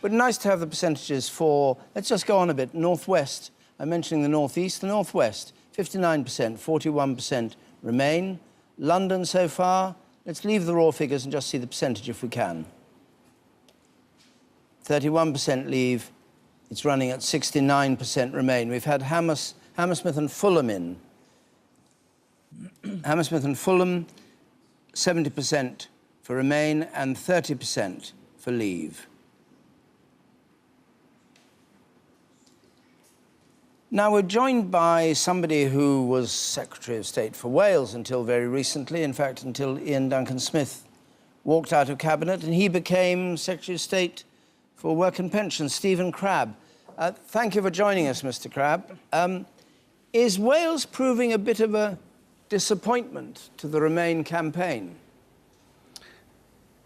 But nice to have the percentages for... Let's just go on a bit. Northwest, I'm mentioning the northeast. The northwest, 59%, 41% Remain. London so far, let's leave the raw figures and just see the percentage if we can. 31% Leave. It's running at 69% Remain. We've had Hammersmith and Fulham in. Hammersmith and Fulham, 70% for Remain and 30% for Leave. Now, we're joined by somebody who was Secretary of State for Wales until very recently, in fact, until Ian Duncan Smith walked out of Cabinet, and he became Secretary of State for Work and Pensions, Stephen Crabb. Thank you for joining us, Mr. Crabb. Is Wales proving a bit of a disappointment to the Remain campaign?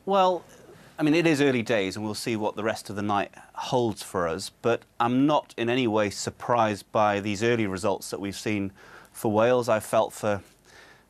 Well, I mean, it is early days, and we'll see what the rest of the night holds for us, but I'm not in any way surprised by these early results that we've seen for Wales. I felt for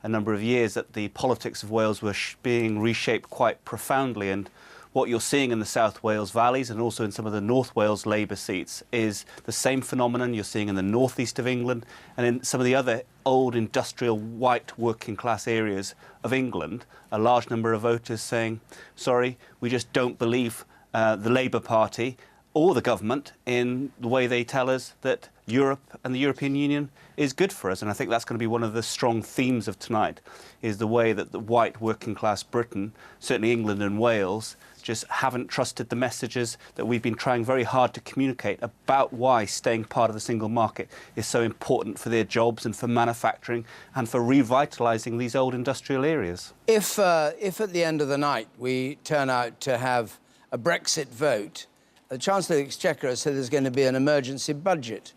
a number of years that the politics of Wales were being reshaped quite profoundly, and what you're seeing in the South Wales valleys and also in some of the North Wales Labour seats is the same phenomenon you're seeing in the northeast of England and in some of the other old industrial white working class areas of England. A large number of voters saying, sorry, we just don't believe the Labour Party or the government in the way they tell us that Europe and the European Union is good for us. And I think that's going to be one of the strong themes of tonight, is the way that the white working class Britain, certainly England and Wales, just haven't trusted the messages that we've been trying very hard to communicate about why staying part of the single market is so important for their jobs and for manufacturing and for revitalising these old industrial areas. If at the end of the night we turn out to have a Brexit vote, the Chancellor of the Exchequer has said there's going to be an emergency budget.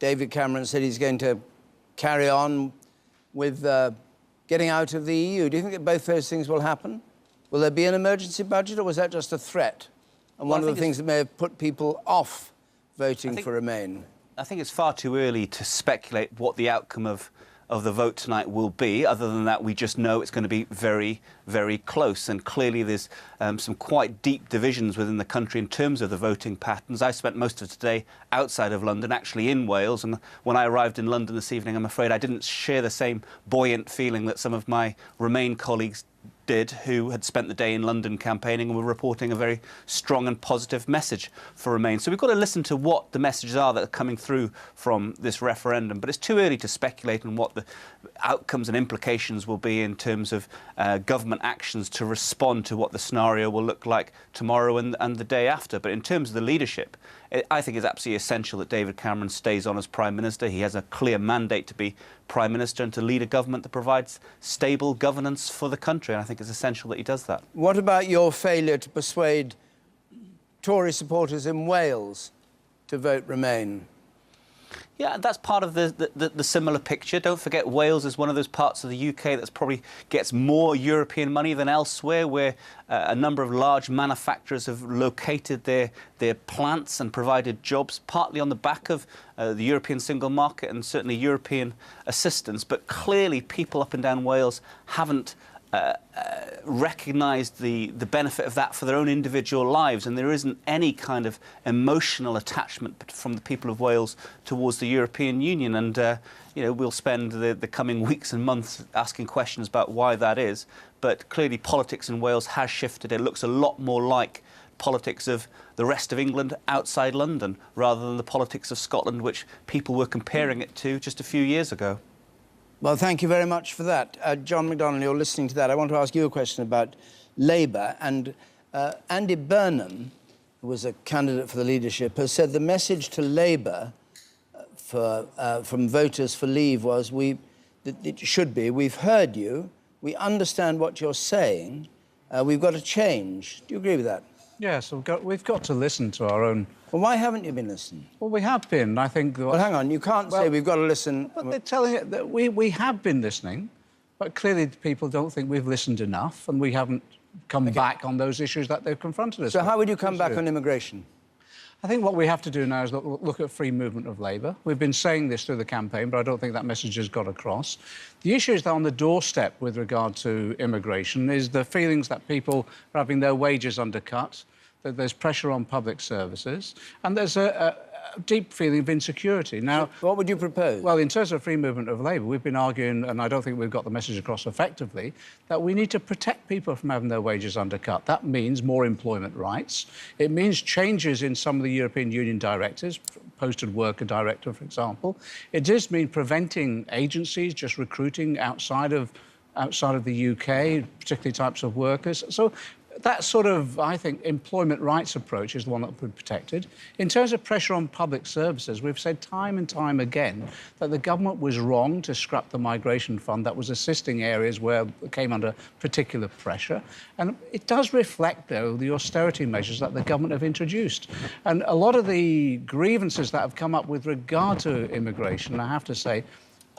David Cameron said he's going to carry on with getting out of the EU. Do you think that both those things will happen? Will there be an emergency budget, or was that just a threat? And one of the things that may have put people off voting for Remain? I think it's far too early to speculate what the outcome of the vote tonight will be. Other than that, we just know it's going to be very, very close. And clearly there's some quite deep divisions within the country in terms of the voting patterns. I spent most of today outside of London, actually in Wales. And when I arrived in London this evening, I'm afraid I didn't share the same buoyant feeling that some of my Remain colleagues did, who had spent the day in London campaigning and were reporting a very strong and positive message for Remain. So we've got to listen to what the messages are that are coming through from this referendum. But it's too early to speculate on what the outcomes and implications will be in terms of government actions to respond to what the scenario will look like tomorrow and the day after. But in terms of the leadership, I think it's absolutely essential that David Cameron stays on as Prime Minister. He has a clear mandate to be Prime Minister and to lead a government that provides stable governance for the country. And I think it's essential that he does that. What about your failure to persuade Tory supporters in Wales to vote Remain? Yeah, that's part of the similar picture. Don't forget, Wales is one of those parts of the UK that's probably gets more European money than elsewhere, where a number of large manufacturers have located their plants and provided jobs, partly on the back of the European single market and certainly European assistance. But clearly, people up and down Wales haven't recognised the benefit of that for their own individual lives, and there isn't any kind of emotional attachment from the people of Wales towards the European Union. And you know, we'll spend the coming weeks and months asking questions about why that is. But clearly, politics in Wales has shifted. It looks a lot more like politics of the rest of England outside London, rather than the politics of Scotland, which people were comparing it to just a few years ago. Well, thank you very much for that. John McDonnell, you're listening to that. I want to ask you a question about Labour. And Andy Burnham, who was a candidate for the leadership, has said the message to Labour from voters for Leave was, it should be, we've heard you, we understand what you're saying, we've got to change. Do you agree with that? Yes, we've got to listen to our own... Well, why haven't you been listening? Well, we have been, I think... Well, hang on, you can't say we've got to listen... But they're telling it that we have been listening, but clearly people don't think we've listened enough, and we haven't come back on those issues that they've confronted us with. So how would you come back on immigration? I think what we have to do now is look at free movement of labour. We've been saying this through the campaign, but I don't think that message has got across. The issues that are on the doorstep with regard to immigration is the feelings that people are having their wages undercut, that there's pressure on public services, and there's a deep feeling of insecurity. Now, so what would you propose? Well, in terms of free movement of labour, we've been arguing, and I don't think we've got the message across effectively, that we need to protect people from having their wages undercut. That means more employment rights. It means changes in some of the European Union directives, posted worker directive, for example. It does mean preventing agencies just recruiting outside of the UK, particularly types of workers. So that sort of, I think, employment rights approach is the one that would be protected. In terms of pressure on public services, we've said time and time again that the government was wrong to scrap the migration fund that was assisting areas where it came under particular pressure. And it does reflect, though, the austerity measures that the government have introduced. And a lot of the grievances that have come up with regard to immigration, I have to say,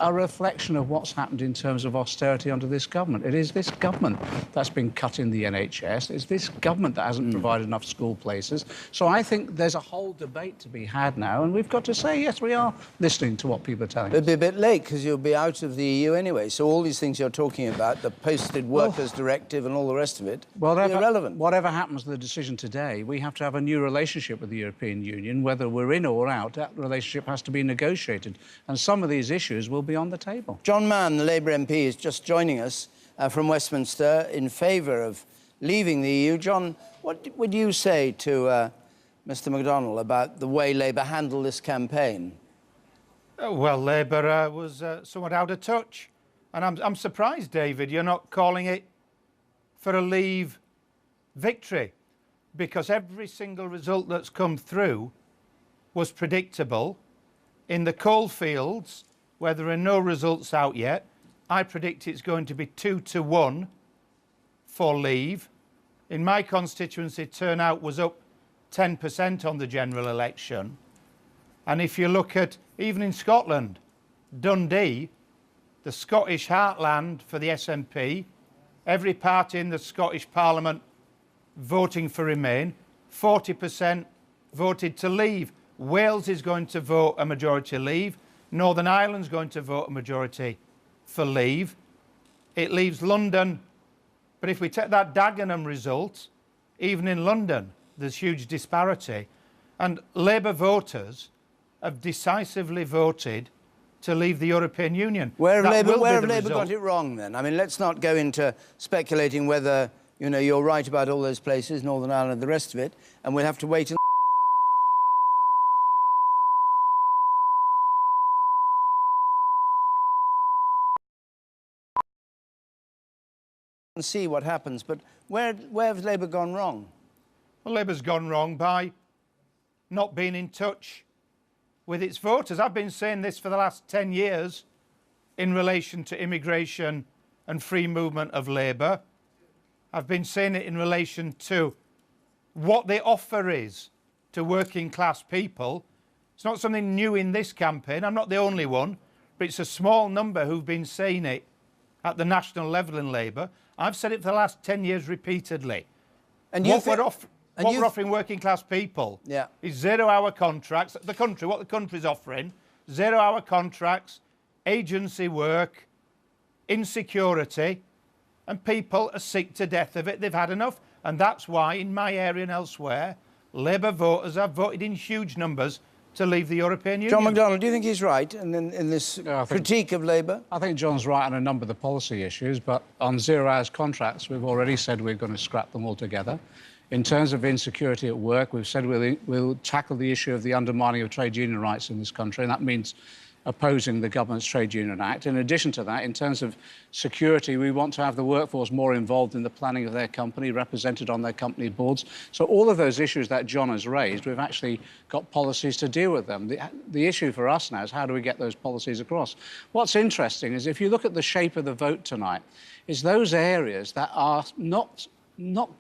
a reflection of what's happened in terms of austerity under this government. It is this government that's been cutting the NHS. It's this government that hasn't provided enough school places. So I think there's a whole debate to be had now, and we've got to say, yes, we are listening to what people are telling us. It'll be a bit late, because you'll be out of the EU anyway, so all these things you're talking about, the posted workers directive and all the rest of it, will be irrelevant. Whatever happens to the decision today, we have to have a new relationship with the European Union. Whether we're in or out, that relationship has to be negotiated, and some of these issues will be on the table. John Mann, the Labour MP, is just joining us from Westminster in favour of leaving the EU. John, what would you say to Mr MacDonald about the way Labour handled this campaign? Well, Labour was somewhat out of touch. And I'm surprised, David, you're not calling it for a Leave victory, because every single result that's come through was predictable. In the coalfields, where there are no results out yet, I predict it's going to be 2-1 for Leave. In my constituency, turnout was up 10% on the general election. And if you look at, even in Scotland, Dundee, the Scottish heartland for the SNP, every party in the Scottish Parliament voting for Remain, 40% voted to Leave. Wales is going to vote a majority Leave. Northern Ireland's going to vote a majority for Leave. It leaves London, but if we take that Dagenham result, even in London, there's huge disparity. And Labour voters have decisively voted to leave the European Union. Where have Labour got it wrong, then? I mean, let's not go into speculating whether, you know, you're right about all those places, Northern Ireland and the rest of it, and we'll have to wait and see what happens. But where has Labour gone wrong? Well, Labour's gone wrong by not being in touch with its voters. I've been saying this for the last 10 years in relation to immigration and free movement of labour. I've been saying it in relation to what the offer is to working class people. It's not something new in this campaign. I'm not the only one, but it's a small number who've been saying it at the national level in Labour. I've said it for the last 10 years repeatedly. And what we're offering working class people is 0-hour contracts. What the country's offering, 0-hour contracts, agency work, insecurity, and people are sick to death of it. They've had enough. And that's why, in my area and elsewhere, Labour voters have voted in huge numbers to leave the European Union. John MacDonald, do you think he's right in this critique of Labour? I think John's right on a number of the policy issues, but on 0-hours contracts, we've already said we're going to scrap them altogether. In terms of insecurity at work, we've said we'll tackle the issue of the undermining of trade union rights in this country, and that means opposing the government's Trade Union Act. In addition to that, in terms of security, we want to have the workforce more involved in the planning of their company, represented on their company boards. So all of those issues that John has raised, we've actually got policies to deal with them. The issue for us now is how do we get those policies across? What's interesting is if you look at the shape of the vote tonight, is those areas that are not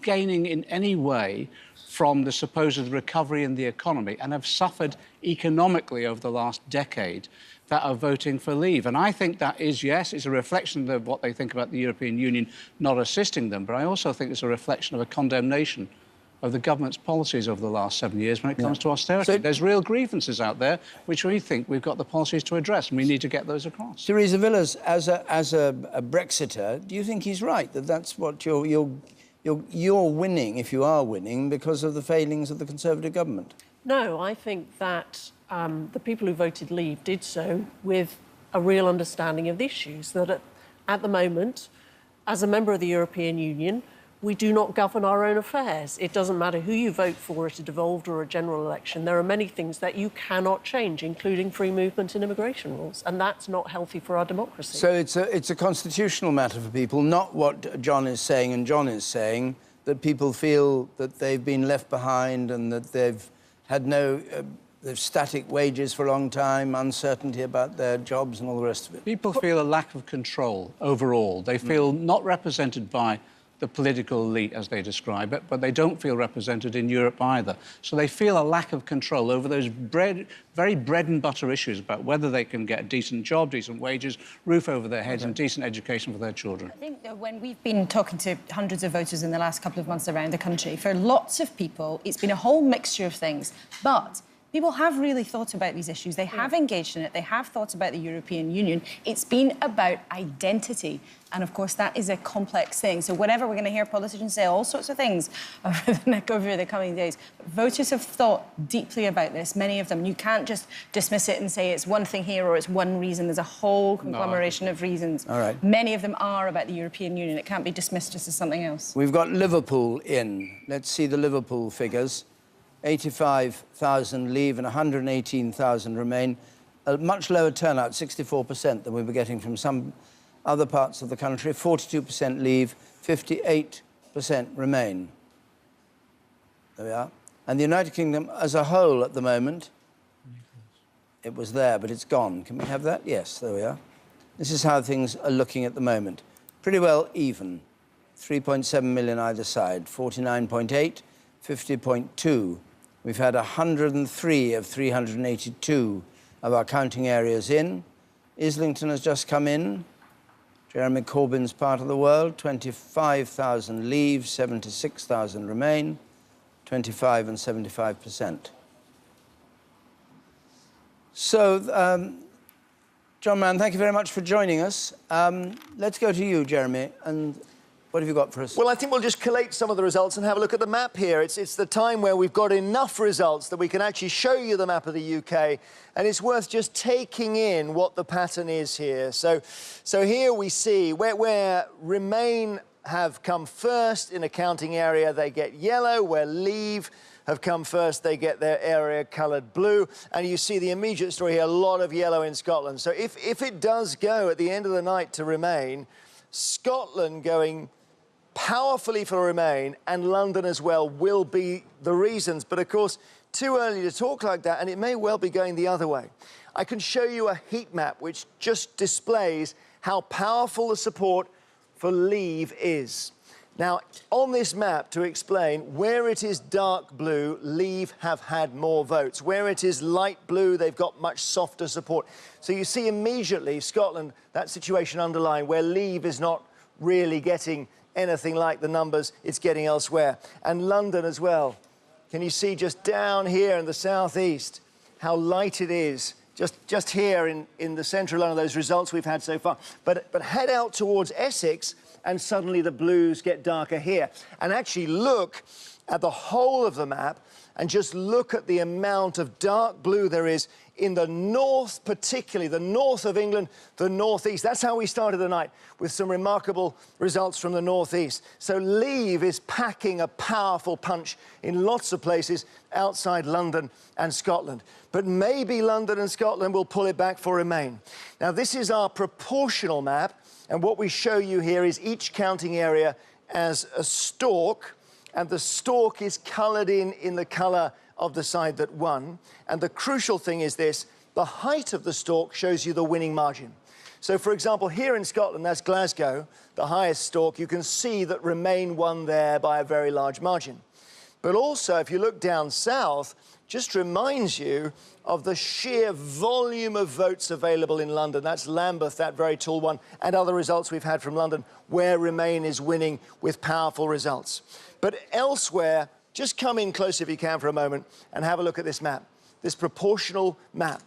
gaining in any way from the supposed recovery in the economy and have suffered economically over the last decade that are voting for Leave. And I think that is, yes, it's a reflection of what they think about the European Union not assisting them, but I also think it's a reflection of a condemnation of the government's policies over the last 7 years when it comes to austerity. So there's real grievances out there which we think we've got the policies to address, and we need to get those across. Theresa Villas, as a Brexiter, do you think he's right, that that's what you're you're winning, if you are winning, because of the failings of the Conservative government. No, I think that the people who voted Leave did so with a real understanding of the issues, that at the moment, as a member of the European Union, we do not govern our own affairs. It doesn't matter who you vote for at a devolved or a general election. There are many things that you cannot change, including free movement and immigration rules, and that's not healthy for our democracy. So it's a constitutional matter for people, not what John is saying and John is saying, that people feel that they've been left behind and that they've had no... they've static wages for a long time, uncertainty about their jobs and all the rest of it. People feel a lack of control overall. They feel not represented by the political elite, as they describe it, but they don't feel represented in Europe either. So they feel a lack of control over those very bread and butter issues about whether they can get a decent job, decent wages, roof over their heads and decent education for their children. I think that when we've been talking to hundreds of voters in the last couple of months around the country, for lots of people, it's been a whole mixture of things. But people have really thought about these issues. They have engaged in it. They have thought about the European Union. It's been about identity. And, of course, that is a complex thing. So whenever we're going to hear politicians say all sorts of things over the coming days, voters have thought deeply about this, many of them. You can't just dismiss it and say it's one thing here or it's one reason. There's a whole conglomeration of reasons. All right. Many of them are about the European Union. It can't be dismissed just as something else. We've got Liverpool in. Let's see the Liverpool figures. 85,000 leave and 118,000 remain. A much lower turnout, 64%, than we were getting from some other parts of the country. 42% leave, 58% remain. There we are. And the United Kingdom as a whole at the moment, it was there, but it's gone. Can we have that? Yes, there we are. This is how things are looking at the moment. Pretty well even. 3.7 million either side, 49.8, 50.2. We've had 103 of 382 of our counting areas in. Islington has just come in. Jeremy Corbyn's part of the world. 25,000 leave, 76,000 remain. 25 and 75%. So, John Mann, thank you very much for joining us. Let's go to you, Jeremy, and what have you got for us? Well, I think we'll just collate some of the results and have a look at the map here. It's the time where we've got enough results that we can actually show you the map of the UK, and it's worth just taking in what the pattern is here. So here we see where Remain have come first in a counting area, they get yellow. Where Leave have come first, they get their area coloured blue. And you see the immediate story here, a lot of yellow in Scotland. So if it does go at the end of the night to Remain, Scotland going powerfully for Remain, and London as well, will be the reasons. But, of course, too early to talk like that, and it may well be going the other way. I can show you a heat map which just displays how powerful the support for Leave is. Now, on this map, to explain, where it is dark blue, Leave have had more votes. Where it is light blue, they've got much softer support. So you see immediately, Scotland, that situation underlying, where Leave is not really getting anything like the numbers it's getting elsewhere. And London as well. Can you see just down here in the southeast how light it is? Just here in the central London, those results we've had so far. But head out towards Essex, and suddenly the blues get darker here. And actually look at the whole of the map and just look at the amount of dark blue there is in the north, particularly the north of England, the northeast. That's how we started the night, with some remarkable results from the northeast. So Leave is packing a powerful punch in lots of places outside London and Scotland. But maybe London and Scotland will pull it back for Remain. Now, this is our proportional map, and what we show you here is each counting area as a stalk, and the stalk is coloured in the colour of the side that won. And the crucial thing is this: the height of the stalk shows you the winning margin. So, for example, here in Scotland, that's Glasgow, the highest stalk. You can see that Remain won there by a very large margin. But also, if you look down south, just reminds you of the sheer volume of votes available in London. That's Lambeth, that very tall one, and other results we've had from London, where Remain is winning with powerful results. But elsewhere, just come in close if you can for a moment and have a look at this map, this proportional map.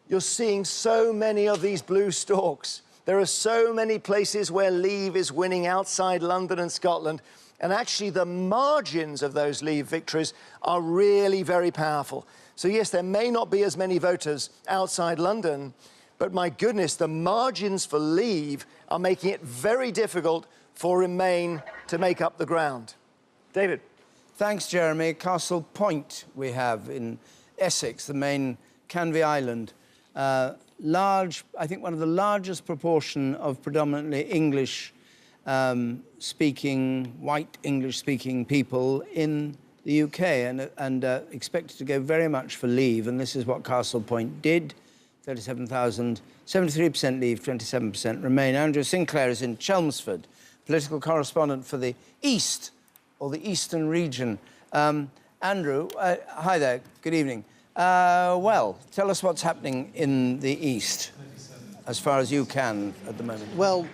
You're seeing so many of these blue stalks. There are so many places where Leave is winning outside London and Scotland, And actually, the margins of those Leave victories are really very powerful. So yes, there may not be as many voters outside London, but my goodness, the margins for Leave are making it very difficult for Remain to make up the ground. David. Thanks, Jeremy. Castle Point we have in Essex, the main Canvey Island. Large, I think one of the largest proportion of predominantly English speaking, white English-speaking people in the UK and expected to go very much for Leave, and this is what Castle Point did. 37,000, 73% Leave, 27% Remain. Andrew Sinclair is in Chelmsford, political correspondent for the East, or the Eastern region. Andrew, hi there, good evening. Well, tell us what's happening in the East, as far as you can at the moment. Well,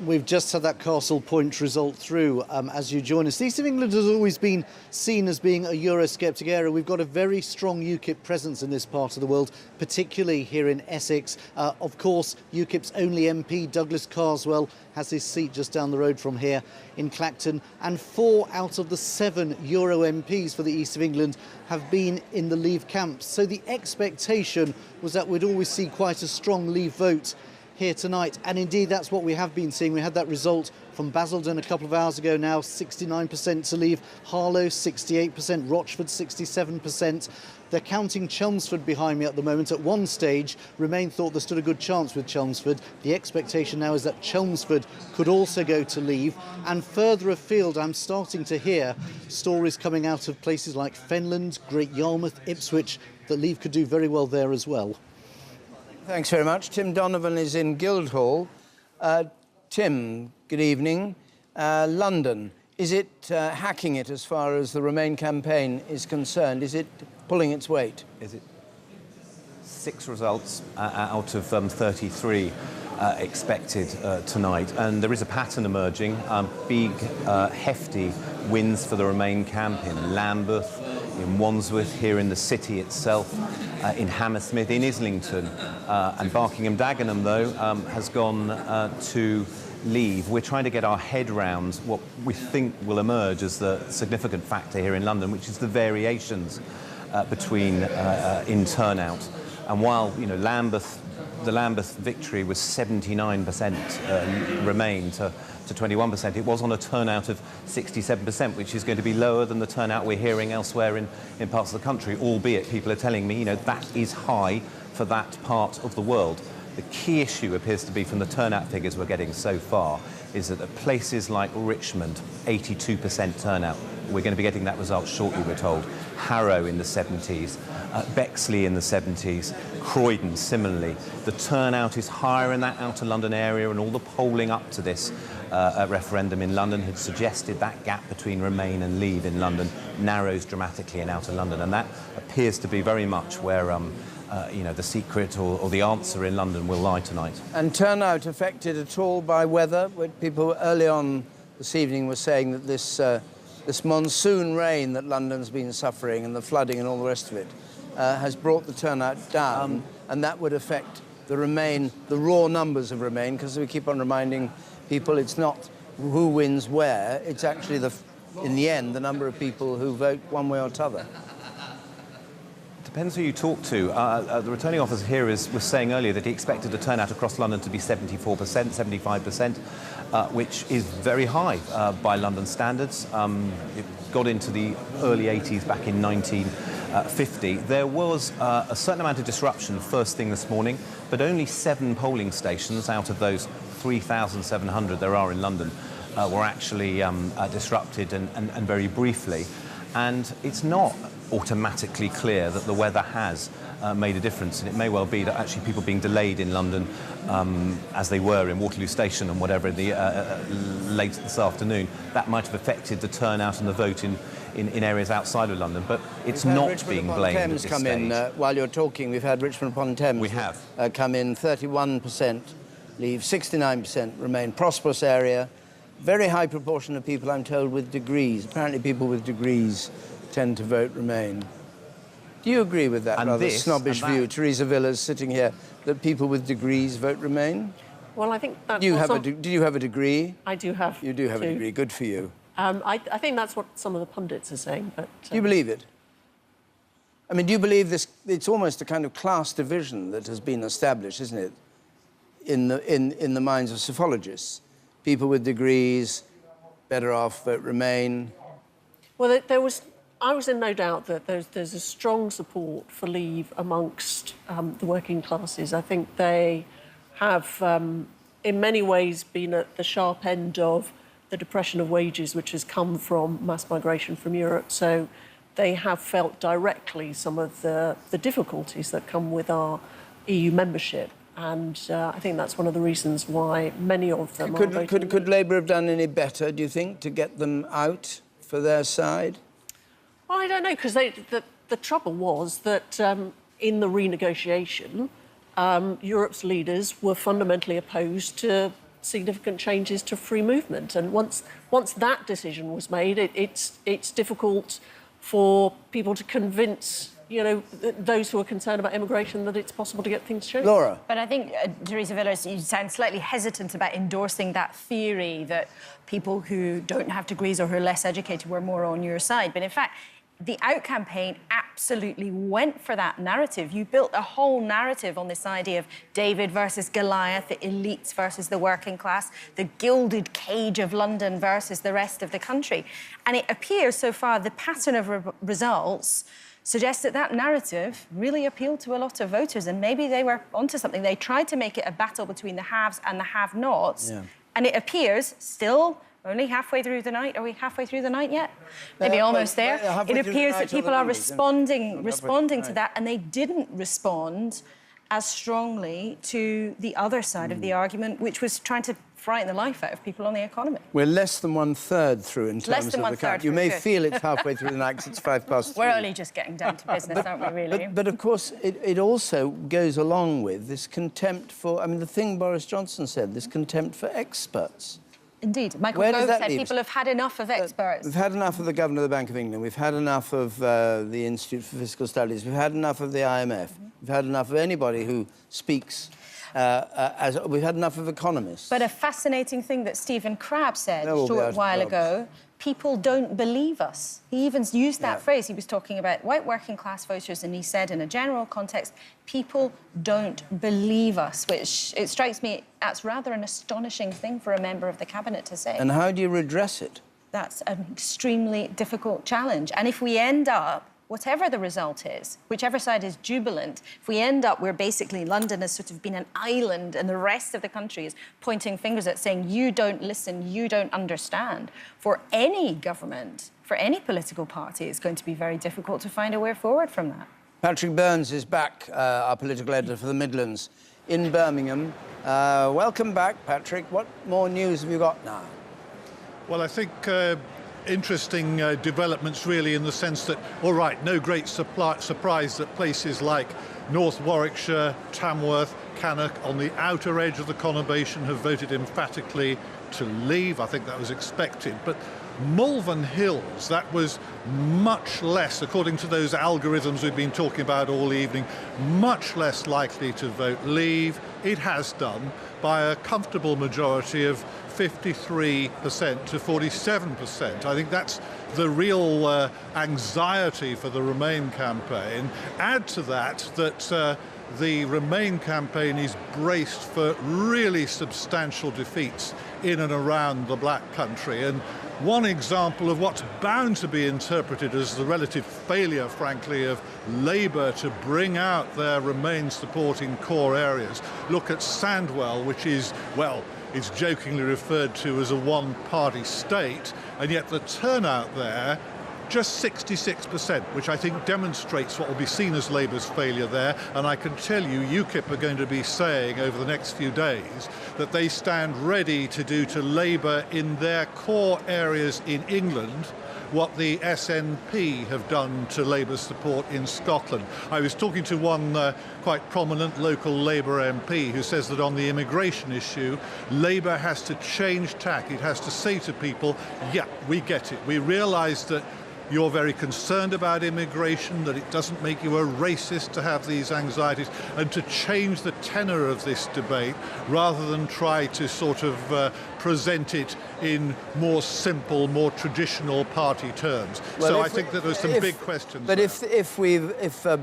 we've just had that Castle Point result through as you join us. The East of England has always been seen as being a Eurosceptic area. We've got a very strong UKIP presence in this part of the world, particularly here in Essex. Of course, UKIP's only MP, Douglas Carswell, has his seat just down the road from here in Clacton. And 4 out of the 7 Euro MPs for the East of England have been in the Leave camps. So the expectation was that we'd always see quite a strong Leave vote here tonight, and indeed that's what we have been seeing. We had that result from Basildon a couple of hours ago now, 69% to Leave, Harlow 68%, Rochford 67%. They're counting Chelmsford behind me at the moment. At one stage, Remain thought there stood a good chance with Chelmsford. The expectation now is that Chelmsford could also go to Leave, and further afield I'm starting to hear stories coming out of places like Fenland, Great Yarmouth, Ipswich, that Leave could do very well there as well. Thanks very much. Tim Donovan is in Guildhall. Tim, good evening. London, is it hacking it as far as the Remain campaign is concerned? Is it pulling its weight? Is it 6 results out of 33 expected tonight? And there is a pattern emerging. Big, hefty wins for the Remain camp in Lambeth, in Wandsworth, here in the city itself, in Hammersmith, in Islington, and Barkingham-Dagenham, though, has gone to Leave. We're trying to get our head round what we think will emerge as the significant factor here in London, which is the variations between in turnout. And while, you know, the Lambeth victory was 79% Remain to 21%, it was on a turnout of 67%, which is going to be lower than the turnout we're hearing elsewhere in parts of the country, albeit people are telling me, you know, that is high for that part of the world. The key issue appears to be, from the turnout figures we're getting so far, is that at places like Richmond, 82% turnout. We're going to be getting that result shortly, we're told. Harrow in the 70s, Bexley in the 70s, Croydon similarly. The turnout is higher in that outer London area, and all the polling up to this referendum in London had suggested that gap between Remain and Leave in London narrows dramatically in outer London, and that appears to be very much where you know, the secret or the answer in London will lie tonight. And turnout affected at all by weather? People early on this evening were saying that this monsoon rain that London's been suffering and the flooding and all the rest of it has brought the turnout down, and that would affect the raw numbers of Remain, because we keep on reminding people it's not who wins where, it's actually, in the end, the number of people who vote one way or t'other. Depends who you talk to. The returning officer here was saying earlier that he expected the turnout across London to be 74%, 75%, which is very high by London standards. It got into the early 80s back in 1950. There was a certain amount of disruption first thing this morning, but only 7 polling stations out of those 3,700 there are in London were actually disrupted, and very briefly. And it's not automatically clear that the weather has made a difference, and it may well be that actually people being delayed in London, as they were in Waterloo Station and whatever late this afternoon, that might have affected the turnout and the vote in areas outside of London, but it's not being blamed at this stage. Come in while you're talking. We've had Richmond upon Thames. We have come in 31% Leave, 69% Remain. Prosperous area, very high proportion of people, I'm told, with degrees. Apparently, people with degrees tend to vote Remain. Do you agree with that rather snobbish view, Teresa Villas sitting here, that people with degrees vote Remain? Well, I think that... Do you have a degree? I do have. You do have a degree. Good for you. I think that's what some of the pundits are saying. But do you believe it? I mean, do you believe this? It's almost a kind of class division that has been established, isn't it, in the minds of psephologists? People with degrees, better off, vote Remain. Well, I was in no doubt that there's a strong support for Leave amongst the working classes. I think they have, in many ways, been at the sharp end of the depression of wages, which has come from mass migration from Europe. So they have felt directly some of the difficulties that come with our EU membership. And I think that's one of the reasons why many of them are voting. Could Labour have done any better, do you think, to get them out for their side? Well, I don't know, because the trouble was that in the renegotiation, Europe's leaders were fundamentally opposed to significant changes to free movement. And once that decision was made, it's difficult for people to convince those who are concerned about immigration that it's possible to get things changed. Laura? But I think, Theresa Villers, you sound slightly hesitant about endorsing that theory that people who don't have degrees or who are less educated were more on your side. But in fact, the Out campaign absolutely went for that narrative. You built a whole narrative on this idea of David versus Goliath, the elites versus the working class, the gilded cage of London versus the rest of the country. And it appears so far the pattern of results suggests that that narrative really appealed to a lot of voters, and maybe they were onto something. They tried to make it a battle between the haves and the have-nots, and it appears still only halfway through the night. Are we halfway through the night yet? Maybe almost there. It appears that people are responding to that, and they didn't respond as strongly to the other side of the argument, which was trying to frighten the life out of people on the economy. We're less than one-third through in terms of the count. You may feel it's halfway through the night because it's 3:05. We're only just getting down to business, aren't we, really? But of course, it also goes along with this contempt for... I mean, the thing Boris Johnson said, this contempt for experts. Indeed. Michael Gove said people have had enough of experts. We've had enough of the Governor of the Bank of England. We've had enough of the Institute for Fiscal Studies. We've had enough of the IMF. We've had enough of anybody who speaks... we've had enough of economists. But a fascinating thing that Stephen Crabb said a short while ago, people don't believe us. He even used that phrase. He was talking about white working class voters, and he said in a general context, people don't believe us, which it strikes me that's rather an astonishing thing for a member of the cabinet to say. And how do you redress it? That's an extremely difficult challenge. And if we end up, whatever the result is, whichever side is jubilant, if we end up where basically London has sort of been an island and the rest of the country is pointing fingers at saying, you don't listen, you don't understand, for any government, for any political party, it's going to be very difficult to find a way forward from that. Patrick Burns is back, our political editor for the Midlands in Birmingham. Welcome back, Patrick. What more news have you got now? Well, I think... interesting developments, really, in the sense that, all right, no great surprise that places like North Warwickshire, Tamworth, Cannock, on the outer edge of the conurbation, have voted emphatically to leave. I think that was expected. But Malvern Hills, that was much less, according to those algorithms we've been talking about all evening, much less likely to vote leave. It has done by a comfortable majority of 53% to 47%. I think that's the real anxiety for the Remain campaign. Add to that the Remain campaign is braced for really substantial defeats in and around the Black Country. And one example of what's bound to be interpreted as the relative failure, frankly, of Labour to bring out their Remain support in core areas. Look at Sandwell, which is, well, it's jokingly referred to as a one-party state, and yet the turnout there, just 66%, which I think demonstrates what will be seen as Labour's failure there. And I can tell you, UKIP are going to be saying over the next few days that they stand ready to do to Labour in their core areas in England what the SNP have done to Labour's support in Scotland. I was talking to one quite prominent local Labour MP who says that on the immigration issue, Labour has to change tack. It has to say to people, yeah, we get it. We realise that you're very concerned about immigration, that it doesn't make you a racist to have these anxieties, and to change the tenor of this debate rather than try to sort of present it in more simple, more traditional party terms. Well, so I think that there's some big questions But there. if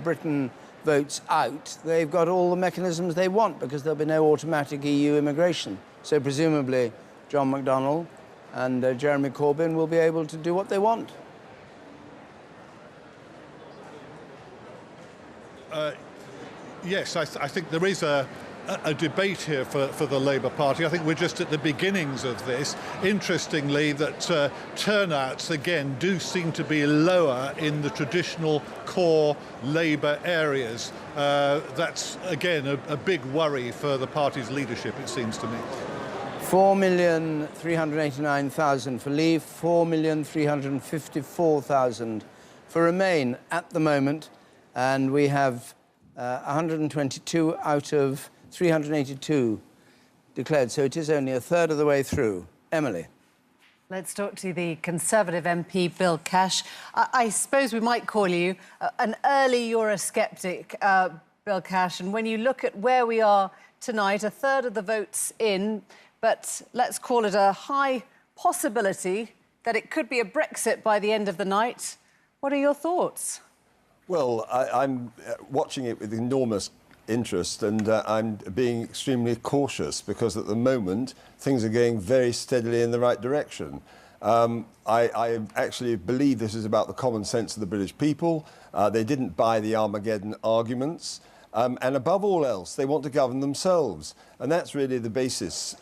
Britain votes out, they've got all the mechanisms they want because there'll be no automatic EU immigration. So presumably John McDonnell and Jeremy Corbyn will be able to do what they want. Yes, I think there is a debate here for the Labour Party. I think we're just at the beginnings of this. Interestingly, that turnouts, again, do seem to be lower in the traditional core Labour areas. That's, again, a big worry for the party's leadership, it seems to me. 4,389,000 for Leave, 4,354,000 for Remain at the moment, and we have 122 out of 382 declared, so it is only a third of the way through. Emily. Let's talk to the Conservative MP, Bill Cash. I suppose we might call you an early Eurosceptic, Bill Cash, and when you look at where we are tonight, a third of the votes in, but let's call it a high possibility that it could be a Brexit by the end of the night. What are your thoughts? Well, I'm watching it with enormous interest, and I'm being extremely cautious because at the moment things are going very steadily in the right direction. I actually believe this is about the common sense of the British people. They didn't buy the Armageddon arguments. And above all else, they want to govern themselves. And that's really the basis.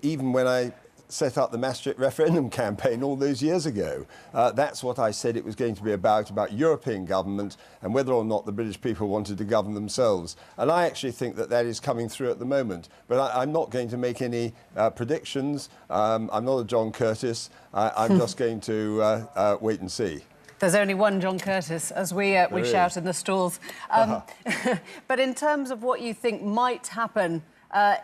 Even when I set up the Maastricht referendum campaign all those years ago, that's what I said it was going to be about European government and whether or not the British people wanted to govern themselves. And I actually think that that is coming through at the moment. But I'm not going to make any predictions. I'm not a John Curtis. I'm just going to wait and see. There's only one John Curtis, as we shout in the stalls. But in terms of what you think might happen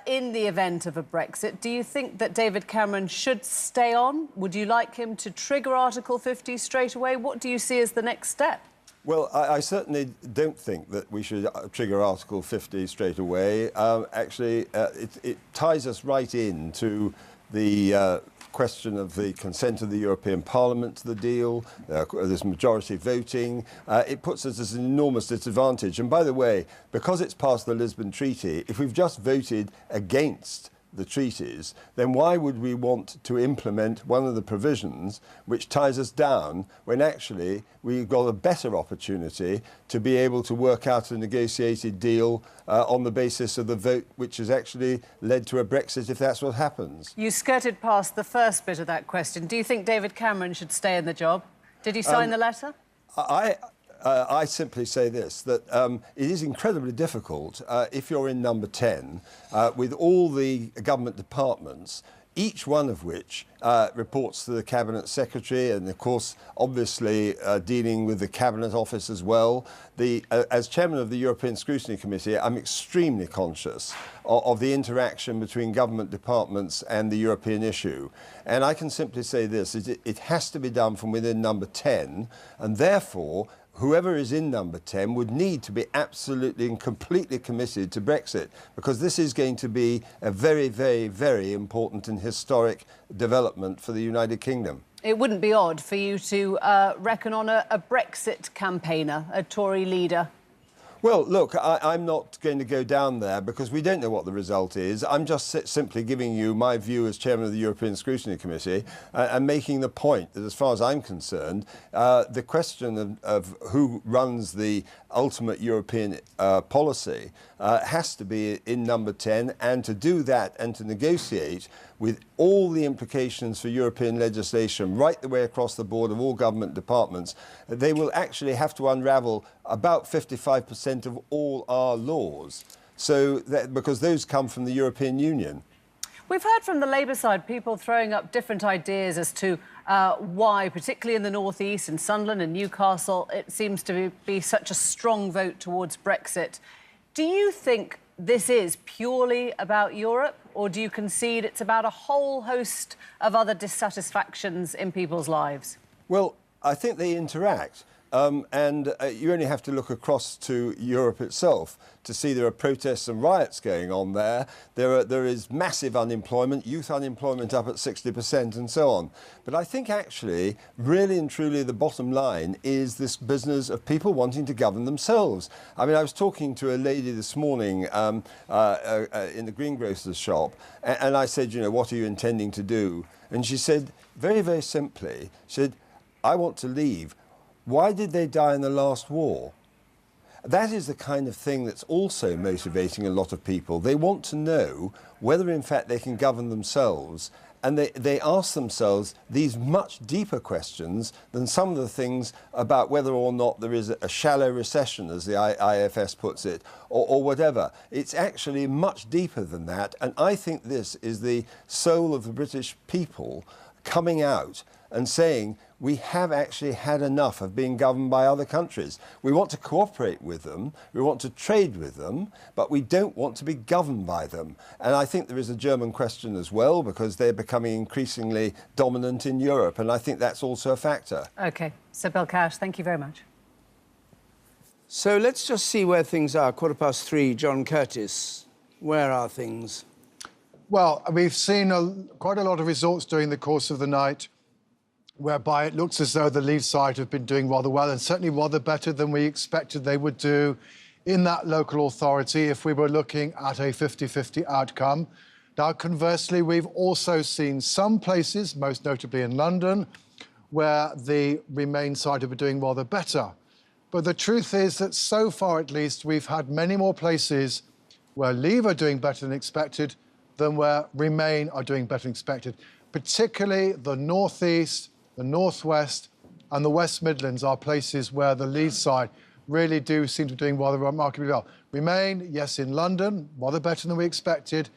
in the event of a Brexit, do you think that David Cameron should stay on? Would you like him to trigger Article 50 straight away? What do you see as the next step? Well, I certainly don't think that we should trigger Article 50 straight away. Actually, it ties us right into the question of the consent of the European Parliament to the deal. There's majority voting. It puts us at an enormous disadvantage. And by the way, because it's passed the Lisbon Treaty, if we've just voted against the treaties, then why would we want to implement one of the provisions which ties us down when actually we've got a better opportunity to be able to work out a negotiated deal on the basis of the vote which has actually led to a Brexit if that's what happens? You skirted past the first bit of that question. Do you think David Cameron should stay in the job? Did he sign the letter? I simply say this, that it is incredibly difficult if you're in number 10 with all the government departments, each one of which reports to the Cabinet Secretary and, of course, obviously dealing with the Cabinet Office as well. As Chairman of the European Scrutiny Committee, I'm extremely conscious of the interaction between government departments and the European issue. And I can simply say this, it has to be done from within number 10, and therefore whoever is in number 10 would need to be absolutely and completely committed to Brexit, because this is going to be a very, very, very important and historic development for the United Kingdom. It wouldn't be odd for you to reckon on a Brexit campaigner, a Tory leader. Well, look, I'm not going to go down there because we don't know what the result is. I'm just simply giving you my view as Chairman of the European Scrutiny Committee and making the point that, as far as I'm concerned, the question of who runs the ultimate European policy has to be in number 10, and to do that and to negotiate with all the implications for European legislation right the way across the board of all government departments, they will actually have to unravel about 55% of all our laws, because those come from the European Union. We've heard from the Labour side people throwing up different ideas as to why, particularly in the North East, in Sunderland and Newcastle, it seems to be such a strong vote towards Brexit. Do you think this is purely about Europe, or do you concede it's about a whole host of other dissatisfactions in people's lives? Well, I think they interact. And you only have to look across to Europe itself to see there are protests and riots going on there. There is massive unemployment, youth unemployment up at 60% and so on. But I think actually, really and truly, the bottom line is this business of people wanting to govern themselves. I mean, I was talking to a lady this morning in the greengrocer's shop, and I said, you know, what are you intending to do? And she said, very, very simply, she said, I want to leave. Why did they die in the last war? That is the kind of thing that's also motivating a lot of people. They want to know whether in fact they can govern themselves, and they ask themselves these much deeper questions than some of the things about whether or not there is a shallow recession, as the IFS puts it, or whatever. It's actually much deeper than that, and I think this is the soul of the British people coming out and saying, we have actually had enough of being governed by other countries. We want to cooperate with them, we want to trade with them, but we don't want to be governed by them. And I think there is a German question as well, because they're becoming increasingly dominant in Europe, and I think that's also a factor. OK, so Bill Cash, thank you very much. So let's just see where things are. 3:15, John Curtis. Where are things? Well, we've seen quite a lot of results during the course of the night whereby it looks as though the Leave side have been doing rather well, and certainly rather better than we expected they would do in that local authority if we were looking at a 50-50 outcome. Now, conversely, we've also seen some places, most notably in London, where the Remain side have been doing rather better. But the truth is that so far, at least, we've had many more places where Leave are doing better than expected than where Remain are doing better than expected. Particularly the North East, the North West and the West Midlands are places where the Leave side really do seem to be doing rather remarkably well. Remain, yes, in London, rather better than we expected,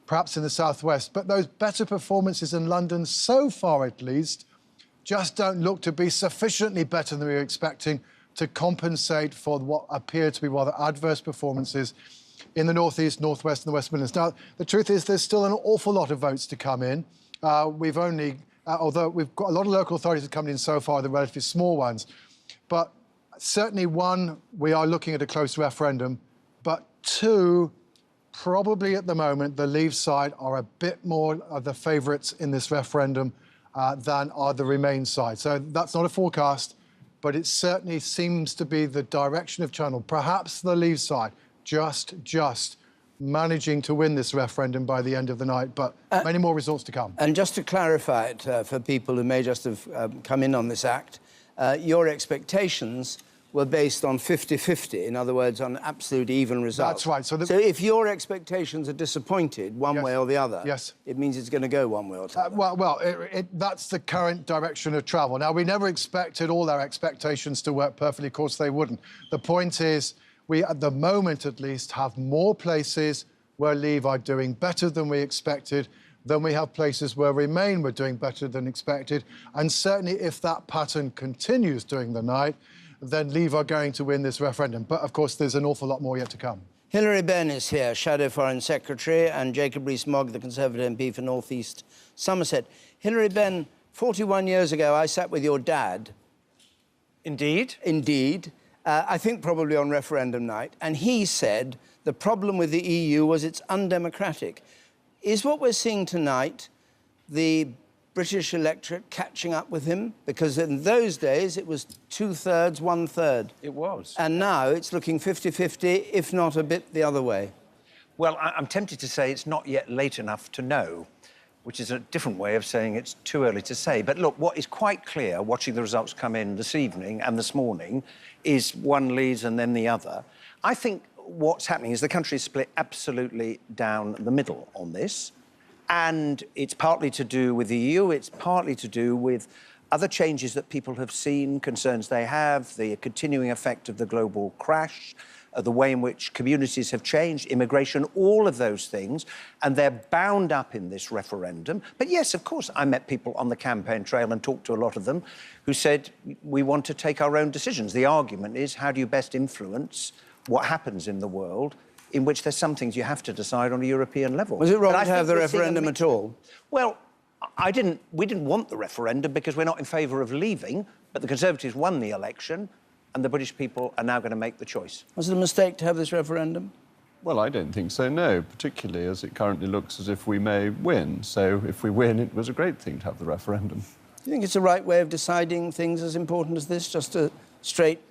perhaps in the South West. But those better performances in London, so far at least, just don't look to be sufficiently better than we were expecting to compensate for what appear to be rather adverse performances in the North East, North West and the West Midlands. Now, the truth is there's still an awful lot of votes to come in. We've only... although we've got a lot of local authorities that have come in so far, the relatively small ones. But certainly, one, we are looking at a close referendum. But two, probably at the moment, the Leave side are a bit more of the favourites in this referendum than are the Remain side. So that's not a forecast, but it certainly seems to be the direction of travel. Perhaps the Leave side just managing to win this referendum by the end of the night, but many more results to come. And just to clarify it for people who may just have come in on this act, your expectations were based on 50-50, in other words, on absolute even results. That's right. So if your expectations are disappointed one way or the other, it means it's going to go one way or the other. That's the current direction of travel. Now, we never expected all our expectations to work perfectly. Of course, they wouldn't. The point is, we, at the moment at least, have more places where Leave are doing better than we expected than we have places where Remain were doing better than expected. And certainly if that pattern continues during the night, then Leave are going to win this referendum. But, of course, there's an awful lot more yet to come. Hilary Benn is here, Shadow Foreign Secretary, and Jacob Rees-Mogg, the Conservative MP for North East Somerset. Hilary Benn, 41 years ago, I sat with your dad. Indeed? Indeed. I think probably on referendum night, and he said the problem with the EU was it's undemocratic. Is what we're seeing tonight the British electorate catching up with him? Because in those days it was 2/3, 1/3. It was. And now it's looking 50-50, if not a bit the other way. Well, I'm tempted to say it's not yet late enough to know, which is a different way of saying it's too early to say. But look, what is quite clear, watching the results come in this evening and this morning, is one leads and then the other. I think what's happening is the country is split absolutely down the middle on this. And it's partly to do with the EU, it's partly to do with other changes that people have seen, concerns they have, the continuing effect of the global crash, the way in which communities have changed, immigration, all of those things, and they're bound up in this referendum. But yes, of course, I met people on the campaign trail and talked to a lot of them who said, we want to take our own decisions. The argument is, how do you best influence what happens in the world, in which there's some things you have to decide on a European level. Was it wrong to have the referendum at all? Well, we didn't want the referendum because we're not in favour of leaving, but the Conservatives won the election and the British people are now going to make the choice. Was it a mistake to have this referendum? Well, I don't think so, no, particularly as it currently looks as if we may win. So if we win, it was a great thing to have the referendum. Do you think it's the right way of deciding things as important as this? Just a straight...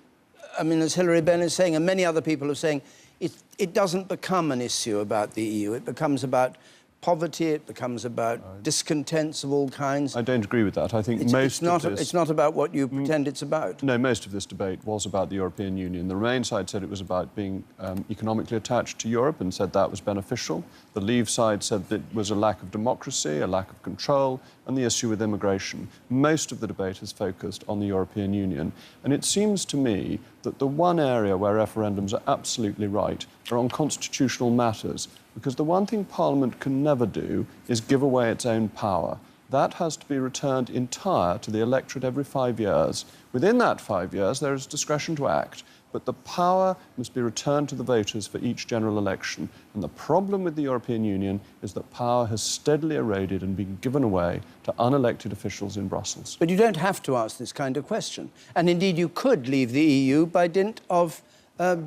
I mean, as Hilary Benn is saying, and many other people are saying, it doesn't become an issue about the EU. It becomes about poverty, it becomes about discontents of all kinds. I don't agree with that. I think it's not about what you pretend it's about. No, most of this debate was about the European Union. The Remain side said it was about being economically attached to Europe and said that was beneficial. The Leave side said that it was a lack of democracy, a lack of control, and the issue with immigration. Most of the debate has focused on the European Union. And it seems to me that the one area where referendums are absolutely right are on constitutional matters, because the one thing Parliament can never do is give away its own power. That has to be returned entire to the electorate every 5 years. Within that 5 years, there is discretion to act, but the power must be returned to the voters for each general election. And the problem with the European Union is that power has steadily eroded and been given away to unelected officials in Brussels. But you don't have to ask this kind of question. And indeed, you could leave the EU by dint of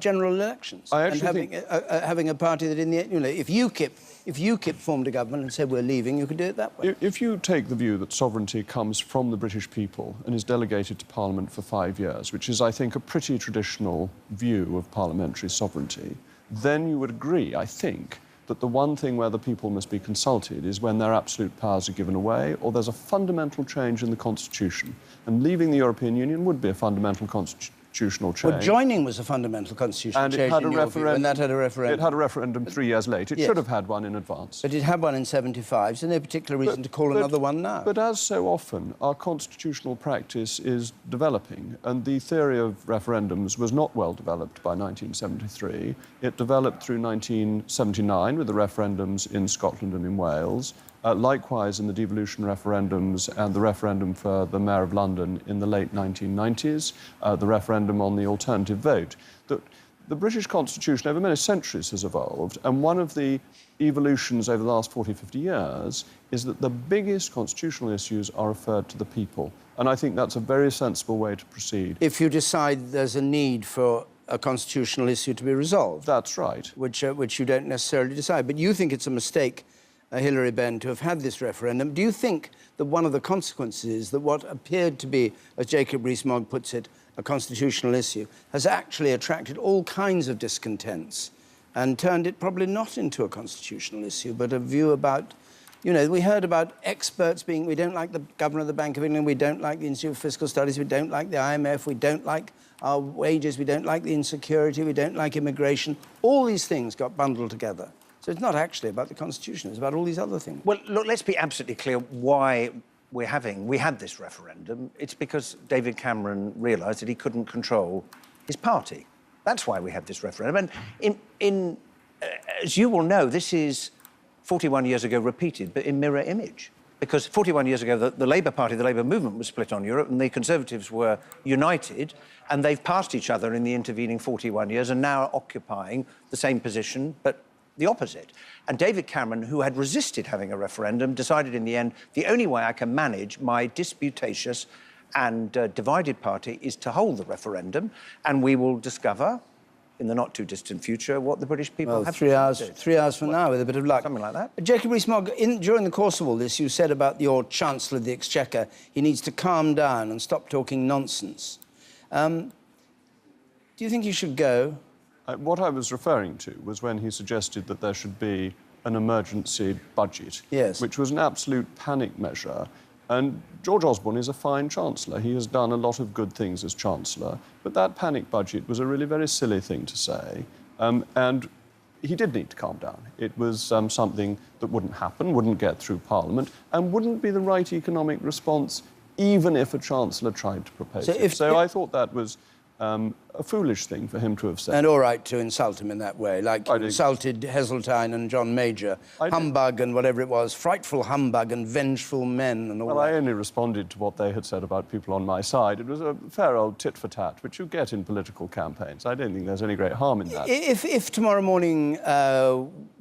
general elections. Having a party that, in the if UKIP formed a government and said we're leaving, you could do it that way. If you take the view that sovereignty comes from the British people and is delegated to Parliament for 5 years, which is, I think, a pretty traditional view of parliamentary sovereignty, then you would agree, I think, that the one thing where the people must be consulted is when their absolute powers are given away or there's a fundamental change in the Constitution. And leaving the European Union would be a fundamental constitutional change. Well, joining was a fundamental constitutional change. And it had a referendum. And that had a referendum. It had a referendum 3 years late. It should have had one in advance. But it had one in '75, so no particular reason to call another one now. But as so often, our constitutional practice is developing, and the theory of referendums was not well developed by 1973. It developed through 1979 with the referendums in Scotland and in Wales. Likewise in the devolution referendums and the referendum for the Mayor of London in the late 1990s, the referendum on the alternative vote. The British Constitution over many centuries has evolved, and one of the evolutions over the last 40, 50 years is that the biggest constitutional issues are referred to the people. And I think that's a very sensible way to proceed. If you decide there's a need for a constitutional issue to be resolved. That's right. Which you don't necessarily decide. But you think it's a mistake, Hilary Benn, to have had this referendum. Do you think that one of the consequences is that what appeared to be, as Jacob Rees-Mogg puts it, a constitutional issue, has actually attracted all kinds of discontents and turned it probably not into a constitutional issue, but a view about, we heard about experts being, we don't like the Governor of the Bank of England, we don't like the Institute of Fiscal Studies, we don't like the IMF, we don't like our wages, we don't like the insecurity, we don't like immigration. All these things got bundled together. So it's not actually about the Constitution, it's about all these other things. Well, look, let's be absolutely clear why we had this referendum. It's because David Cameron realised that he couldn't control his party. That's why we had this referendum. And as you will know, this is 41 years ago repeated, but in mirror image. Because 41 years ago, the Labour Party, the Labour movement was split on Europe, and the Conservatives were united, and they've passed each other in the intervening 41 years and now are occupying the same position, but the opposite. And David Cameron, who had resisted having a referendum, decided in the end, the only way I can manage my disputatious and divided party is to hold the referendum, and we will discover in the not-too-distant future what the British people have 3 hours, 3 hours from now, with a bit of luck. Something like that. Jacob Rees-Mogg, during the course of all this, you said about your Chancellor of the Exchequer, he needs to calm down and stop talking nonsense. Do you think he should go? What I was referring to was when he suggested that there should be an emergency budget, which was an absolute panic measure. And George Osborne is a fine Chancellor. He has done a lot of good things as Chancellor, but that panic budget was a really very silly thing to say. And he did need to calm down. It was something that wouldn't happen, wouldn't get through Parliament, and wouldn't be the right economic response, even if a Chancellor tried to propose it. So I thought that was a foolish thing for him to have said. And all right to insult him in that way, like you insulted Heseltine and John Major, humbug and whatever it was, frightful humbug and vengeful men and all that. Well, I only responded to what they had said about people on my side. It was a fair old tit-for-tat, which you get in political campaigns. I don't think there's any great harm in that. If tomorrow morning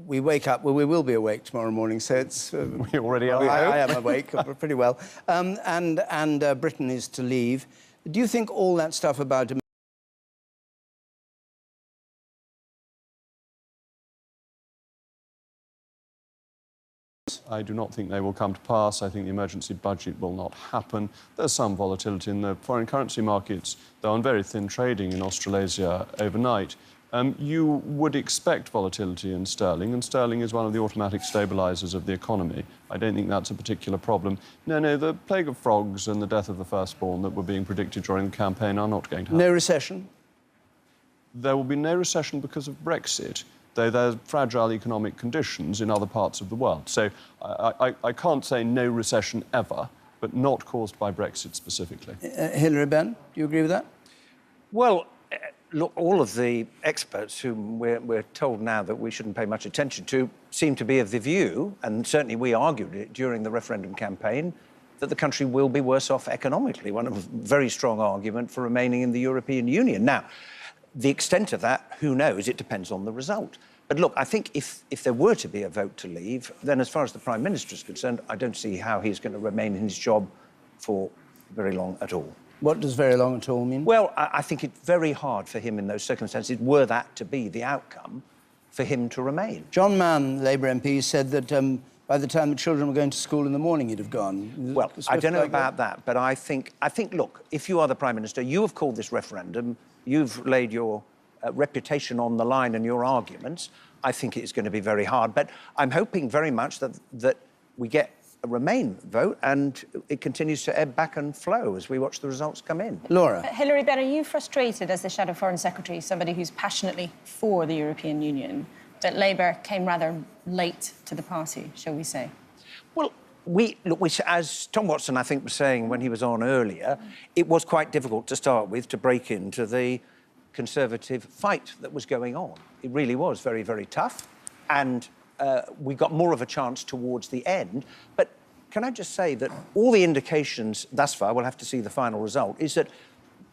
we wake up, well, we will be awake tomorrow morning, so it's... we already are. I am awake pretty well. And Britain is to leave. Do you think all that stuff about... I do not think they will come to pass. I think the emergency budget will not happen. There's some volatility in the foreign currency markets, though on very thin trading in Australasia overnight. You would expect volatility in sterling, and sterling is one of the automatic stabilisers of the economy. I don't think that's a particular problem. No, the plague of frogs and the death of the firstborn that were being predicted during the campaign are not going to happen. No recession? There will be no recession because of Brexit, though there's fragile economic conditions in other parts of the world. So I can't say no recession ever, but not caused by Brexit specifically. Hilary Benn, do you agree with that? Well, look, all of the experts whom we're told now that we shouldn't pay much attention to seem to be of the view, and certainly we argued it during the referendum campaign, that the country will be worse off economically. One of a very strong argument for remaining in the European Union. Now, the extent of that, who knows? It depends on the result. But look, I think if there were to be a vote to leave, then as far as the Prime Minister is concerned, I don't see how he's going to remain in his job for very long at all. What does very long at all mean? Well, I think it's very hard for him in those circumstances, were that to be the outcome, for him to remain. John Mann, Labour MP, said that by the time the children were going to school in the morning, he'd have gone. Well, I don't know about that, but I think, look, if you are the Prime Minister, you have called this referendum, you've laid your reputation on the line and your arguments. I think it's going to be very hard, but I'm hoping very much that we get a Remain vote and it continues to ebb back and flow as we watch the results come in. Laura. Hilary Benn, are you frustrated as the Shadow Foreign Secretary, somebody who's passionately for the European Union, that Labour came rather late to the party, shall we say? Well, as Tom Watson, I think, was saying when he was on earlier, it was quite difficult to start with to break into the Conservative fight that was going on. It really was very, very tough. And we got more of a chance towards the end. But can I just say that all the indications thus far, we'll have to see the final result, is that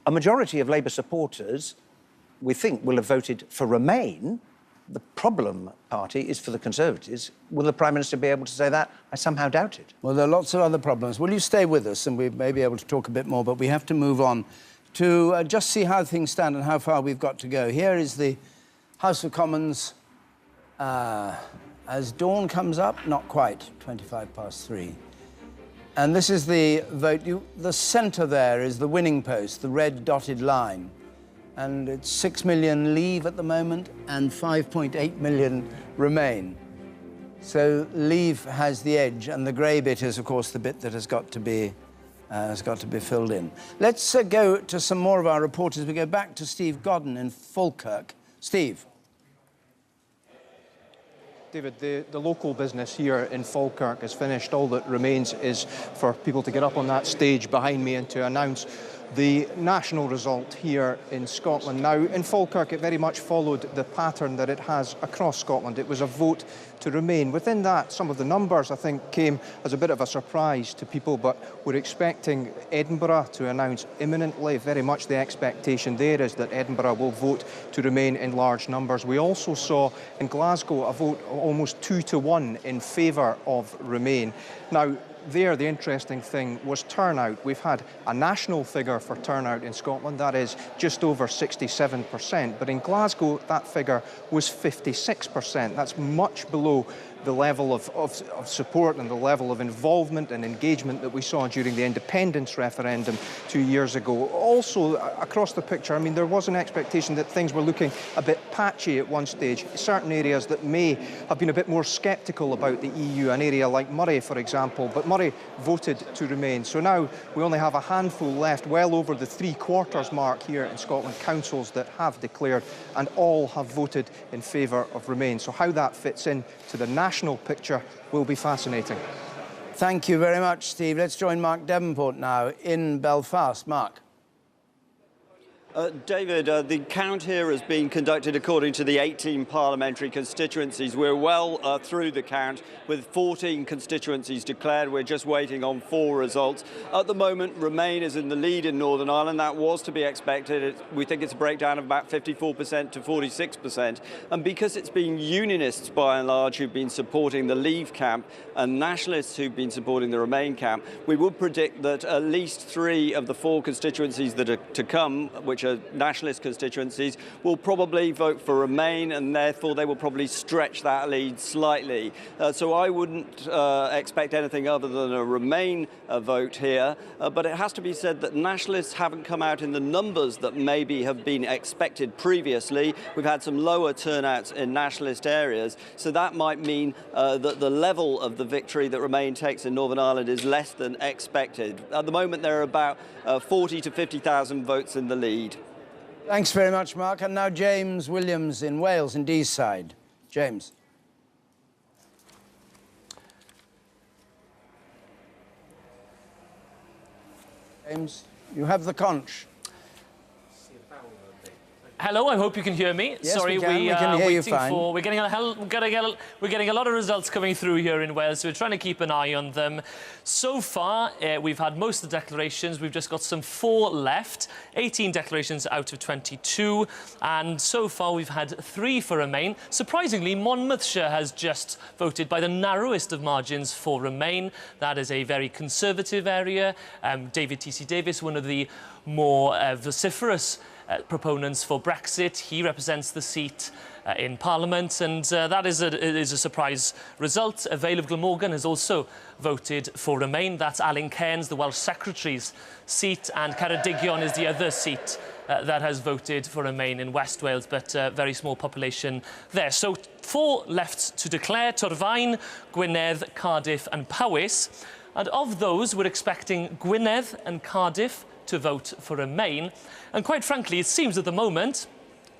a majority of Labour supporters, we think, will have voted for Remain. The problem party is for the Conservatives. Will the Prime Minister be able to say that? I somehow doubt it. Well, there are lots of other problems. Will you stay with us and we may be able to talk a bit more, but we have to move on to just see how things stand and how far we've got to go. Here is the House of Commons. As dawn comes up, not quite, 3:25. And this is the vote. The centre there is the winning post, the red dotted line. And it's 6 million Leave at the moment and 5.8 million Remain. So Leave has the edge, and the grey bit is, of course, the bit that has got to be filled in. Let's go to some more of our reporters. We go back to Steve Godden in Falkirk. Steve. David, the local business here in Falkirk is finished. All that remains is for people to get up on that stage behind me and to announce the national result here in Scotland. Now, in Falkirk, it very much followed the pattern that it has across Scotland. It was a vote to Remain. Within that, some of the numbers, I think, came as a bit of a surprise to people, but we're expecting Edinburgh to announce imminently. Very much the expectation there is that Edinburgh will vote to Remain in large numbers. We also saw in Glasgow a vote almost 2-1 in favour of Remain. Now, there, the interesting thing was turnout. We've had a national figure for turnout in Scotland, that is just over 67%, but in Glasgow, that figure was 56%. That's much below the level of support and the level of involvement and engagement that we saw during the independence referendum 2 years ago. Also, across the picture, I mean, there was an expectation that things were looking a bit patchy at one stage. Certain areas that may have been a bit more sceptical about the EU, an area like Myrie, for example, but Myrie voted to Remain. So now we only have a handful left, well over the 3/4 mark here in Scotland, councils that have declared, and all have voted in favour of Remain. So how that fits in to the national picture will be fascinating. Thank you very much, Steve. Let's join Mark Devonport now in Belfast. Mark. David, the count here has been conducted according to the 18 parliamentary constituencies. We're well through the count with 14 constituencies declared. We're just waiting on 4 results. At the moment, Remain is in the lead in Northern Ireland. That was to be expected. We think it's a breakdown of about 54% to 46%. And because it's been unionists, by and large, who've been supporting the Leave camp and nationalists who've been supporting the Remain camp, we would predict that at least 3 of the 4 constituencies that are to come, which are nationalist constituencies, will probably vote for Remain, and therefore they will probably stretch that lead slightly. So I wouldn't expect anything other than a Remain vote here, but it has to be said that nationalists haven't come out in the numbers that maybe have been expected previously. We've had some lower turnouts in nationalist areas, so that might mean that the level of the victory that Remain takes in Northern Ireland is less than expected. At the moment, there are about 40 to 50,000 votes in the lead. Thanks very much, Mark. And now James Williams in Wales, in Deeside. James. James, you have the conch. Hello, I hope you can hear me. Yes, Sorry, we can hear you fine. We're getting a lot of results coming through here in Wales, so we're trying to keep an eye on them. So far, we've had most of the declarations. We've just got some 4 left, 18 declarations out of 22, and so far we've had 3 for Remain. Surprisingly, Monmouthshire has just voted by the narrowest of margins for Remain. That is a very conservative area. David T.C. Davis, one of the more vociferous proponents for Brexit. He represents the seat in Parliament, and that is a surprise result. Vale of Glamorgan has also voted for Remain. That's Alan Cairns, the Welsh Secretary's seat, and Ceredigion is the other seat that has voted for Remain in West Wales, but very small population there. So 4 left to declare: Torfaen, Gwynedd, Cardiff and Powys. And of those, we're expecting Gwynedd and Cardiff to vote for Remain. And quite frankly, it seems at the moment,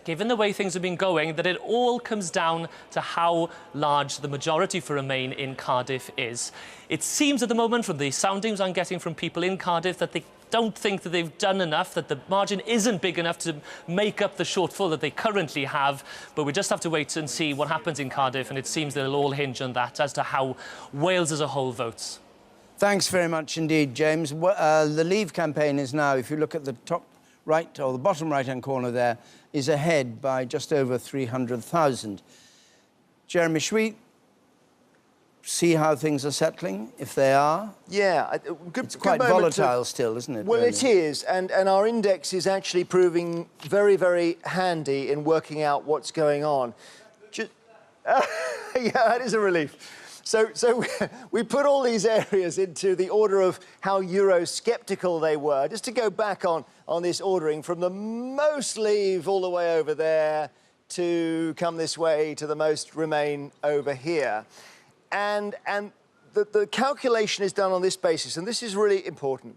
given the way things have been going, that it all comes down to how large the majority for Remain in Cardiff is. It seems at the moment, from the soundings I'm getting from people in Cardiff, that they don't think that they've done enough, that the margin isn't big enough to make up the shortfall that they currently have. But we just have to wait and see what happens in Cardiff, and it seems that it'll all hinge on that as to how Wales as a whole votes. Thanks very much indeed, James. The Leave campaign is now, if you look at the top right or the bottom right-hand corner there, is ahead by just over 300,000. Jeremy, should we see how things are settling, if they are? Yeah. It's quite volatile still, isn't it? Well, really? it is, and our index is actually proving very, very handy in working out what's going on. Yeah, that is a relief. So we put all these areas into the order of how Eurosceptical they were, just to go back on this ordering from the most Leave all the way over there to come this way to the most Remain over here. And the calculation is done on this basis, and this is really important.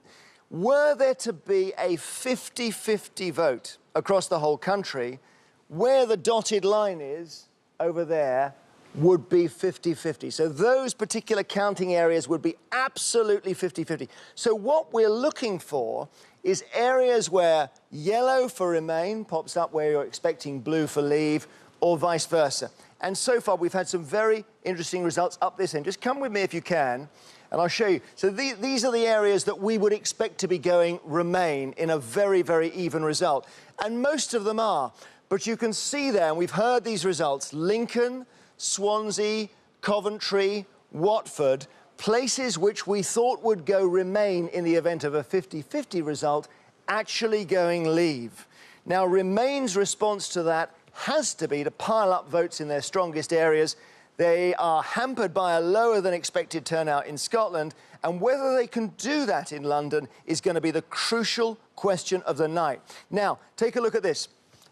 Were there to be a 50-50 vote across the whole country, where the dotted line is over there would be 50-50. So those particular counting areas would be absolutely 50-50. So what we're looking for is areas where yellow for Remain pops up where you're expecting blue for Leave, or vice versa. And so far, we've had some very interesting results up this end. Just come with me if you can, and I'll show you. So these are the areas that we would expect to be going Remain in a very, very even result. And most of them are. But you can see there, and we've heard these results, Lincoln, Swansea, Coventry, Watford, places which we thought would go Remain in the event of a 50-50 result, actually going Leave. Now, Remain's response to that has to be to pile up votes in their strongest areas. They are hampered by a lower than expected turnout in Scotland, and whether they can do that in London is going to be the crucial question of the night. Now, take a look at this.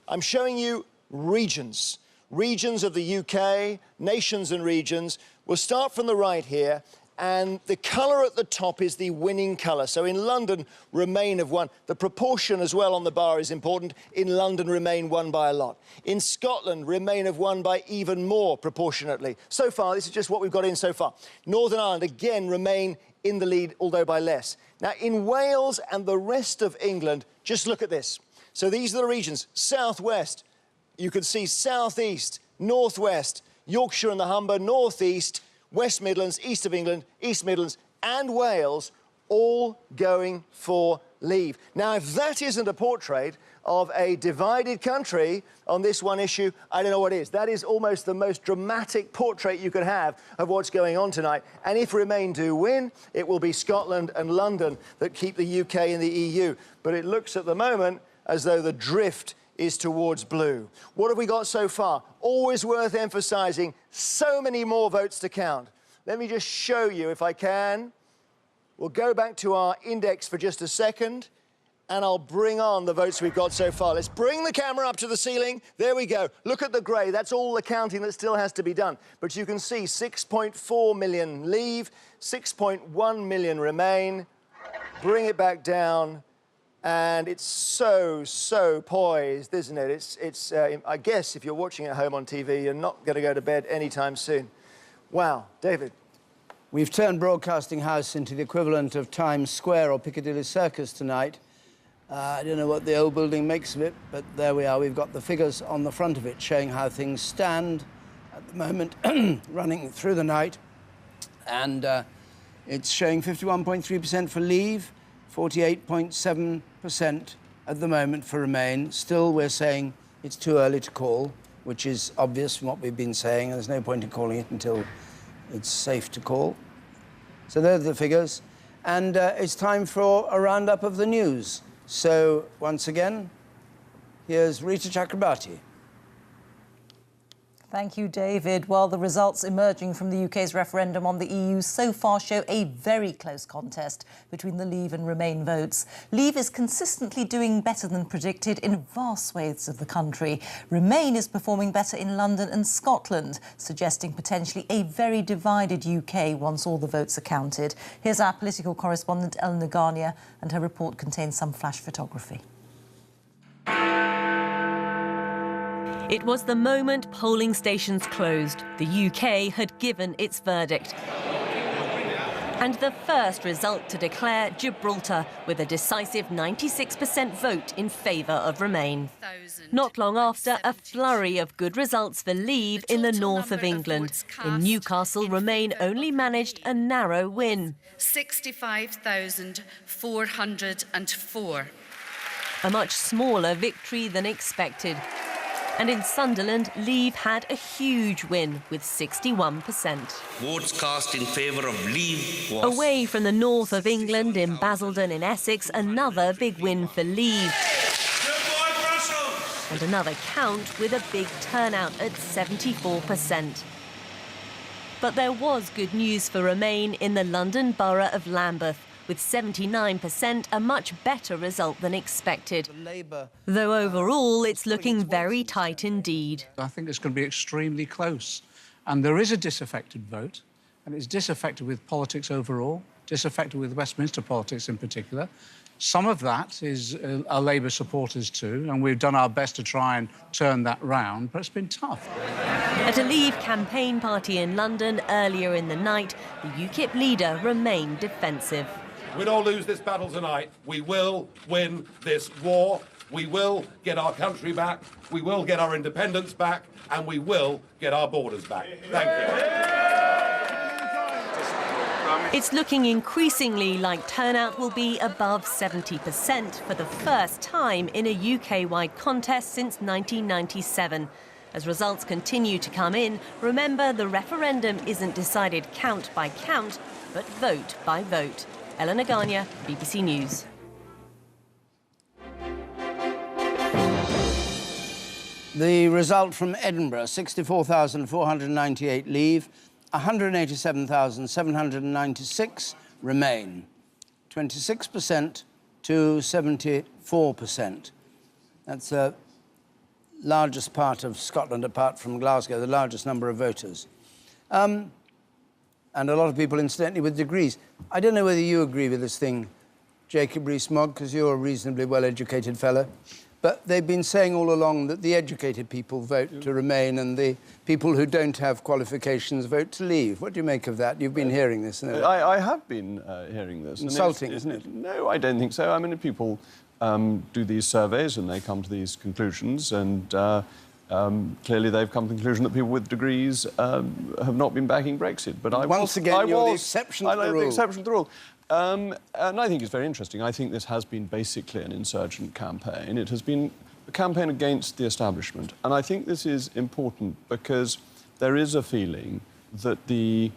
I'm showing you regions. Regions of the UK, nations and regions. We'll start from the right here, and the colour at the top is the winning colour. So in London, Remain have won. The proportion as well on the bar is important. In London, Remain won by a lot. In Scotland, Remain have won by even more proportionately. So far, this is just what we've got in so far. Northern Ireland, again, Remain in the lead, although by less. Now, in Wales and the rest of England, just look at this. So these are the regions. Southwest, you can see southeast, northwest, Yorkshire and the Humber, northeast, West Midlands, east of England, East Midlands and Wales, all going for leave. Now, if that isn't a portrait of a divided country on this one issue, I don't know what is. That is almost the most dramatic portrait you could have of what's going on tonight. And if Remain do win, it will be Scotland and London that keep the UK in the EU. But it looks at the moment as though the drift is towards blue. What have we got so far? Always worth emphasising, so many more votes to count. Let me just show you, if I can. We'll go back to our index for just a second, and I'll bring on the votes we've got so far. Let's bring the camera up to the ceiling. There we go. Look at the grey. That's all the counting that still has to be done. But you can see 6.4 million leave, 6.1 million remain. Bring it back down. And it's so poised, isn't it? I guess if you're watching at home on TV, you're not going to go to bed anytime soon. Wow, David. We've turned Broadcasting House into the equivalent of Times Square or Piccadilly Circus tonight. I don't know what the old building makes of it, but there we are. We've got the figures on the front of it showing how things stand at the moment, running through the night. And it's showing 51.3% for Leave, 48.7% at the moment for Remain. Still, we're saying it's too early to call, which is obvious from what we've been saying. There's no point in calling it until it's safe to call. So there are the figures. And it's time for a roundup of the news. So, once again, here's Rita Chakrabarti. Thank you, David. Well, the results emerging from the UK's referendum on the EU so far show a very close contest between the Leave and Remain votes. Leave is consistently doing better than predicted in vast swathes of the country. Remain is performing better in London and Scotland, suggesting potentially a very divided UK once all the votes are counted. Here's our political correspondent, Naga, and her report contains some flash photography. It was the moment polling stations closed. The UK had given its verdict. And the first result to declare Gibraltar with a decisive 96% vote in favour of Remain. Not long after, a flurry of good results for Leave in the north of England. In Newcastle, Remain only managed a narrow win. 65,404. A much smaller victory than expected. And in Sunderland, Leave had a huge win with 61%. Votes cast in favour of Leave was... Away from the north of England, in Basildon in Essex, another big win for Leave. And another count with a big turnout at 74%. But there was good news for Remain in the London borough of Lambeth, with 79%, a much better result than expected. Though overall, it's looking very tight indeed. I think it's going to be extremely close. And there is a disaffected vote, and it's disaffected with politics overall, disaffected with Westminster politics in particular. Some of that is our Labour supporters too, and we've done our best to try and turn that round, but it's been tough. At a Leave campaign party in London earlier in the night, the UKIP leader remained defensive. We don't lose this battle tonight. We will win this war. We will get our country back. We will get our independence back. And we will get our borders back. Thank you. It's looking increasingly like turnout will be above 70% for the first time in a UK-wide contest since 1997. As results continue to come in, remember the referendum isn't decided count by count, but vote by vote. Naga, BBC News. The result from Edinburgh, 64,498 Leave, 187,796 Remain, 26% to 74%. That's the largest part of Scotland, apart from Glasgow, the largest number of voters. And a lot of people, incidentally, with degrees. I don't know whether you agree with this thing, Jacob Rees-Mogg, because you're a reasonably well-educated fellow. But they've been saying all along that the educated people vote to remain and the people who don't have qualifications vote to leave. What do you make of that? You've been hearing this, isn't it? I have been hearing this. Insulting, isn't it? No, I don't think so. I mean, people do these surveys and they come to these conclusions, and clearly they've come to the conclusion that people with degrees have not been backing Brexit. But you're the exception to the rule. The exception to the rule. And I think it's very interesting. I think this has been basically an insurgent campaign. It has been a campaign against the establishment. And I think this is important because there is a feeling that the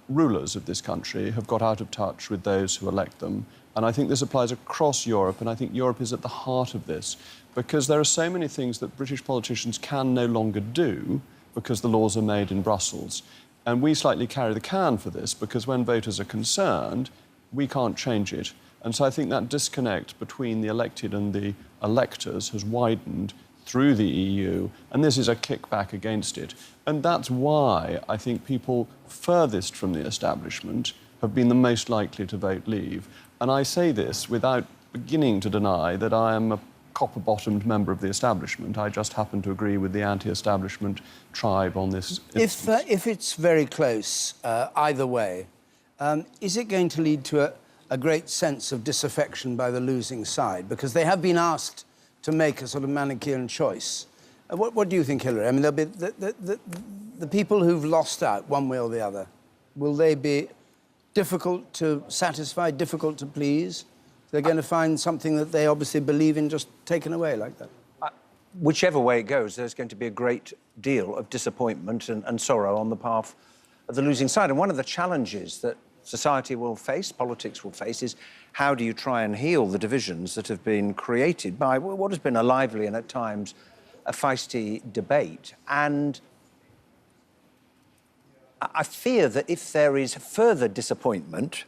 rulers of this country have got out of touch with those who elect them. And I think this applies across Europe, and I think Europe is at the heart of this, because there are so many things that British politicians can no longer do because the laws are made in Brussels. And we slightly carry the can for this, because when voters are concerned, we can't change it. And so I think that disconnect between the elected and the electors has widened through the EU, and this is a kickback against it. And that's why I think people furthest from the establishment have been the most likely to vote Leave. And I say this without beginning to deny that I am a copper-bottomed member of the establishment. I just happen to agree with the anti-establishment tribe on this. If it's very close, either way, is it going to lead to a great sense of disaffection by the losing side? Because they have been asked to make a sort of Manichaean choice. What do you think, Hilary? I mean, there'll be the people who've lost out one way or the other. Will they be difficult to satisfy, difficult to please? They're going to find something that they obviously believe in just taken away like that. Whichever way it goes, there's going to be a great deal of disappointment and sorrow on the path of the losing side. And one of the challenges that society will face, politics will face, is how do you try and heal the divisions that have been created by what has been a lively and at times a feisty debate. And I fear that if there is further disappointment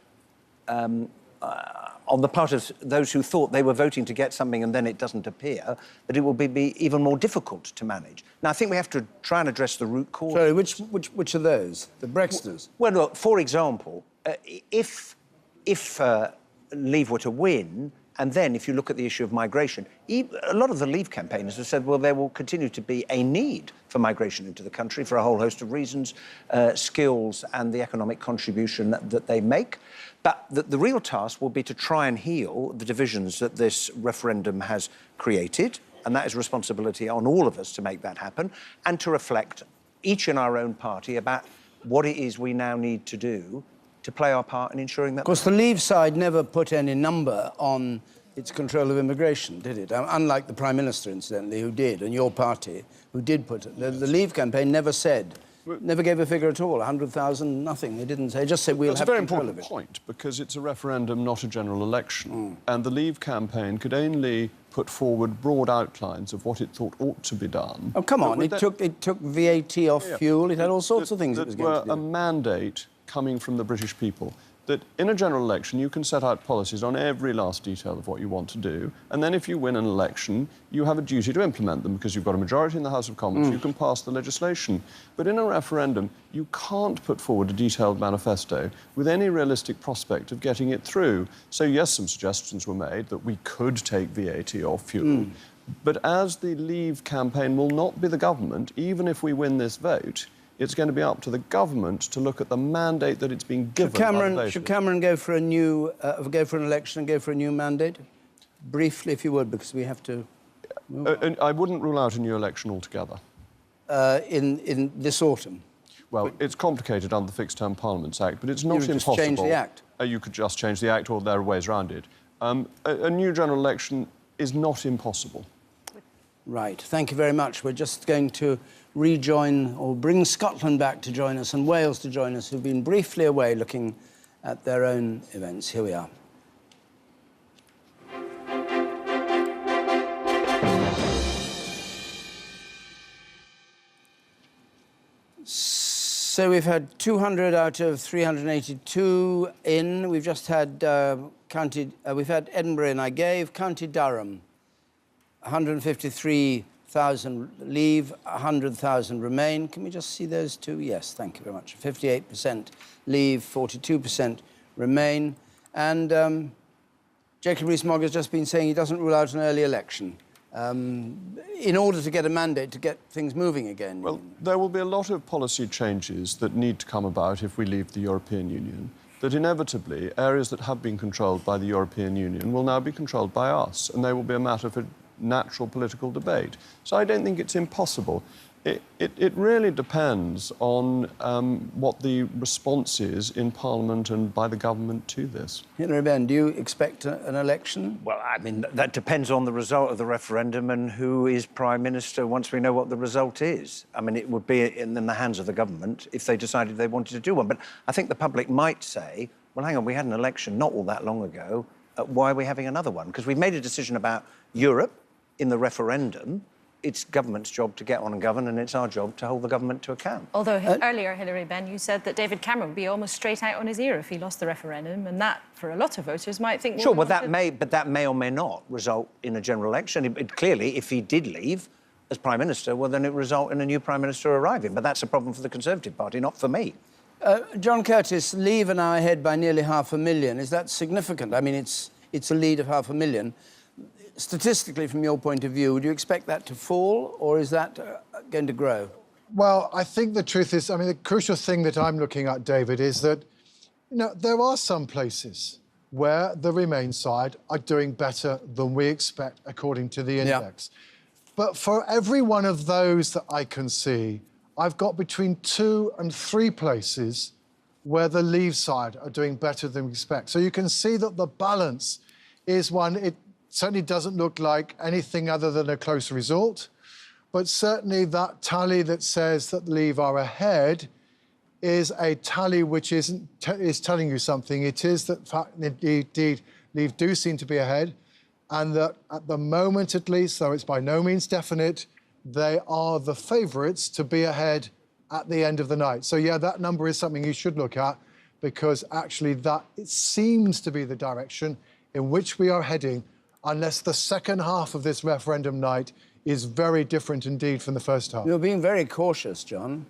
on the part of those who thought they were voting to get something and then it doesn't appear, that it will be even more difficult to manage. Now, I think we have to try and address the root cause. Sorry, which are those? The Brexiters? Well, look, for example, if Leave were to win, and then if you look at the issue of migration, a lot of the Leave campaigners have said, well, there will continue to be a need for migration into the country for a whole host of reasons, skills and the economic contribution that they make. But the real task will be to try and heal the divisions that this referendum has created, and that is a responsibility on all of us to make that happen, and to reflect, each in our own party, about what it is we now need to do to play our part in ensuring that... Of course, the Leave side never put any number on its control of immigration, did it? Unlike the Prime Minister, incidentally, who did, and your party, who did put it. The Leave campaign never said, never gave a figure at all, 100,000, nothing. They didn't say, just said we'll have control of it. That's a very important point, because it's a referendum, not a general election. And the Leave campaign could only put forward broad outlines of what it thought ought to be done. Oh, come on, it took VAT off fuel, it had all sorts of things it was going to do. A mandate coming from the British people, that in a general election you can set out policies on every last detail of what you want to do, and then if you win an election, you have a duty to implement them because you've got a majority in the House of Commons, you can pass the legislation. But in a referendum, you can't put forward a detailed manifesto with any realistic prospect of getting it through. So yes, some suggestions were made that we could take VAT off fuel, but as the Leave campaign will not be the government, even if we win this vote, it's going to be up to the government to look at the mandate that it's been given by the voters. Should Cameron go for an election and go for a new mandate? Briefly, if you would, because we have to move on. I wouldn't rule out a new election altogether. In this autumn? Well, it's complicated under the Fixed Term Parliaments Act, but it's not impossible. You could just change the Act? You could just change the Act, or there are ways around it. A new general election is not impossible. Right. Thank you very much. We're just going to rejoin or bring Scotland back to join us and Wales to join us, who've been briefly away looking at their own events. Here we are. So we've had 200 out of 382 in. We've just had we've had Edinburgh in I gave, County Durham, 153,000 leave, 100,000 remain. Can we just see those two? Yes, thank you very much. 58% leave, 42% remain. And Jacob Rees-Mogg has just been saying he doesn't rule out an early election in order to get a mandate to get things moving again? Well, there will be a lot of policy changes that need to come about if we leave the European Union, that inevitably areas that have been controlled by the European Union will now be controlled by us, and they will be a matter for natural political debate. So I don't think it's impossible. It really depends on what the response is in Parliament and by the government to this. Hilary Benn, do you expect an election? Well, I mean, that depends on the result of the referendum and who is Prime Minister once we know what the result is. I mean, it would be in the hands of the government if they decided they wanted to do one. But I think the public might say, well, hang on, we had an election not all that long ago. Why are we having another one? Because we've made a decision about Europe in the referendum. It's government's job to get on and govern, and it's our job to hold the government to account. Although earlier, Hilary Benn, you said that David Cameron would be almost straight out on his ear if he lost the referendum, and that, for a lot of voters, might think... Sure, well, that may or may not result in a general election. Clearly, if he did leave as Prime Minister, well, then it would result in a new Prime Minister arriving. But that's a problem for the Conservative Party, not for me. John Curtis, Leave are now ahead by nearly 500,000. Is that significant? I mean, it's a lead of 500,000. Statistically, from your point of view, would you expect that to fall, or is that going to grow? Well, I think the truth is, I mean, the crucial thing that I'm looking at, David, is that, you know, there are some places where the Remain side are doing better than we expect, according to the index. Yeah. But for every one of those that I can see, I've got between 2 and 3 places where the Leave side are doing better than we expect. So you can see that the balance is one... It certainly doesn't look like anything other than a close result, but certainly that tally that says that Leave are ahead is a tally which is telling you something. It is that, indeed, Leave do seem to be ahead, and that at the moment at least, though it's by no means definite, they are the favourites to be ahead at the end of the night. So, yeah, that number is something you should look at, because actually that it seems to be the direction in which we are heading, unless the second half of this referendum night is very different indeed from the first half. You're being very cautious, John.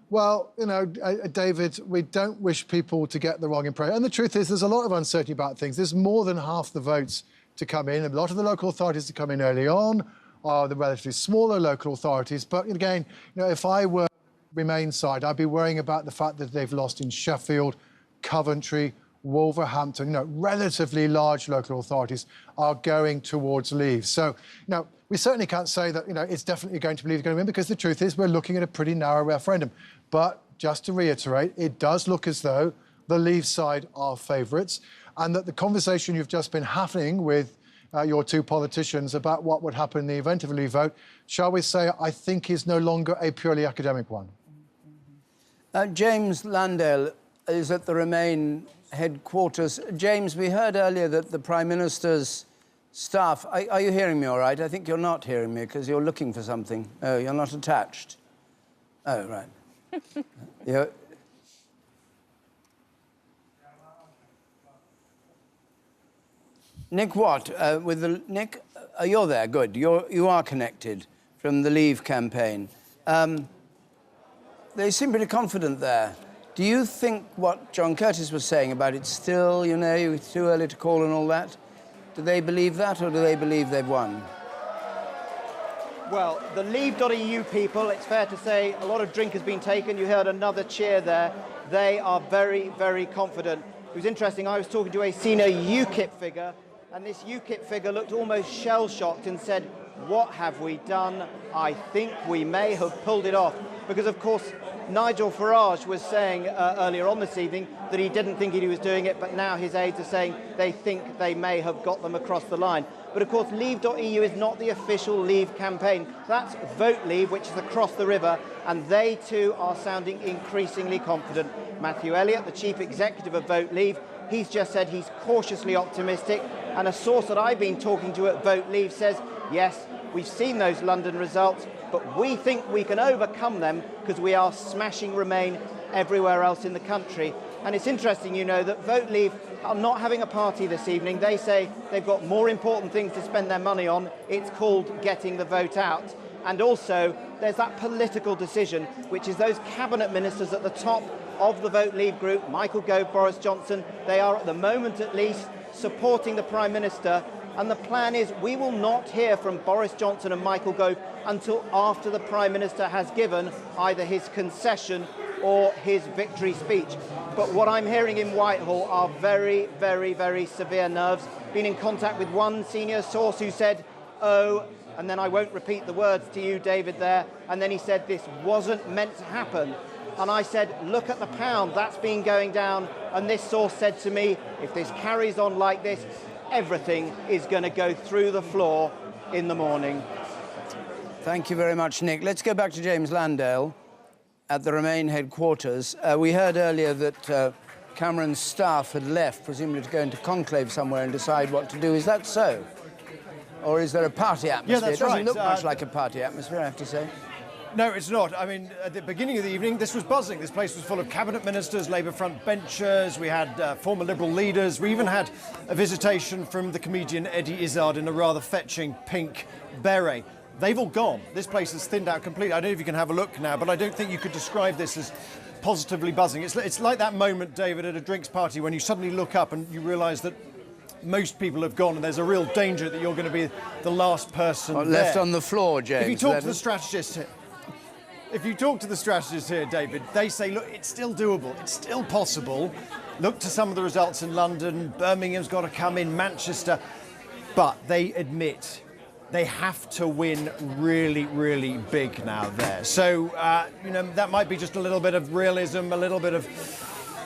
Well, you know, David, we don't wish people to get the wrong impression. And the truth is, there's a lot of uncertainty about things. There's more than half the votes to come in. A lot of the local authorities to come in early on are the relatively smaller local authorities. But again, you know, if I were Remain side, I'd be worrying about the fact that they've lost in Sheffield, Coventry, Wolverhampton, you know, relatively large local authorities are going towards Leave. So, you know, we certainly can't say that, you know, it's definitely going to be Leave going to win, because the truth is we're looking at a pretty narrow referendum. But just to reiterate, it does look as though the Leave side are favourites, and that the conversation you've just been having with your 2 politicians about what would happen in the event of a Leave vote, shall we say, I think is no longer a purely academic one. James Landale is at the Remain headquarters. James, we heard earlier that the Prime Minister's staff... Are you hearing me all right? I think you're not hearing me because you're looking for something. Oh, you're not attached. Oh, right. You're... Nick Watt, Nick, you're there, good. You are connected from the Leave campaign. They seem pretty confident there. Do you think what John Curtis was saying about it's still, you know, it's too early to call and all that, do they believe that, or do they believe they've won? Well, the Leave.eu people, it's fair to say, a lot of drink has been taken. You heard another cheer there. They are very, very confident. It was interesting, I was talking to a senior UKIP figure, and this UKIP figure looked almost shell-shocked and said, what have we done? I think we may have pulled it off. Because, of course, Nigel Farage was saying earlier on this evening that he didn't think he was doing it, but now his aides are saying they think they may have got them across the line. But, of course, Leave.eu is not the official Leave campaign. That's Vote Leave, which is across the river, and they, too, are sounding increasingly confident. Matthew Elliott, the chief executive of Vote Leave, he's just said he's cautiously optimistic, and a source that I've been talking to at Vote Leave says, yes, we've seen those London results, but we think we can overcome them because we are smashing Remain everywhere else in the country. And it's interesting, you know, that Vote Leave are not having a party this evening. They say they've got more important things to spend their money on. It's called getting the vote out. And also, there's that political decision, which is those cabinet ministers at the top of the Vote Leave group, Michael Gove, Boris Johnson, they are at the moment at least supporting the Prime Minister And the plan is we will not hear from Boris Johnson and Michael Gove until after the Prime Minister has given either his concession or his victory speech. But what I'm hearing in Whitehall are very, very, very severe nerves. Been in contact with one senior source who said, oh, and then I won't repeat the words to you, David, there, and then he said this wasn't meant to happen. And I said, look at the pound, that's been going down. And this source said to me, if this carries on like this, everything is going to go through the floor in the morning. Thank you very much, Nick. Let's go back to James Landale at the Remain headquarters. We heard earlier that Cameron's staff had left, presumably to go into conclave somewhere and decide what to do. Is that so? Or is there a party atmosphere? Yeah, that's it doesn't right. look much like a party atmosphere, I have to say. No, it's not. I mean, at the beginning of the evening, this was buzzing. This place was full of cabinet ministers, Labour front benchers. We had former Liberal leaders. We even had a visitation from the comedian Eddie Izzard in a rather fetching pink beret. They've all gone. This place has thinned out completely. I don't know if you can have a look now, but I don't think you could describe this as positively buzzing. It's like that moment, David, at a drinks party when you suddenly look up and you realise that most people have gone and there's a real danger that you're going to be the last person left on the floor, James. If you talk to the strategists here, David, they say, look, it's still doable, it's still possible. Look to some of the results in London, Birmingham's got to come in, Manchester, but they admit they have to win really, really big now there. So, you know, that might be just a little bit of realism, a little bit of,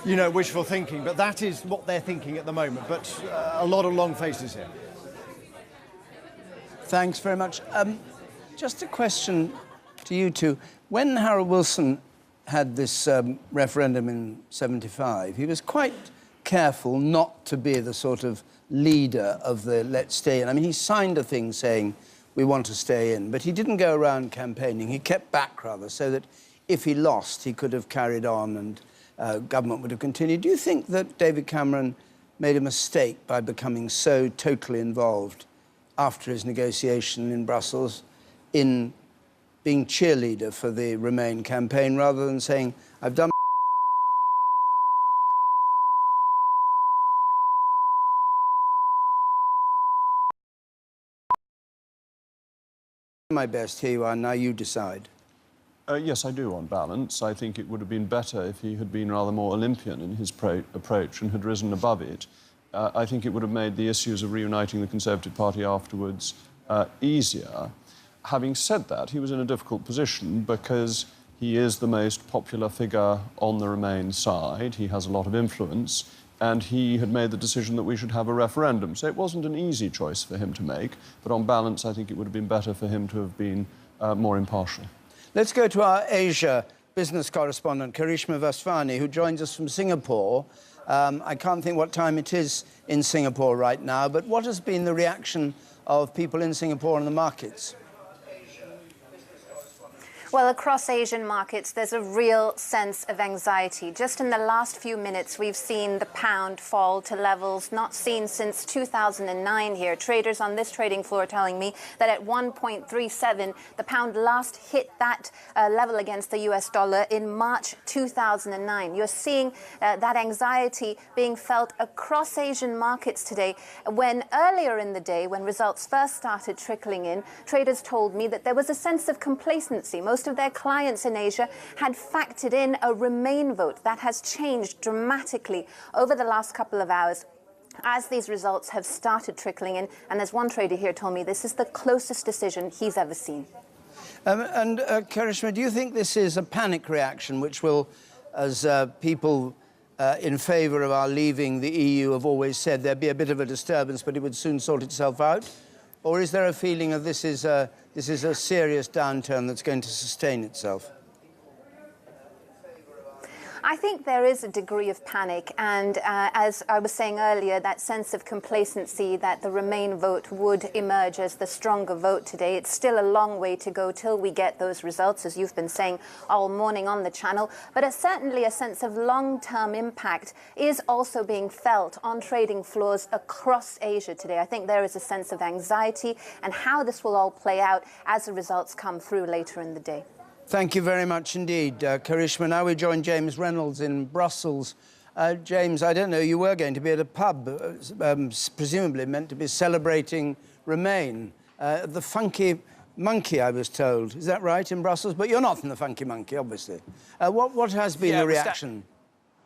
you know, wishful thinking, but that is what they're thinking at the moment. But a lot of long faces here. Thanks very much. Just a question to you two. When Harold Wilson had this referendum in '75, he was quite careful not to be the sort of leader of the let's stay in. I mean, he signed a thing saying we want to stay in, but he didn't go around campaigning. He kept back, rather, so that if he lost, he could have carried on and government would have continued. Do you think that David Cameron made a mistake by becoming so totally involved after his negotiation in Brussels in being cheerleader for the Remain campaign, rather than saying, I've done my best, here you are, now you decide? Yes, I do, on balance. I think it would have been better if he had been rather more Olympian in his approach and had risen above it. I think it would have made the issues of reuniting the Conservative Party afterwards easier. Having said that, he was in a difficult position because he is the most popular figure on the Remain side. He has a lot of influence, and he had made the decision that we should have a referendum. So it wasn't an easy choice for him to make, but on balance, I think it would have been better for him to have been more impartial. Let's go to our Asia business correspondent, Karishma Vaswani, who joins us from Singapore. I can't think what time it is in Singapore right now, but what has been the reaction of people in Singapore and the markets? Well, across Asian markets, there's a real sense of anxiety. Just in the last few minutes, we've seen the pound fall to levels not seen since 2009 here. Traders on this trading floor telling me that at 1.37, the pound last hit that level against the US dollar in March 2009. You're seeing that anxiety being felt across Asian markets today, when earlier in the day, when results first started trickling in, traders told me that there was a sense of complacency. Most of their clients in Asia had factored in a Remain vote. That has changed dramatically over the last couple of hours as these results have started trickling in. And as one trader here told me, this is the closest decision he's ever seen. Karishma, do you think this is a panic reaction which will, as people in favour of our leaving the EU have always said, there'd be a bit of a disturbance, but it would soon sort itself out? Or is there a feeling of this is a serious downturn that's going to sustain itself? I think there is a degree of panic, and as I was saying earlier, that sense of complacency that the Remain vote would emerge as the stronger vote today. It's still a long way to go till we get those results, as you've been saying all morning on the channel, but certainly a sense of long-term impact is also being felt on trading floors across Asia today. I think there is a sense of anxiety and how this will all play out as the results come through later in the day. Thank you very much indeed, Karishma. Now we join James Reynolds in Brussels. James, I don't know, you were going to be at a pub, presumably meant to be celebrating Remain. The Funky Monkey, I was told. Is that right, in Brussels? But you're not from the Funky Monkey, obviously. What has been the reaction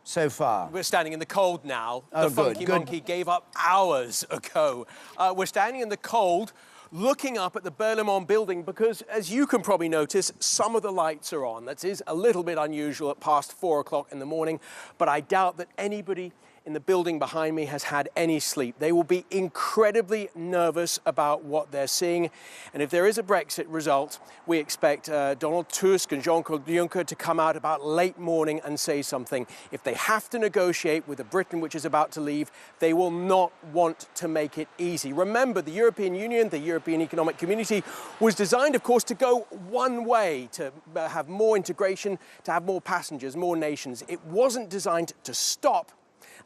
so far? We're standing in the cold now. Oh, the Funky Monkey gave up hours ago. We're standing in the cold, looking up at the Berlaymont building because, as you can probably notice, some of the lights are on. That is a little bit unusual at past 4 o'clock in the morning, but I doubt that anybody in the building behind me has had any sleep. They will be incredibly nervous about what they're seeing. And if there is a Brexit result, we expect Donald Tusk and Jean-Claude Juncker to come out about late morning and say something. If they have to negotiate with a Britain which is about to leave, they will not want to make it easy. Remember, the European Union, the European Economic Community, was designed, of course, to go one way, to have more integration, to have more passengers, more nations. It wasn't designed to stop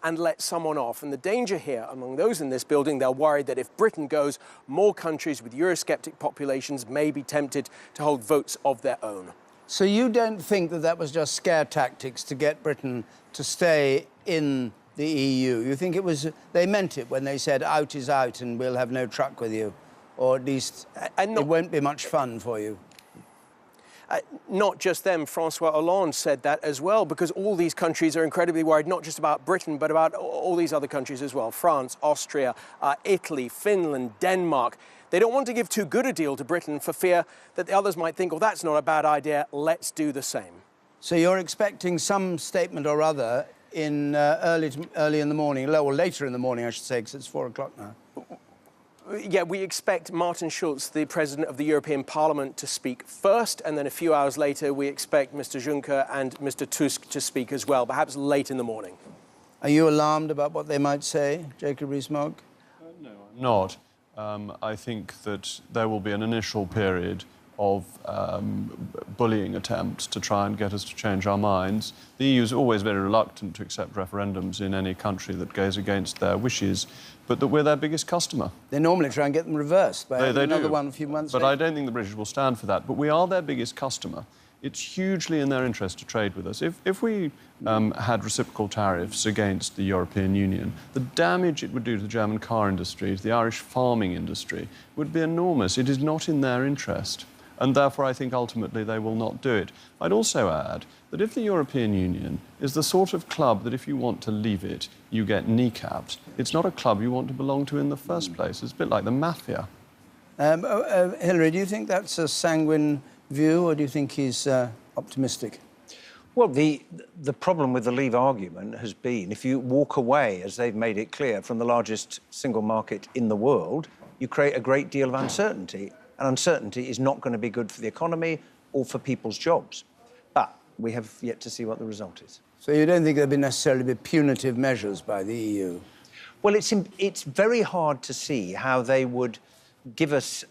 and let someone off. And the danger here, among those in this building, they're worried that if Britain goes, more countries with Eurosceptic populations may be tempted to hold votes of their own. So you don't think that that was just scare tactics to get Britain to stay in the EU? You think it was, they meant it when they said out is out and we'll have no truck with you? Or at least it won't be much fun for you? Not just them, Francois Hollande said that as well, because all these countries are incredibly worried, not just about Britain, but about all these other countries as well. France, Austria, Italy, Finland, Denmark. They don't want to give too good a deal to Britain for fear that the others might think, well, that's not a bad idea, let's do the same. So you're expecting some statement or other in early in the morning, or later in the morning, I should say, because it's 4 o'clock now. Yeah, we expect Martin Schulz, the President of the European Parliament, to speak first, and then a few hours later we expect Mr Juncker and Mr Tusk to speak as well, perhaps late in the morning. Are you alarmed about what they might say, Jacob Rees-Mogg? No, I'm not. I think that there will be an initial period of bullying attempts to try and get us to change our minds. The EU is always very reluctant to accept referendums in any country that goes against their wishes, but that we're their biggest customer. They normally try and get them reversed by another one a few months later. But I don't think the British will stand for that. But we are their biggest customer. It's hugely in their interest to trade with us. If we had reciprocal tariffs against the European Union, the damage it would do to the German car industry, to the Irish farming industry, would be enormous. It is not in their interest. And therefore, I think ultimately they will not do it. I'd also add that if the European Union is the sort of club that if you want to leave it, you get kneecapped, it's not a club you want to belong to in the first place. It's a bit like the mafia. Hilary, do you think that's a sanguine view, or do you think he's optimistic? Well, the problem with the Leave argument has been, if you walk away, as they've made it clear, from the largest single market in the world, you create a great deal of uncertainty. And uncertainty is not going to be good for the economy or for people's jobs. But we have yet to see what the result is. So you don't think there'll be necessarily be punitive measures by the EU? Well, it's very hard to see how they would give us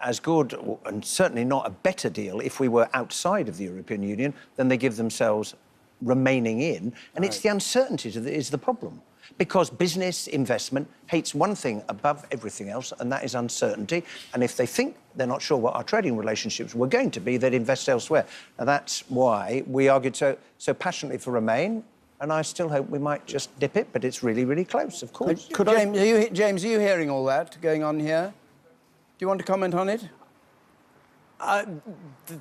as good, and certainly not a better deal, if we were outside of the European Union than they give themselves remaining in. And it's the uncertainty that is the problem. Because business investment hates one thing above everything else, and that is uncertainty. And if they think they're not sure what our trading relationships were going to be, they'd invest elsewhere. Now, that's why we argued so passionately for Remain, and I still hope we might just dip it, but it's really, really close, of course. James, are you hearing all that going on here? Do you want to comment on it?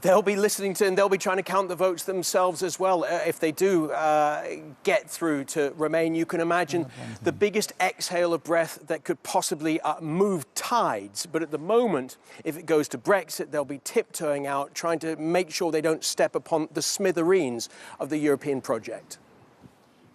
They'll be listening to, and they'll be trying to count the votes themselves as well. If they do get through to Remain, you can imagine the biggest exhale of breath that could possibly move tides. But at the moment, if it goes to Brexit, they'll be tiptoeing out, trying to make sure they don't step upon the smithereens of the European project.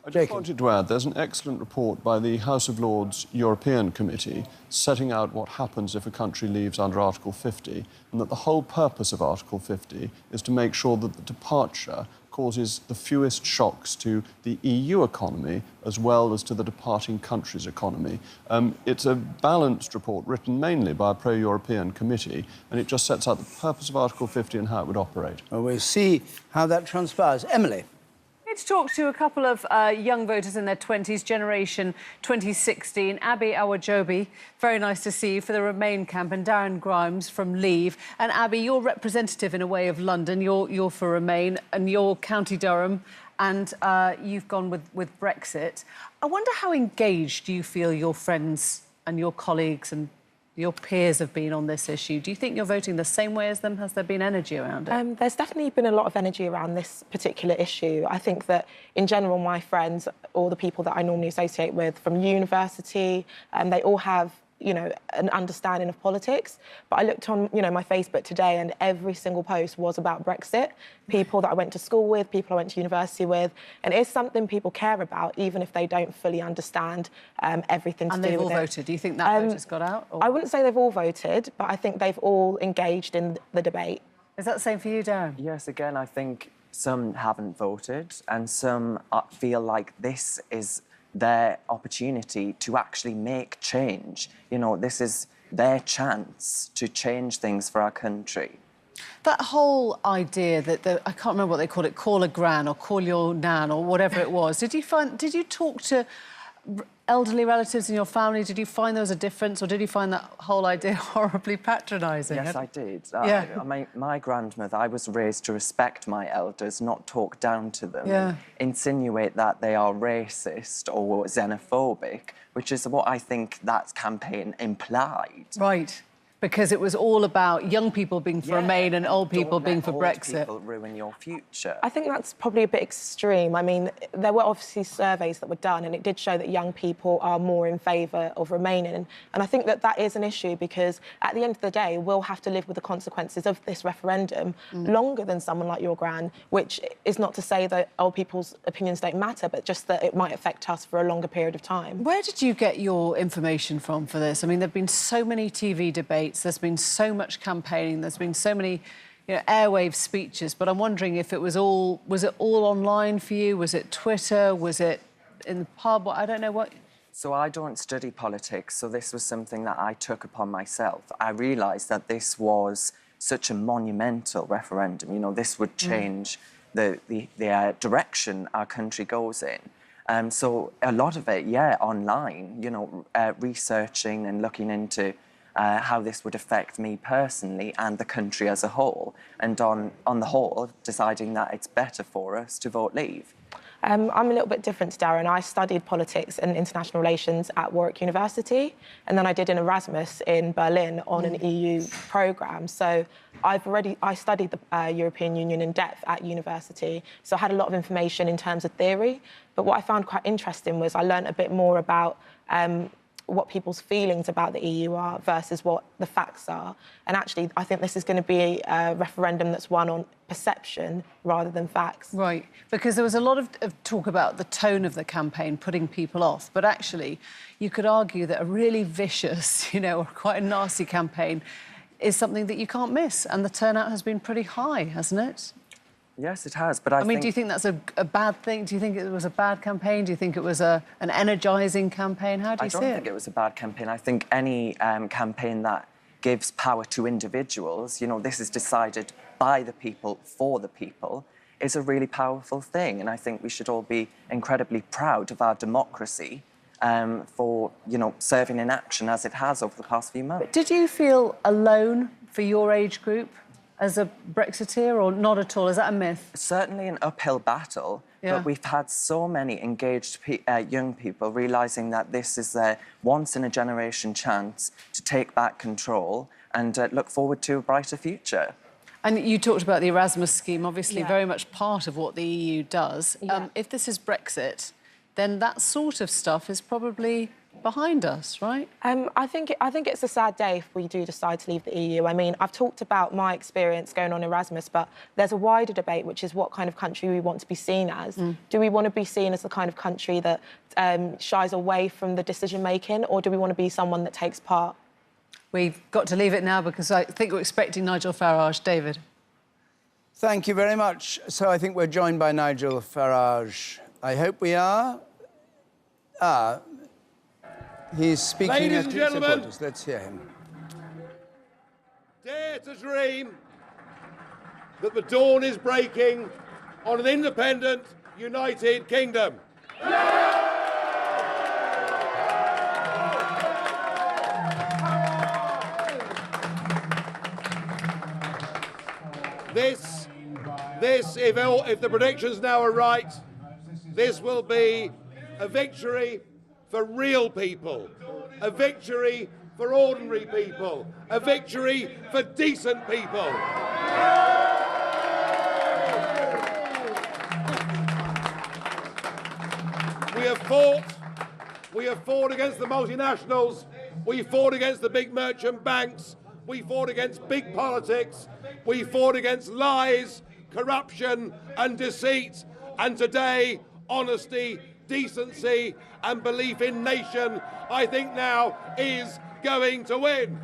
I just wanted to add, there's an excellent report by the House of Lords European Committee setting out what happens if a country leaves under Article 50, and that the whole purpose of Article 50 is to make sure that the departure causes the fewest shocks to the EU economy as well as to the departing country's economy. It's a balanced report written mainly by a pro-European committee, and it just sets out the purpose of Article 50 and how it would operate. Well, we'll see how that transpires. Emily? To talk to a couple of young voters in their 20s, Generation 2016. Abby Awajobi, very nice to see you, for the Remain camp, and Darren Grimes from Leave. And Abby, you're representative in a way of London. You're for Remain, and you're County Durham. and you've gone with Brexit. I wonder how engaged you feel your friends and your colleagues and your peers have been on this issue. Do you think you're voting the same way as them? Has there been energy around it? There's definitely been a lot of energy around this particular issue. I think that, in general, my friends, or the people that I normally associate with from university, they all have, you know, an understanding of politics. But I looked on, you know, my Facebook today, and every single post was about Brexit. People that I went to school with, people I went to university with, and it's something people care about, even if they don't fully understand everything to do with it. And they've all voted. Do you think that vote has got out? Or? I wouldn't say they've all voted, but I think they've all engaged in the debate. Is that the same for you, Darren? Yes, again, I think some haven't voted, and some feel like this is their opportunity to actually make change. You know, this is their chance to change things for our country. That whole idea that I can't remember what they called it, call a gran or call your nan or whatever it was. Did you talk to elderly relatives in your family? Did you find there was a difference, or did you find that whole idea horribly patronising? Yes, I did. Yeah. My grandmother, I was raised to respect my elders, not talk down to them, Yeah. insinuate that they are racist or xenophobic, which is what I think that campaign implied. Right. Because it was all about young people being for Remain and old people being for Brexit. People ruin your future. I think that's probably a bit extreme. I mean, there were obviously surveys that were done, and it did show that young people are more in favour of remaining. And I think that that is an issue, because at the end of the day, we'll have to live with the consequences of this referendum longer than someone like your gran, which is not to say that old people's opinions don't matter, but just that it might affect us for a longer period of time. Where did you get your information from for this? I mean, there have been so many TV debates, there's been so much campaigning, there's been so many, you know, airwave speeches, but I'm wondering if it was all online for you? Was it Twitter? Was it in the pub? I don't know what... So I don't study politics, so this was something that I took upon myself. I realised that this was such a monumental referendum. You know, this would change the direction our country goes in. So a lot of it, online, you know, researching and looking into how this would affect me personally and the country as a whole, and on the whole, deciding that it's better for us to vote Leave. I'm a little bit different to Darren. I studied politics and international relations at Warwick University, and then I did an Erasmus in Berlin on an EU programme. So I studied the European Union in depth at university, so I had a lot of information in terms of theory. But what I found quite interesting was I learned a bit more about what people's feelings about the EU are versus what the facts are. And actually, I think this is going to be a referendum that's won on perception rather than facts. Right, because there was a lot of talk about the tone of the campaign putting people off, but actually, you could argue that a really vicious, you know, or quite a nasty campaign is something that you can't miss, and the turnout has been pretty high, hasn't it? Yes, it has, but I mean, do you think that's a bad thing? Do you think it was a bad campaign? Do you think it was an energising campaign? How do you see it? I don't think it was a bad campaign. I think any campaign that gives power to individuals, you know, this is decided by the people, for the people, is a really powerful thing. And I think we should all be incredibly proud of our democracy for, you know, serving in action as it has over the past few months. Did you feel alone for your age group as a Brexiteer, or not at all? Is that a myth? Certainly an uphill battle, but we've had so many engaged young people realising that this is their once-in-a-generation chance to take back control and look forward to a brighter future. And you talked about the Erasmus scheme, obviously very much part of what the EU does. If this is Brexit, then that sort of stuff is probably behind us, right? I think it's a sad day if we do decide to leave the EU. I mean, I've talked about my experience going on Erasmus, but there's a wider debate, which is what kind of country we want to be seen as. Do we want to be seen as the kind of country that shies away from the decision-making, or do we want to be someone that takes part? We've got to leave it now because I think we're expecting Nigel Farage. David. Thank you very much. So I think we're joined by Nigel Farage. I hope we are. He's speaking. Ladies and gentlemen, supporters. Let's hear him. Dare to dream that the dawn is breaking on an independent, united kingdom. This, if the predictions now are right, this will be a victory for real people, a victory for ordinary people, a victory for decent people. We have fought against the multinationals, we fought against the big merchant banks, we fought against big politics, we fought against lies, corruption and deceit, and today, honesty, decency and belief in nation, I think now is going to win.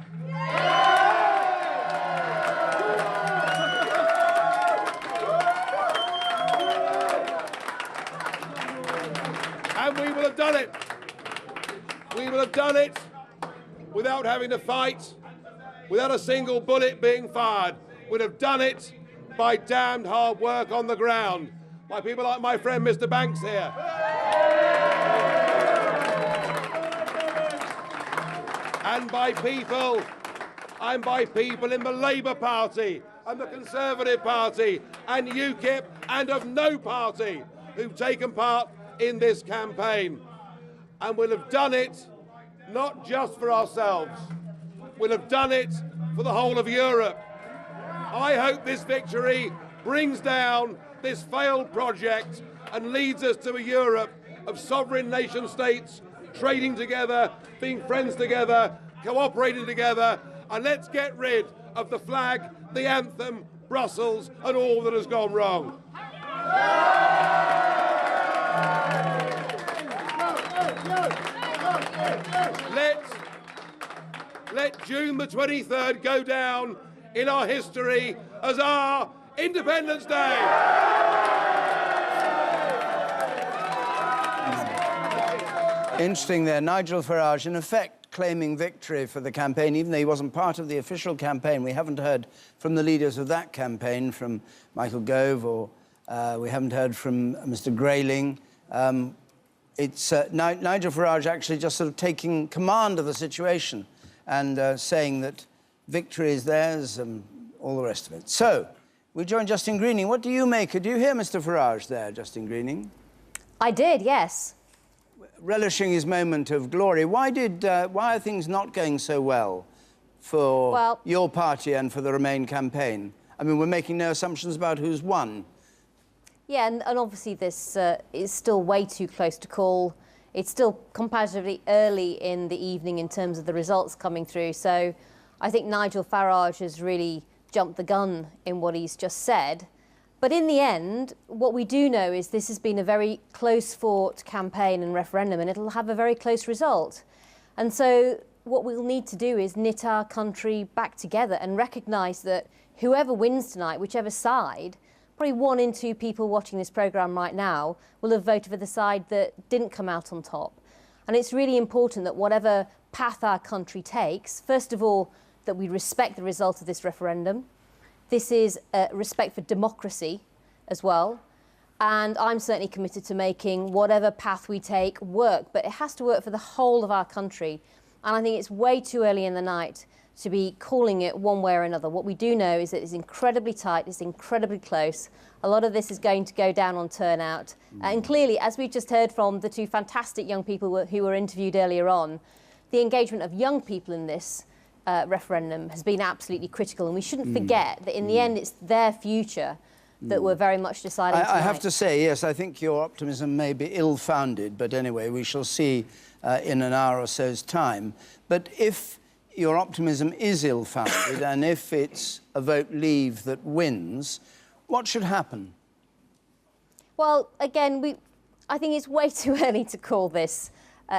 And we will have done it. We will have done it without having to fight, without a single bullet being fired. We'd have done it by damned hard work on the ground, by people like my friend Mr. Banks here. And by people in the Labour Party and the Conservative Party and UKIP and of no party who've taken part in this campaign. And we'll have done it not just for ourselves, we'll have done it for the whole of Europe. I hope this victory brings down this failed project and leads us to a Europe of sovereign nation states trading together, being friends together, cooperating together, and let's get rid of the flag, the anthem, Brussels, and all that has gone wrong. Let June the 23rd go down in our history as our Independence Day. Interesting there. Nigel Farage, in effect, claiming victory for the campaign, even though he wasn't part of the official campaign. We haven't heard from the leaders of that campaign, from Michael Gove, or we haven't heard from Mr. Grayling. It's Nigel Farage actually just sort of taking command of the situation and saying that victory is theirs and all the rest of it. So, we join Justin Greening. What do you make? Do you hear Mr. Farage there, Justin Greening? I did, yes. Relishing his moment of glory. Why are things not going so well for your party and for the Remain campaign? I mean, we're making no assumptions about who's won. Yeah, and obviously this is still way too close to call. It's still comparatively early in the evening in terms of the results coming through. So I think Nigel Farage has really jumped the gun in what he's just said. But in the end, what we do know is this has been a very close-fought campaign and referendum, and it'll have a very close result. And so what we'll need to do is knit our country back together and recognise that whoever wins tonight, whichever side, probably 1 in 2 people watching this programme right now will have voted for the side that didn't come out on top. And it's really important that whatever path our country takes, first of all, that we respect the result of this referendum. This is respect for democracy as well. And I'm certainly committed to making whatever path we take work, but it has to work for the whole of our country. And I think it's way too early in the night to be calling it one way or another. What we do know is that it's incredibly tight, it's incredibly close. A lot of this is going to go down on turnout. And clearly, as we've just heard from the 2 fantastic young people who were interviewed earlier on, the engagement of young people in this referendum has been absolutely critical. And we shouldn't forget that in the end, it's their future that we're very much deciding tonight. I have to say, yes, I think your optimism may be ill-founded, but anyway, we shall see in an hour or so's time. But if your optimism is ill-founded and if it's a vote Leave that wins, what should happen? Well, again, I think it's way too early to call this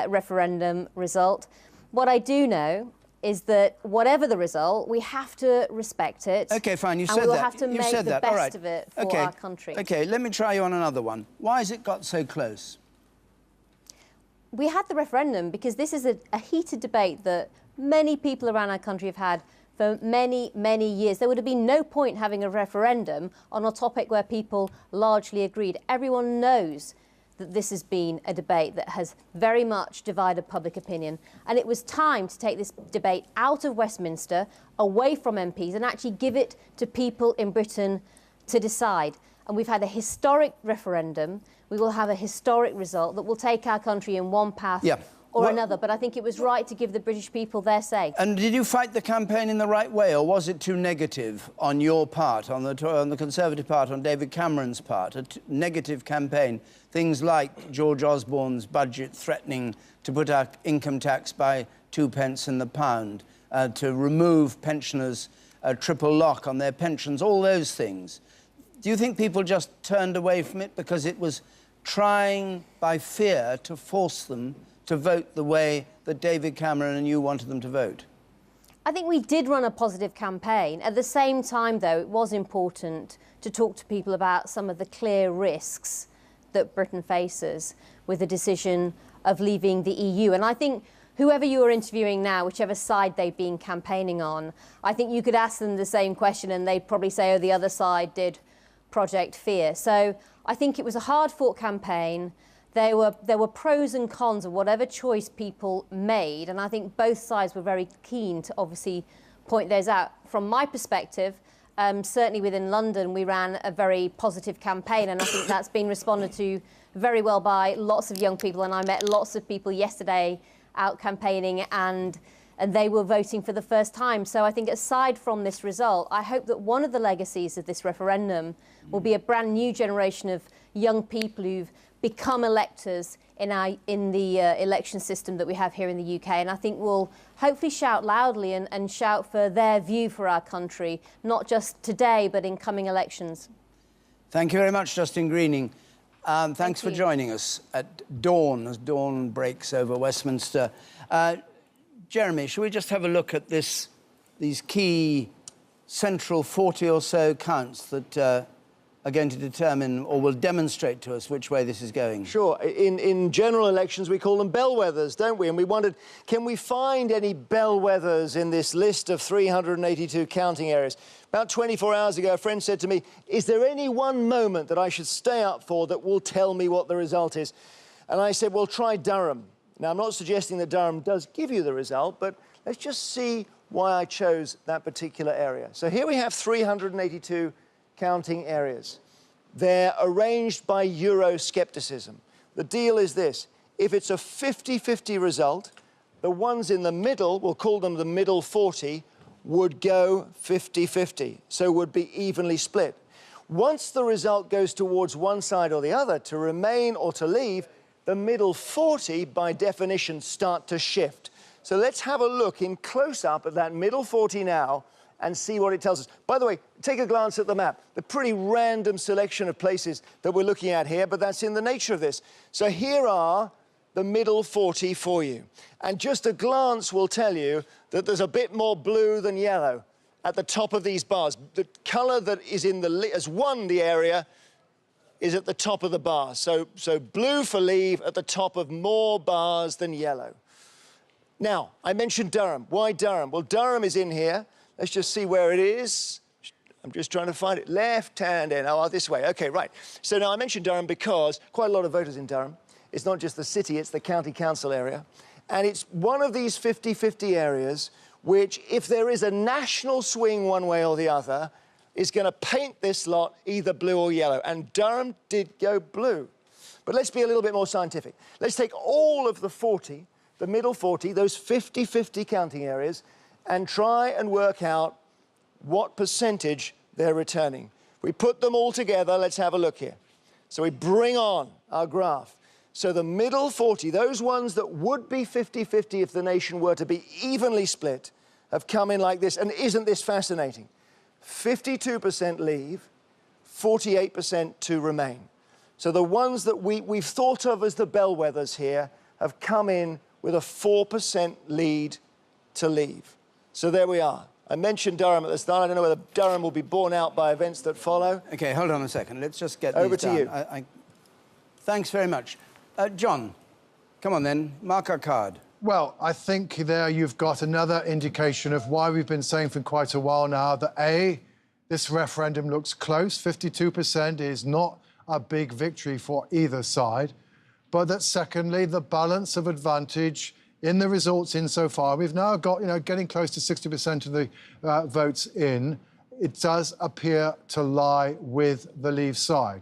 referendum result. What I do know is that whatever the result, we have to respect it. OK, fine, you said that. And we'll have to make the best of it for our country. OK, let me try you on another one. Why has it got so close? We had the referendum because this is a heated debate that many people around our country have had for many, many years. There would have been no point having a referendum on a topic where people largely agreed. Everyone knows that this has been a debate that has very much divided public opinion. And it was time to take this debate out of Westminster, away from MPs, and actually give it to people in Britain to decide. And we've had a historic referendum. We will have a historic result that will take our country in one path or another. But I think it was right to give the British people their say. And did you fight the campaign in the right way, or was it too negative on your part, on the Conservative part, on David Cameron's part? A negative campaign. Things like George Osborne's budget threatening to put our income tax by 2p in the pound, to remove pensioners a triple lock on their pensions, all those things. Do you think people just turned away from it because it was trying by fear to force them to vote the way that David Cameron and you wanted them to vote? I think we did run a positive campaign. At the same time, though, it was important to talk to people about some of the clear risks that Britain faces with the decision of leaving the EU. And I think whoever you are interviewing now, whichever side they've been campaigning on, I think you could ask them the same question and they'd probably say, oh, the other side did Project Fear. So I think it was a hard-fought campaign. There were pros and cons of whatever choice people made, and I think both sides were very keen to obviously point those out. From my perspective, certainly within London, we ran a very positive campaign, and I think that's been responded to very well by lots of young people, and I met lots of people yesterday out campaigning, and they were voting for the first time. So I think aside from this result, I hope that one of the legacies of this referendum will be a brand new generation of young people who've become electors in the election system that we have here in the UK, and I think will hopefully shout loudly and shout for their view for our country, not just today, but in coming elections. Thank you very much, Justin Greening. Thanks for joining us at dawn, as dawn breaks over Westminster. Jeremy, shall we just have a look at these key central 40 or so counts that are going to determine or will demonstrate to us which way this is going? Sure. In general elections, we call them bellwethers, don't we? And we wondered, can we find any bellwethers in this list of 382 counting areas? About 24 hours ago, a friend said to me, is there any one moment that I should stay up for that will tell me what the result is? And I said, well, try Durham. Now, I'm not suggesting that Durham does give you the result, but let's just see why I chose that particular area. So here we have 382 counting areas. They're arranged by Euroscepticism. The deal is this: if it's a 50-50 result, the ones in the middle, we'll call them the middle 40, would go 50-50, so would be evenly split. Once the result goes towards one side or the other, to remain or to leave, the middle 40, by definition, start to shift. So let's have a look in close-up at that middle 40 now and see what it tells us. By the way, take a glance at the map. The pretty random selection of places that we're looking at here, but that's in the nature of this. So here are the middle 40 for you. And just a glance will tell you that there's a bit more blue than yellow at the top of these bars. The colour that is in has won the area is at the top of the bar. So blue for leave at the top of more bars than yellow. Now, I mentioned Durham. Why Durham? Well, Durham is in here. Let's just see where it is. I'm just trying to find it. Left-hand in. Oh, this way. OK, right. So now I mentioned Durham because quite a lot of voters in Durham. It's not just the city, it's the county council area. And it's one of these 50-50 areas which, if there is a national swing one way or the other, is going to paint this lot either blue or yellow. And Durham did go blue. But let's be a little bit more scientific. Let's take all of the 40, the middle 40, those 50-50 counting areas, and try and work out what percentage they're returning. We put them all together. Let's have a look here. So we bring on our graph. So the middle 40, those ones that would be 50-50 if the nation were to be evenly split, have come in like this. And isn't this fascinating? 52% leave, 48% to remain. So the ones that we've thought of as the bellwethers here have come in with a 4% lead to leave. So there we are. I mentioned Durham at the start. I don't know whether Durham will be borne out by events that follow. OK, hold on a second. Let's just get over these to down. you. Thanks very much. John, come on then, mark our card. Well, I think there you've got another indication of why we've been saying for quite a while now that, A, this referendum looks close. 52% is not a big victory for either side. But that, secondly, the balance of advantage in the results insofar, we've now got, getting close to 60% of the votes in, it does appear to lie with the Leave side.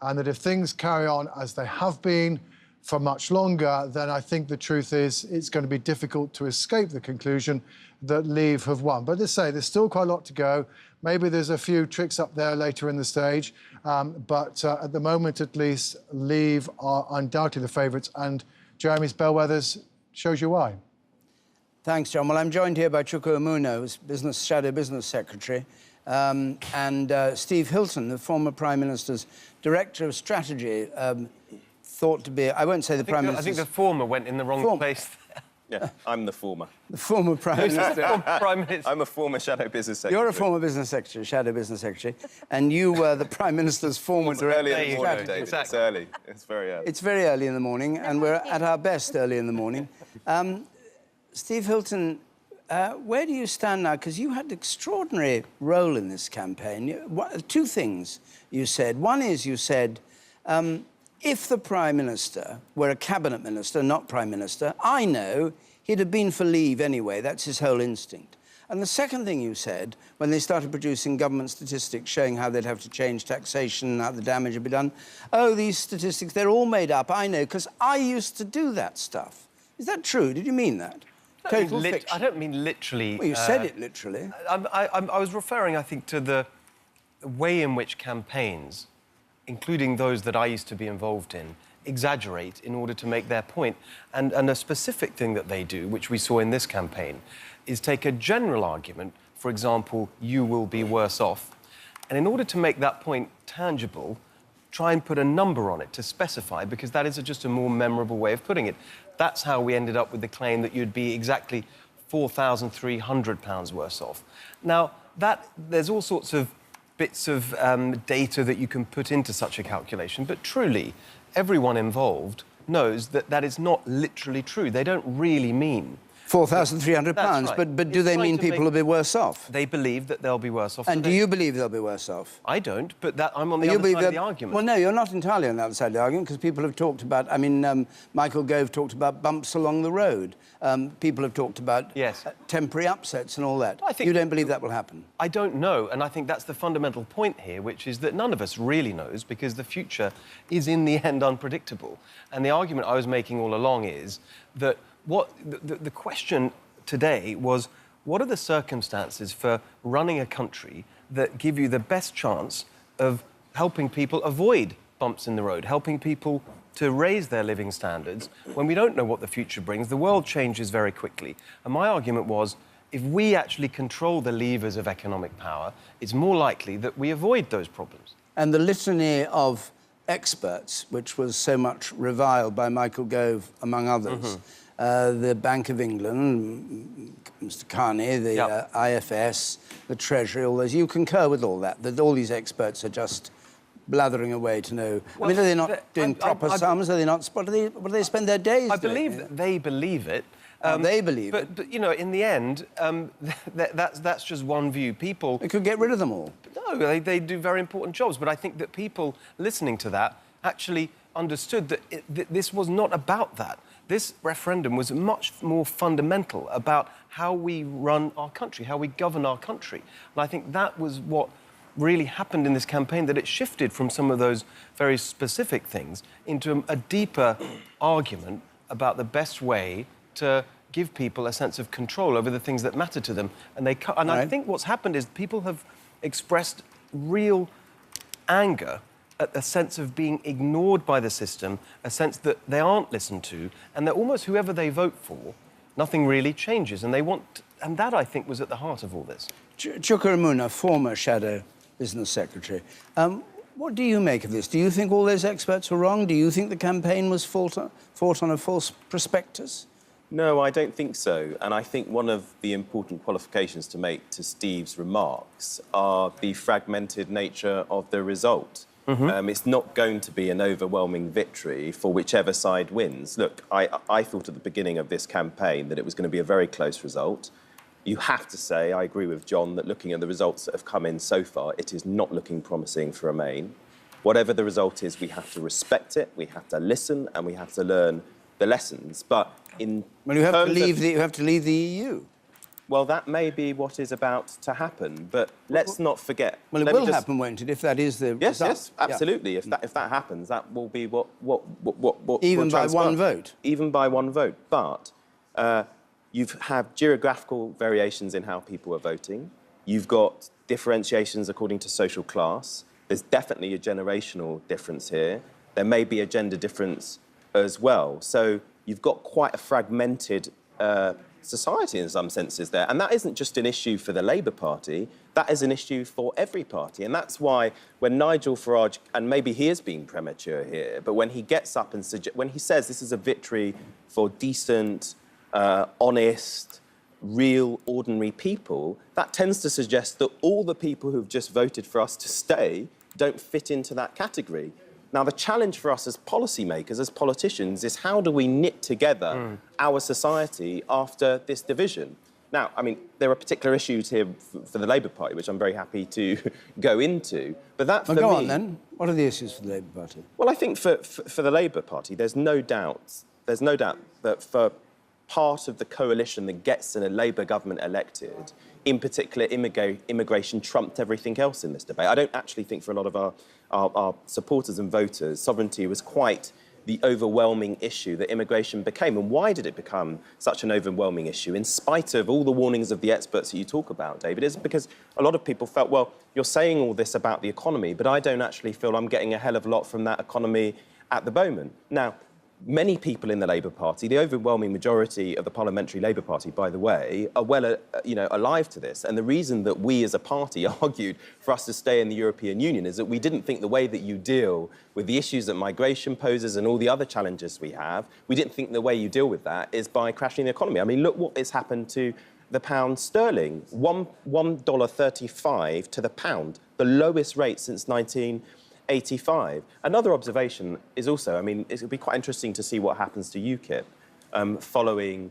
And that if things carry on as they have been for much longer, then I think the truth is it's going to be difficult to escape the conclusion that Leave have won. But as I say, there's still quite a lot to go. Maybe there's a few tricks up there later in the stage, but at the moment, at least, Leave are undoubtedly the favourites, and Jeremy's bellwethers shows you why. Thanks, John. Well, I'm joined here by Chuka Umunna, who's Shadow Business Secretary, and Steve Hilton, the former Prime Minister's Director of Strategy, thought to be... I won't say the Prime Minister... I think the former went in the wrong place. Yeah, I'm the former. The former Prime Minister. Prime Minister. I'm a former Shadow Business Secretary. You're a former Business Secretary, Shadow Business Secretary, and you were the Prime Minister's former Director of Strategy. David. Exactly. It's early. It's very early. It's very early in the morning, and we're at our best early in the morning. Steve Hilton, where do you stand now? Because you had an extraordinary role in this campaign. Two things you said. One is you said, if the Prime Minister were a Cabinet Minister, not Prime Minister, I know he'd have been for Leave anyway. That's his whole instinct. And the second thing you said, when they started producing government statistics showing how they'd have to change taxation, how the damage would be done, oh, these statistics, they're all made up, I know, because I used to do that stuff. Is that true? Did you mean that? I don't mean literally. Well, you said it literally. I was referring, I think, to the way in which campaigns, including those that I used to be involved in, exaggerate in order to make their point. And a specific thing that they do, which we saw in this campaign, is take a general argument, for example, you will be worse off, and in order to make that point tangible, try and put a number on it to specify, because that is just a more memorable way of putting it. That's how we ended up with the claim that you'd be exactly £4,300 worse off. Now, there's all sorts of bits of data that you can put into such a calculation, but truly, everyone involved knows that that is not literally true. They don't really mean £4,300, right. but do they mean people will be worse off? They believe that they'll be worse off. And do you believe they'll be worse off? I don't, but I'm on the other side of the argument. Well, no, you're not entirely on the other side of the argument, because people have talked about... I mean, Michael Gove talked about bumps along the road. People have talked about temporary upsets and all that. You don't believe that will happen? I don't know, and I think that's the fundamental point here, which is that none of us really knows, because the future is, in the end, unpredictable. And the argument I was making all along is that the question today was, what are the circumstances for running a country that give you the best chance of helping people avoid bumps in the road, helping people to raise their living standards when we don't know what the future brings? The world changes very quickly. And my argument was, if we actually control the levers of economic power, it's more likely that we avoid those problems. And the litany of experts, which was so much reviled by Michael Gove, among others, the Bank of England, Mr. Carney, the IFS, the Treasury, all those. You concur with all that all these experts are just blathering away to know... Well, I mean, are they not doing proper sums? Are they not... What do they spend their days doing? I believe that they believe it. They believe it. But, you know, in the end, that's just one view. People... They could get rid of them all. No, they do very important jobs. But I think that people listening to that actually understood that this was not about that. This referendum was much more fundamental about how we run our country, how we govern our country. And I think that was what really happened in this campaign, that it shifted from some of those very specific things into a deeper argument about the best way to give people a sense of control over the things that matter to them. And I think what's happened is people have expressed real anger at a sense of being ignored by the system, a sense that they aren't listened to, and that almost whoever they vote for, nothing really changes. And and that, I think, was at the heart of all this. Chuka Umunna, former Shadow Business Secretary. What do you make of this? Do you think all those experts were wrong? Do you think the campaign was fought on a false prospectus? No, I don't think so. And I think one of the important qualifications to make to Steve's remarks are the fragmented nature of the result. It's not going to be an overwhelming victory for whichever side wins. Look, I thought at the beginning of this campaign that it was going to be a very close result. You have to say, I agree with John, that looking at the results that have come in so far, it is not looking promising for Remain. Whatever the result is, we have to respect it, we have to listen, and we have to learn the lessons. But in you have to leave the EU. Well, that may be what is about to happen, but let's not forget. Well, it will happen, won't it, if that is the Yes, result? yes, absolutely. Yeah. If that happens, that will be what even will by transpire. one vote? Even by one vote. But you have geographical variations in how people are voting. You've got differentiations according to social class. There's definitely a generational difference here. There may be a gender difference as well. So you've got quite a fragmented society in some senses there. And that isn't just an issue for the Labour Party, that is an issue for every party. And that's why when Nigel Farage, and maybe he is being premature here, but when he gets up and when he says this is a victory for decent, honest, real, ordinary people, that tends to suggest that all the people who've just voted for us to stay don't fit into that category. Now, the challenge for us as policymakers, as politicians, is how do we knit together our society after this division? Now, I mean, there are particular issues here for the Labour Party, which I'm very happy to go into, but that, for me... Go on, then. What are the issues for the Labour Party? Well, I think for the Labour Party, there's no doubt that for part of the coalition that gets a Labour government elected, in particular, immigration trumped everything else in this debate. I don't actually think for a lot of our supporters and voters, sovereignty was quite the overwhelming issue that immigration became. And why did it become such an overwhelming issue, in spite of all the warnings of the experts that you talk about, David? It's because a lot of people felt, well, you're saying all this about the economy, but I don't actually feel I'm getting a hell of a lot from that economy at the moment. Now, many people in the Labour Party, the overwhelming majority of the Parliamentary Labour Party, by the way, are well, alive to this. And the reason that we as a party argued for us to stay in the European Union is that we didn't think the way that you deal with the issues that migration poses and all the other challenges we have, we didn't think the way you deal with that is by crashing the economy. I mean, look what has happened to the pound sterling. $1.35 to the pound, the lowest rate since 1985. Another observation is also, I mean, it'll be quite interesting to see what happens to UKIP following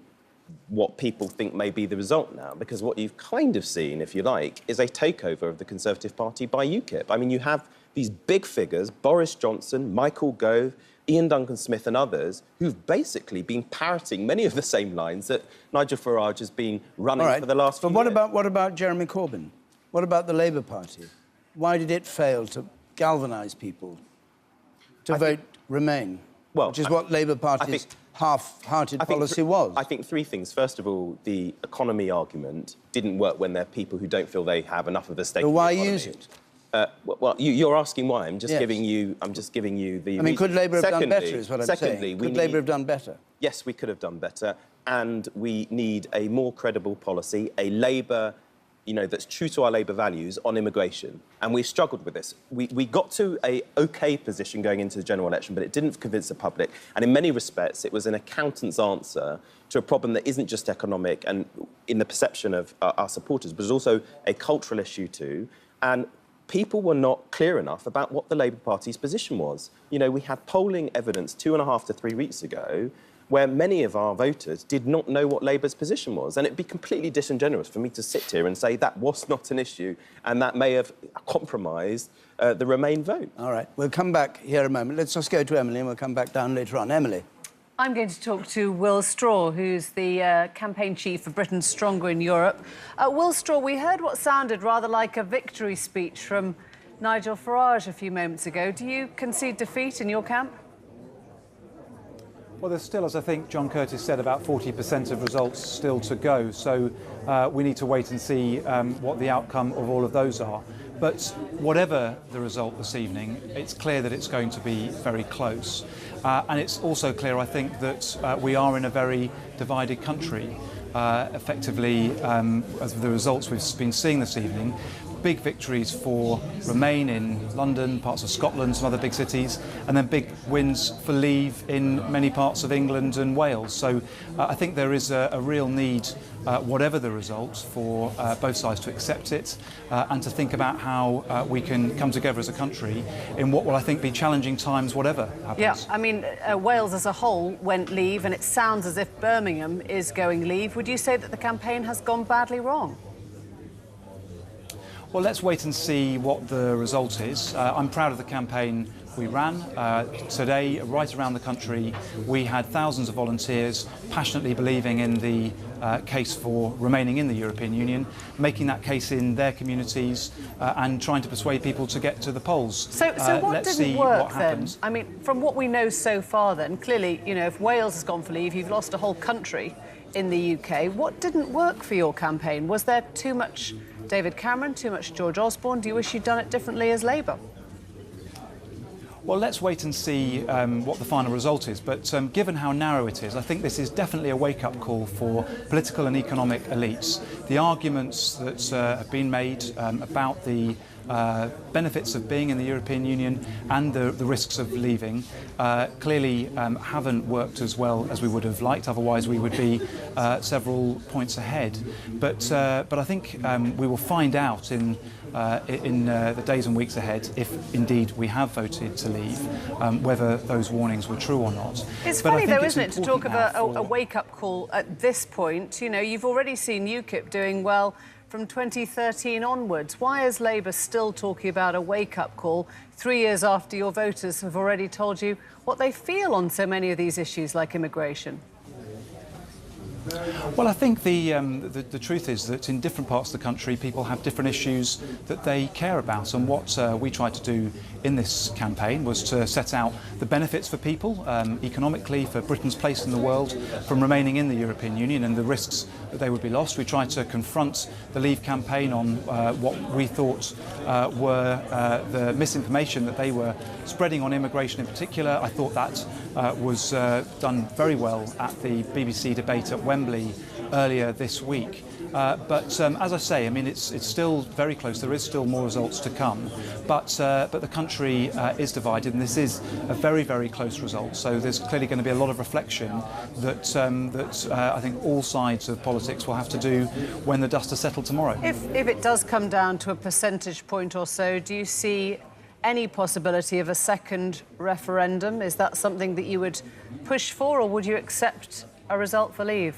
what people think may be the result now, because what you've kind of seen, if you like, is a takeover of the Conservative Party by UKIP. I mean, you have these big figures, Boris Johnson, Michael Gove, Ian Duncan-Smith and others, who've basically been parroting many of the same lines that Nigel Farage has been running for the last few years. But what about Jeremy Corbyn? What about the Labour Party? Why did it fail to galvanise people to vote Remain, which is what Labour Party's half-hearted policy was? I think three things. First of all, the economy argument didn't work when there are people who don't feel they have enough of a stake. So why use it? Well, you're asking why. I'm just giving you the. I mean, could Labour have done better? Is what I'm saying. Could Labour have done better? Yes, we could have done better, and we need a more credible policy, a Labour, that's true to our Labour values on immigration. And we've struggled with this. We got to a OK position going into the general election, but it didn't convince the public. And in many respects, it was an accountant's answer to a problem that isn't just economic and in the perception of our supporters, but is also a cultural issue too. And people were not clear enough about what the Labour Party's position was. We had polling evidence 2.5 to 3 weeks ago where many of our voters did not know what Labour's position was. And it'd be completely disingenuous for me to sit here and say that was not an issue and that may have compromised the Remain vote. All right, we'll come back here a moment. Let's just go to Emily and we'll come back down later on. Emily. I'm going to talk to Will Straw, who's the campaign chief for Britain Stronger in Europe. Will Straw, we heard what sounded rather like a victory speech from Nigel Farage a few moments ago. Do you concede defeat in your camp? Well, there's still, as I think John Curtis said, about 40% of results still to go. So we need to wait and see what the outcome of all of those are. But whatever the result this evening, it's clear that it's going to be very close. And it's also clear, I think, that we are in a very divided country. Effectively, as the results we've been seeing this evening, big victories for Remain in London, parts of Scotland, some other big cities, and then big wins for Leave in many parts of England and Wales. So I think there is a real need, whatever the result, for both sides to accept it and to think about how we can come together as a country in what will, I think, be challenging times, whatever happens. Yeah, I mean, Wales as a whole went Leave, and it sounds as if Birmingham is going Leave. Would you say that the campaign has gone badly wrong? Well, let's wait and see what the result is. I'm proud of the campaign we ran. Today, right around the country, we had thousands of volunteers passionately believing in the case for remaining in the European Union, making that case in their communities and trying to persuade people to get to the polls. So what let's didn't see work what then? happens. I mean, from what we know so far then, clearly, you know, if Wales has gone for leave, you've lost a whole country in the UK. What didn't work for your campaign? Was there too much David Cameron, too much George Osborne? Do you wish you'd done it differently as Labour? Well, let's wait and see what the final result is. But given how narrow it is, I think this is definitely a wake-up call for political and economic elites. The arguments that have been made about the benefits of being in the European Union and the risks of leaving clearly haven't worked as well as we would have liked. Otherwise, we would be several points ahead. But I think we will find out in the days and weeks ahead, if indeed we have voted to leave, whether those warnings were true or not. It's funny though, isn't it, to talk of a wake-up call at this point. You know, you've already seen UKIP doing well from 2013 onwards. Why is Labour still talking about a wake-up call 3 years after your voters have already told you what they feel on so many of these issues like immigration? Well, I think the truth is that in different parts of the country, people have different issues that they care about. And what we tried to do in this campaign was to set out the benefits for people, economically, for Britain's place in the world, from remaining in the European Union and the risks that they would be lost. We tried to confront the Leave campaign on what we thought were the misinformation that they were spreading on immigration in particular. I thought that was done very well at the BBC debate at Wembley earlier this week. But as I say, I mean, it's still very close. There is still more results to come. But the country is divided, and this is a very, very close result. So there's clearly going to be a lot of reflection that I think all sides of politics will have to do when the dust has settled tomorrow. If it does come down to a percentage point or so, do you see any possibility of a second referendum? Is that something that you would push for, or would you accept a result for leave?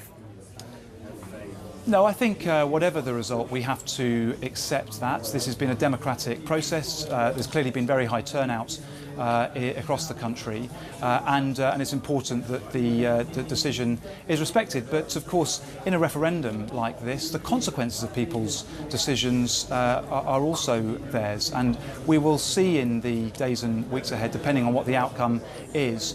No, I think whatever the result, we have to accept that. This has been a democratic process. There's clearly been very high turnout across the country, and it's important that the decision is respected. But of course, in a referendum like this, the consequences of people's decisions are also theirs, and we will see in the days and weeks ahead, depending on what the outcome is,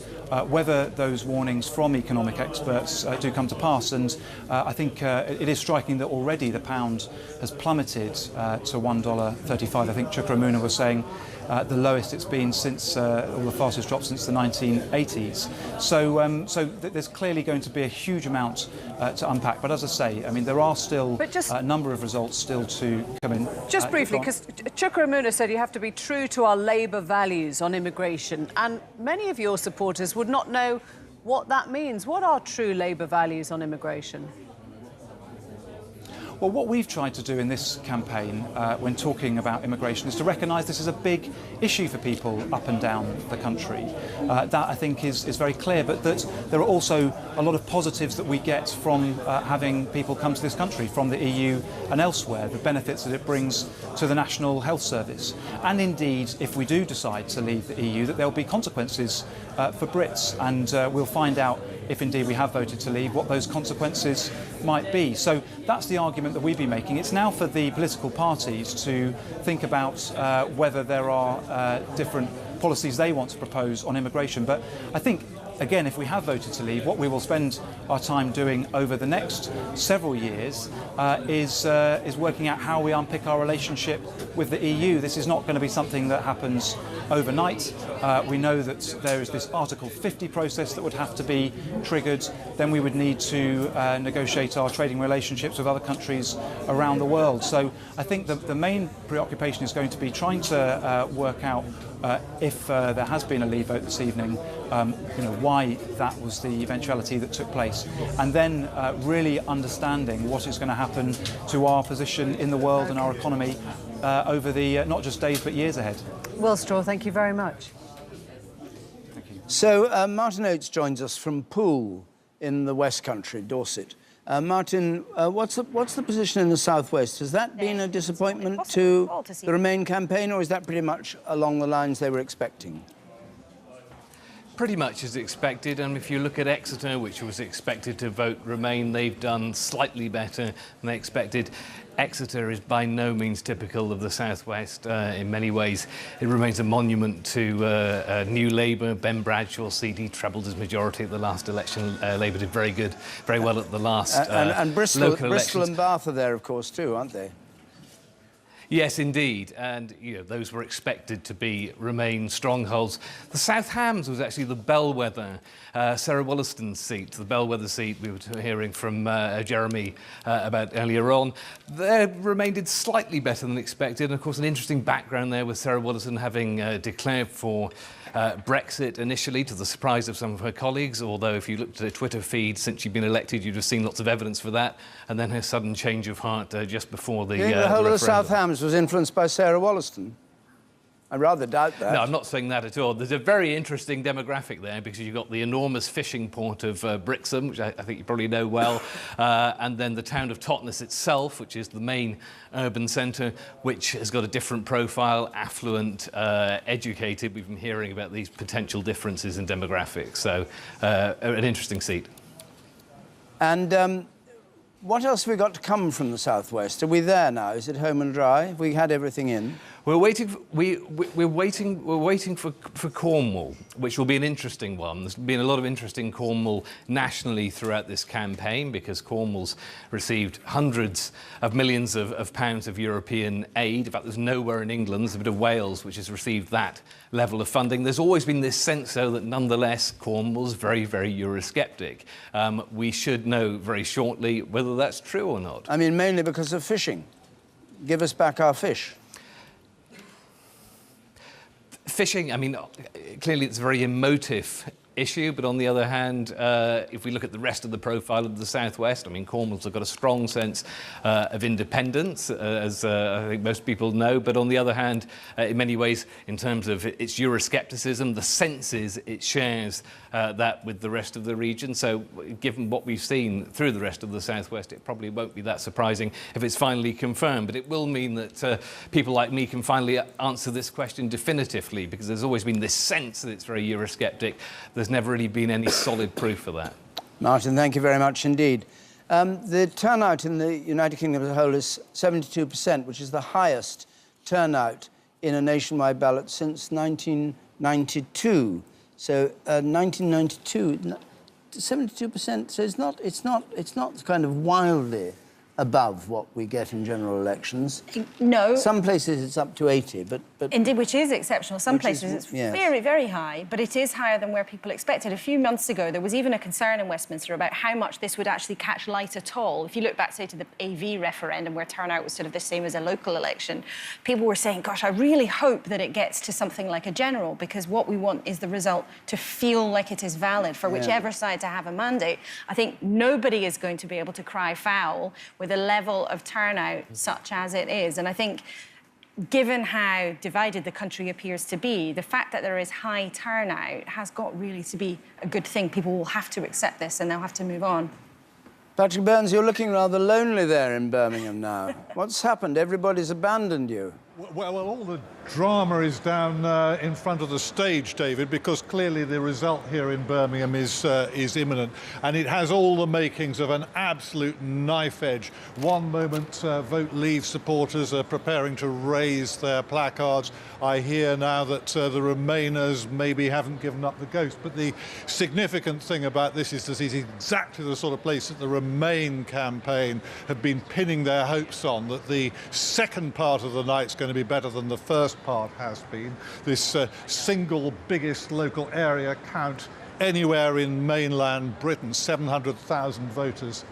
whether those warnings from economic experts do come to pass. And I think it is striking that already the pound has plummeted to $1.35. I think Chakrabarti was saying the lowest it's been since, or the fastest drop since the 1980s. So there's clearly going to be a huge amount to unpack. But as I say, I mean, there are still a number of results still to come in. Just briefly, because Chakrabarti said you have to be true to our Labour values on immigration, and many of your supporters would not know what that means. What are true Labour values on immigration? Well, what we've tried to do in this campaign when talking about immigration is to recognise this is a big issue for people up and down the country. That, I think, is very clear, but that there are also a lot of positives that we get from having people come to this country from the EU and elsewhere, the benefits that it brings to the National Health Service. And indeed, if we do decide to leave the EU, that there'll be consequences for Brits, and we'll find out if indeed we have voted to leave, what those consequences might be. So that's the argument that we've been making. It's now for the political parties to think about whether there are different policies they want to propose on immigration. But I think, again, if we have voted to leave, what we will spend our time doing over the next several years is working out how we unpick our relationship with the EU. This is not going to be something that happens overnight. We know that there is this Article 50 process that would have to be triggered. Then we would need to negotiate our trading relationships with other countries around the world. So I think the main preoccupation is going to be trying to work out if there has been a leave vote this evening, why that was the eventuality that took place, and then really understanding what is going to happen to our position in the world and our economy over the not just days but years ahead. Will Straw, thank you very much. Thank you. So Martin Oates joins us from Poole in the West Country, Dorset. Martin, what's the position in the southwest? Has that been a disappointment to the Remain campaign, or is that pretty much along the lines they were expecting? pretty much as expected, and if you look at Exeter, which was expected to vote Remain, they've done slightly better than they expected. Exeter is by no means typical of the South West. In many ways, it remains a monument to New Labour. Ben Bradshaw's seat, he trebled his majority at the last election. Labour did very well at the last and Bristol, local Bristol elections. and Bath are there, of course, too, aren't they? Yes, indeed, and those were expected to be Remain strongholds. The South Hams was actually the bellwether, Sarah Wollaston's seat, the bellwether seat we were hearing from Jeremy about earlier on. They Remain did slightly better than expected, and of course an interesting background there with Sarah Wollaston having declared for Brexit initially, to the surprise of some of her colleagues, although if you looked at her Twitter feed since she'd been elected, you'd have seen lots of evidence for that, and then her sudden change of heart just before the the whole the of the South referendum. Hams was influenced by Sarah Wollaston. I rather doubt that. No, I'm not saying that at all. There's a very interesting demographic there because you've got the enormous fishing port of Brixham, which I think you probably know well, and then the town of Totnes itself, which is the main urban centre, which has got a different profile, affluent, educated. We've been hearing about these potential differences in demographics, so an interesting seat. And what else have we got to come from the South West? Are we there now? Is it home and dry? Have we had everything in? We're waiting. We're waiting for Cornwall, which will be an interesting one. There's been a lot of interest in Cornwall nationally throughout this campaign because Cornwall's received hundreds of millions of pounds of European aid. In fact, there's nowhere in England. There's a bit of Wales which has received that level of funding. There's always been this sense, though, that nonetheless Cornwall's very, very Eurosceptic. We should know very shortly whether that's true or not. I mean, mainly because of fishing. Give us back our fish. Fishing, I mean, clearly it's a very emotive issue, but on the other hand, if we look at the rest of the profile of the South West, I mean, Cornwall's got a strong sense of independence, as I think most people know, but on the other hand, in many ways, in terms of its Euroscepticism, the senses it shares that with the rest of the region. So given what we've seen through the rest of the South West, it probably won't be that surprising if it's finally confirmed, but it will mean that people like me can finally answer this question definitively, because there's always been this sense that it's very Eurosceptic. There's never really been any solid proof of that. Martin, thank you very much indeed. The turnout in the United Kingdom as a whole is 72%, which is the highest turnout in a nationwide ballot since 1992. So 1992, 72%. So it's not kind of wildly above what we get in general elections. No. Some places it's up to 80, but Indeed, which is exceptional. Some places it's yes. very, very high, but it is higher than where people expected. A few months ago, there was even a concern in Westminster about how much this would actually catch light at all. If you look back, say, to the AV referendum, where turnout was sort of the same as a local election, people were saying, gosh, I really hope that it gets to something like a general, because what we want is the result to feel like it is valid for whichever side to have a mandate. I think nobody is going to be able to cry foul with a level of turnout such as it is. And I think, given how divided the country appears to be, the fact that there is high turnout has got really to be a good thing. People will have to accept this and they'll have to move on. Patrick Burns, you're looking rather lonely there in Birmingham now. What's happened? Everybody's abandoned you. Well, all the drama is down in front of the stage, David, because clearly the result here in Birmingham is imminent, and it has all the makings of an absolute knife edge. One moment, Vote Leave supporters are preparing to raise their placards. I hear now that the Remainers maybe haven't given up the ghost, but the significant thing about this is that it's exactly the sort of place that the Remain campaign have been pinning their hopes on, that the second part of the night's going to be better than the first part has been. This single biggest local area count anywhere in mainland Britain, 700,000 voters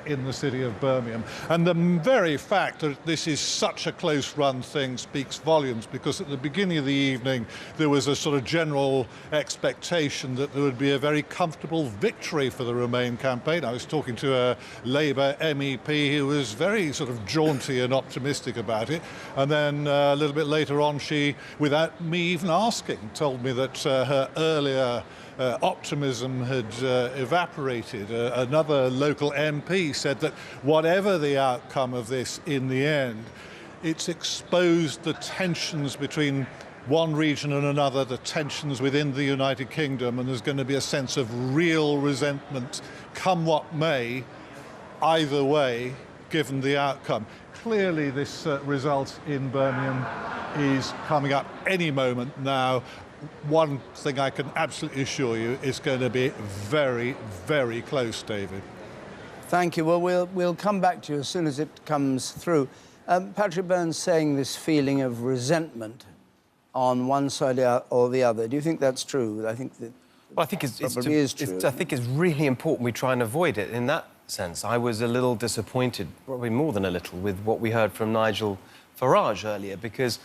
in the city of Birmingham. And the very fact that this is such a close-run thing speaks volumes, because at the beginning of the evening there was a sort of general expectation that there would be a very comfortable victory for the Remain campaign. I was talking to a Labour MEP who was very sort of jaunty and optimistic about it, and then a little bit later on she, without me even asking, told me that her earlier optimism had evaporated. Another local MP said that whatever the outcome of this in the end, it's exposed the tensions between one region and another, the tensions within the United Kingdom, and there's going to be a sense of real resentment, come what may, either way, given the outcome. Clearly, this result in Birmingham is coming up any moment now. One thing I can absolutely assure you is going to be very, very close, David. Thank you. Well, we'll come back to you as soon as it comes through. Patrick Burns saying this feeling of resentment on one side or the other. Do you think that's true? I think that well, I think it's true. I think it's really important we try and avoid it in that sense. I was a little disappointed, probably more than a little, with what we heard from Nigel Farage earlier, because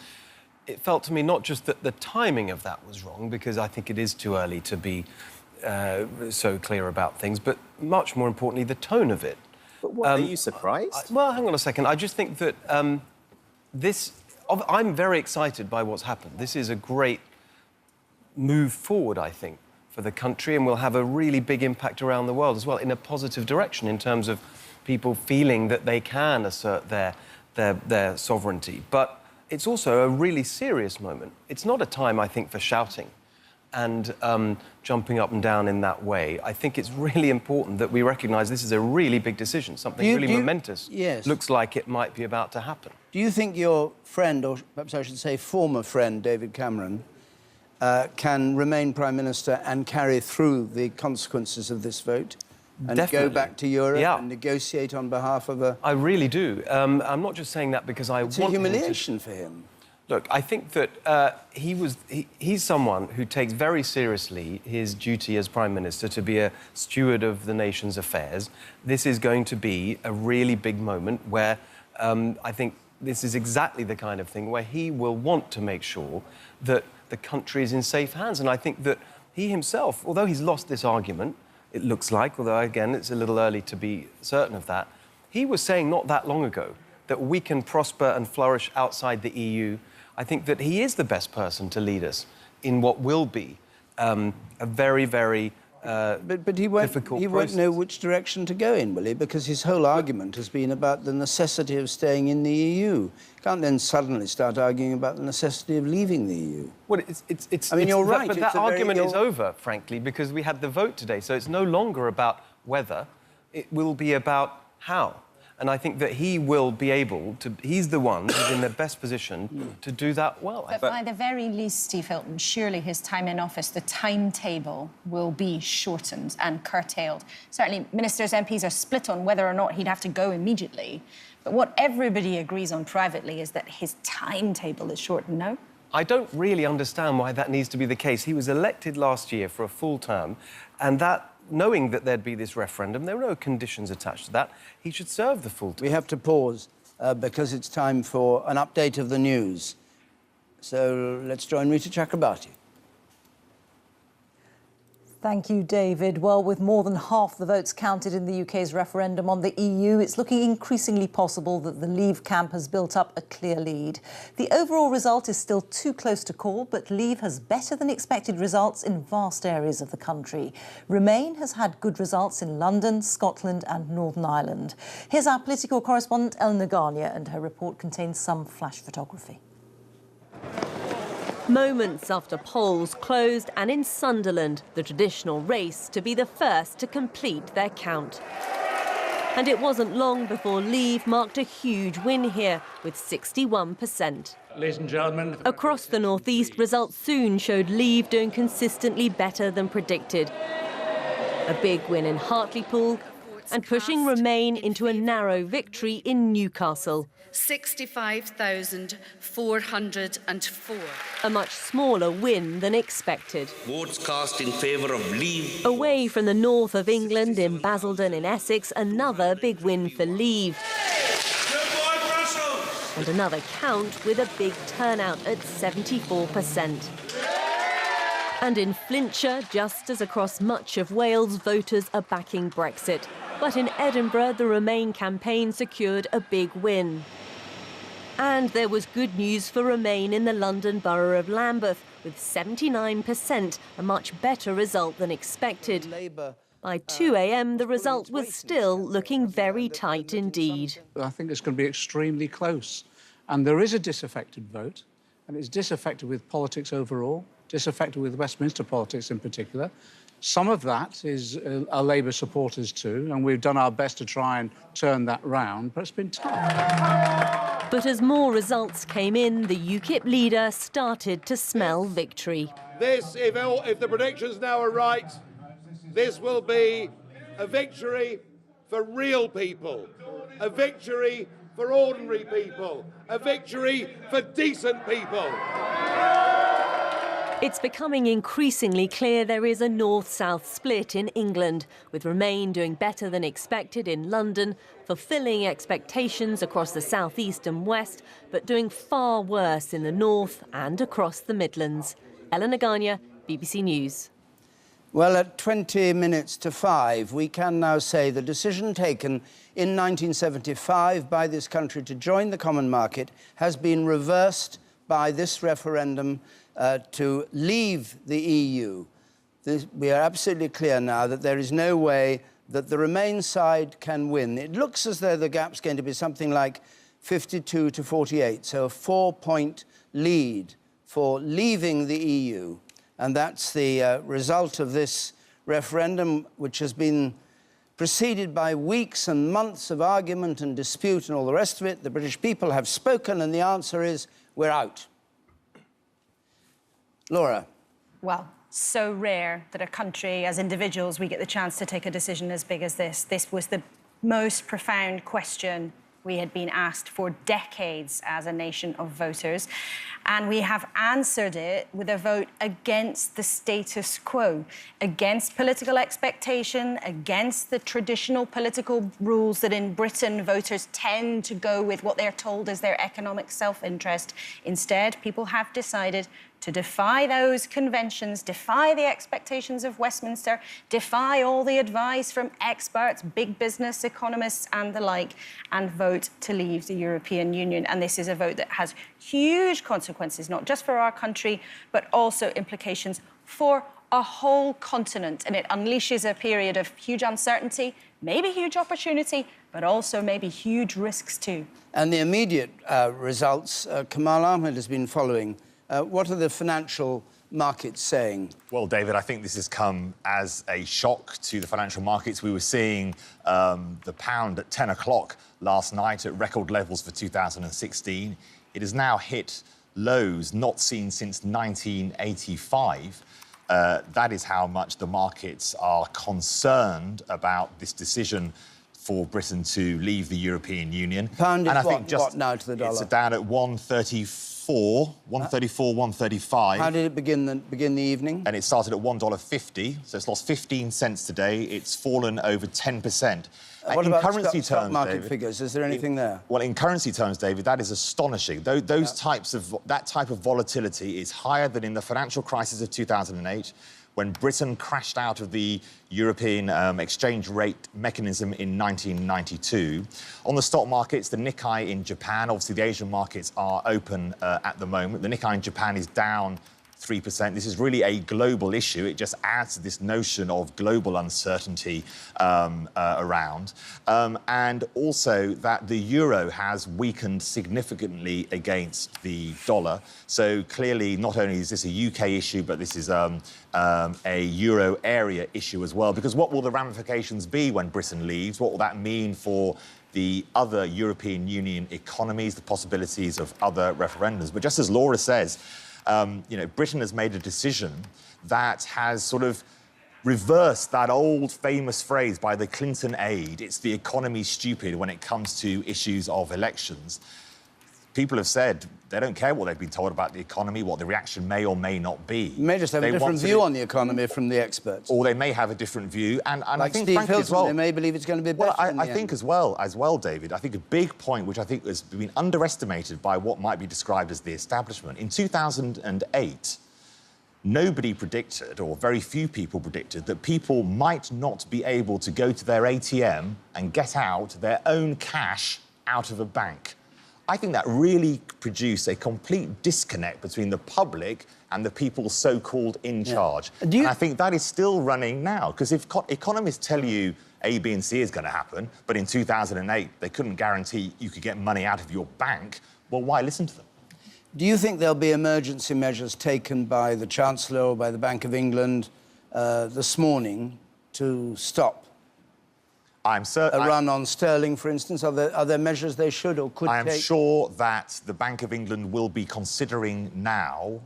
it felt to me not just that the timing of that was wrong, because I think it is too early to be so clear about things, but much more importantly, the tone of it. But what, are you surprised? Well, hang on a second. I just think that I'm very excited by what's happened. This is a great move forward, I think, for the country, and will have a really big impact around the world as well, in a positive direction, in terms of people feeling that they can assert their sovereignty. But it's also a really serious moment. It's not a time, I think, for shouting and jumping up and down in that way. I think it's really important that we recognise this is a really big decision, something really momentous. Yes. Looks like it might be about to happen. Do you think your friend, or perhaps I should say former friend, David Cameron, can remain Prime Minister and carry through the consequences of this vote? And Definitely. go back to Europe Yeah. and negotiate on behalf of a... I really do. I'm not just saying that because I want It's a humiliation for him. Look, I think that he's someone who takes very seriously his duty as Prime Minister to be a steward of the nation's affairs. This is going to be a really big moment where I think this is exactly the kind of thing where he will want to make sure that the country is in safe hands. And I think that he himself, although he's lost this argument, it looks like, although, again, it's a little early to be certain of that, he was saying not that long ago that we can prosper and flourish outside the EU. I think that he is the best person to lead us in what will be a very, very but he won't know which direction to go in, will he? Because his whole argument has been about the necessity of staying in the EU. You can't then suddenly start arguing about the necessity of leaving the EU. Well, I mean, you're right. But that argument is over, frankly, because we had the vote today. So it's no longer about whether, it will be about how. And I think that he will be able to... He's the one who's in the best position to do that well. But by the very least, Steve Hilton, surely his time in office, the timetable will be shortened and curtailed. Certainly, ministers, MPs are split on whether or not he'd have to go immediately. But what everybody agrees on privately is that his timetable is shortened, no? I don't really understand why that needs to be the case. He was elected last year for a full term, and that... knowing that there'd be this referendum, there were no conditions attached to that. He should serve the full term. We have to pause because it's time for an update of the news. So let's join Rita Chakrabarti. Thank you, David. Well, with more than half the votes counted in the UK's referendum on the EU, it's looking increasingly possible that the Leave camp has built up a clear lead. The overall result is still too close to call, but Leave has better than expected results in vast areas of the country. Remain has had good results in London, Scotland and Northern Ireland. Here's our political correspondent, El Nagania, and her report contains some flash photography. Moments after polls closed, and in Sunderland, the traditional race to be the first to complete their count. And it wasn't long before Leave marked a huge win here, with 61%. Ladies and gentlemen... Across the northeast, results soon showed Leave doing consistently better than predicted. A big win in Hartlepool, and pushing Remain into a narrow victory in Newcastle. 65,404. A much smaller win than expected. Votes cast in favour of Leave. Away from the north of England, in Basildon in Essex, another big win for Leave. And another count with a big turnout at 74%. And in Flintshire, just as across much of Wales, voters are backing Brexit. But in Edinburgh, the Remain campaign secured a big win. And there was good news for Remain in the London borough of Lambeth, with 79%, a much better result than expected. By 2 a.m, the result was still looking very tight indeed. I think it's going to be extremely close. And there is a disaffected vote. and it's disaffected with politics overall, disaffected with Westminster politics in particular. Some of that is our Labour supporters too, and we've done our best to try and turn that round, but it's been tough. But as more results came in, the UKIP leader started to smell victory. This, if the predictions now are right, this will be a victory for real people, a victory for ordinary people, a victory for decent people. It's becoming increasingly clear there is a north-south split in England, with Remain doing better than expected in London, fulfilling expectations across the south east and west, but doing far worse in the north and across the Midlands. Ellen Naganya, BBC News. Well, at 20 minutes to 5, we can now say the decision taken in 1975 by this country to join the common market has been reversed by this referendum to leave the EU. We are absolutely clear now that there is no way that the Remain side can win. It looks as though the gap's going to be something like 52 to 48, so a 4-point lead for leaving the EU. And that's the result of this referendum, which has been preceded by weeks and months of argument and dispute and all the rest of it. The British people have spoken, and the answer is, we're out. Laura. Well, so rare that a country, as individuals, we get the chance to take a decision as big as this. This was the most profound question we had been asked for decades as a nation of voters. And we have answered it with a vote against the status quo, against political expectation, against the traditional political rules that in Britain voters tend to go with what they're told is their economic self-interest. Instead, people have decided to defy those conventions, defy the expectations of Westminster, defy all the advice from experts, big business, economists and the like, and vote to leave the European Union. And this is a vote that has huge consequences, not just for our country, but also implications for a whole continent. And it unleashes a period of huge uncertainty, maybe huge opportunity, but also maybe huge risks too. And the immediate results, Kamal Ahmed has been following. What are the financial markets saying? Well, David, I think this has come as a shock to the financial markets. We were seeing the pound at 10 o'clock last night at record levels for 2016. It has now hit lows not seen since 1985. That is how much the markets are concerned about this decision for Britain to leave the European Union. Pound is what now to the dollar? It's down at 134, 135. How did it begin the evening? And it started at $1.50, so it's lost 15 cents today. It's fallen over 10%. What in about currency stock terms, market David, figures? Is there anything there? Well, in currency terms, David, that is astonishing. That type of volatility is higher than in the financial crisis of 2008, when Britain crashed out of the European exchange rate mechanism in 1992. On the stock markets, the Nikkei in Japan, obviously the Asian markets are open at the moment. The Nikkei in Japan is down 3%. This is really a global issue. It just adds to this notion of global uncertainty around. And also that the euro has weakened significantly against the dollar. So clearly, not only is this a UK issue, but this is a euro area issue as well. Because what will the ramifications be when Britain leaves? What will that mean for the other European Union economies, the possibilities of other referendums? But just as Laura says, you know, Britain has made a decision that has sort of reversed that old famous phrase by the Clinton aide, it's the economy stupid when it comes to issues of elections. People have said they don't care what they've been told about the economy, what the reaction may or may not be. You may just have a different view on the economy from the experts. Or they may have a different view. And like I think, Steve frankly, Hilton, as well, they may believe it's going to be better. Well, I think as well, David, I think a big point which I think has been underestimated by what might be described as the establishment. In 2008, nobody predicted, or very few people predicted, that people might not be able to go to their ATM and get out their own cash out of a bank. I think that really produced a complete disconnect between the public and the people so-called in charge. And I think that is still running now, because if economists tell you A, B and C is going to happen, but in 2008 they couldn't guarantee you could get money out of your bank, well, why listen to them? Do you think there'll be emergency measures taken by the Chancellor or by the Bank of England this morning to stop a run on sterling, for instance? Are there measures they should or could take? I am sure that the Bank of England will be considering now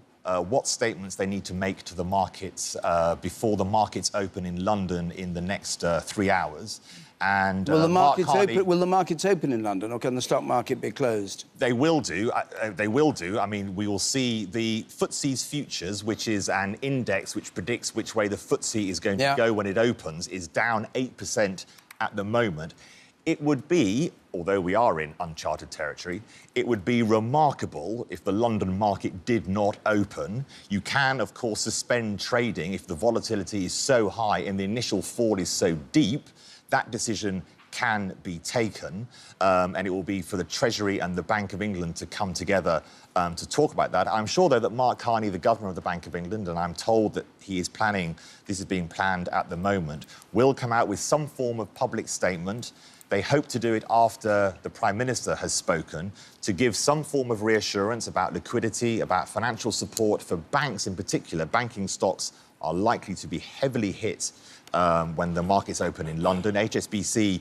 what statements they need to make to the markets before the markets open in London in the next 3 hours. And will the markets open in London, or can the stock market be closed? They will do. They will do. I mean, we will see the FTSE's futures, which is an index which predicts which way the FTSE is going to go when it opens, is down 8% at the moment. It would be, although we are in uncharted territory, it would be remarkable if the London market did not open. You can, of course, suspend trading if the volatility is so high and the initial fall is so deep. That decision can be taken, and it will be for the Treasury and the Bank of England to come together to talk about that. I'm sure, though, that Mark Carney, the Governor of the Bank of England, and I'm told that he is planning, this is being planned at the moment, will come out with some form of public statement. They hope to do it after the Prime Minister has spoken, to give some form of reassurance about liquidity, about financial support for banks in particular. Banking stocks are likely to be heavily hit when the markets open in London. HSBC,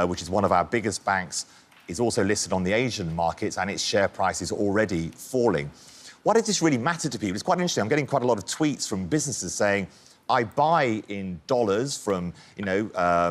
which is one of our biggest banks, is also listed on the Asian markets, and its share price is already falling. Why does this really matter to people? It's quite interesting. I'm getting quite a lot of tweets from businesses saying, I buy in dollars from,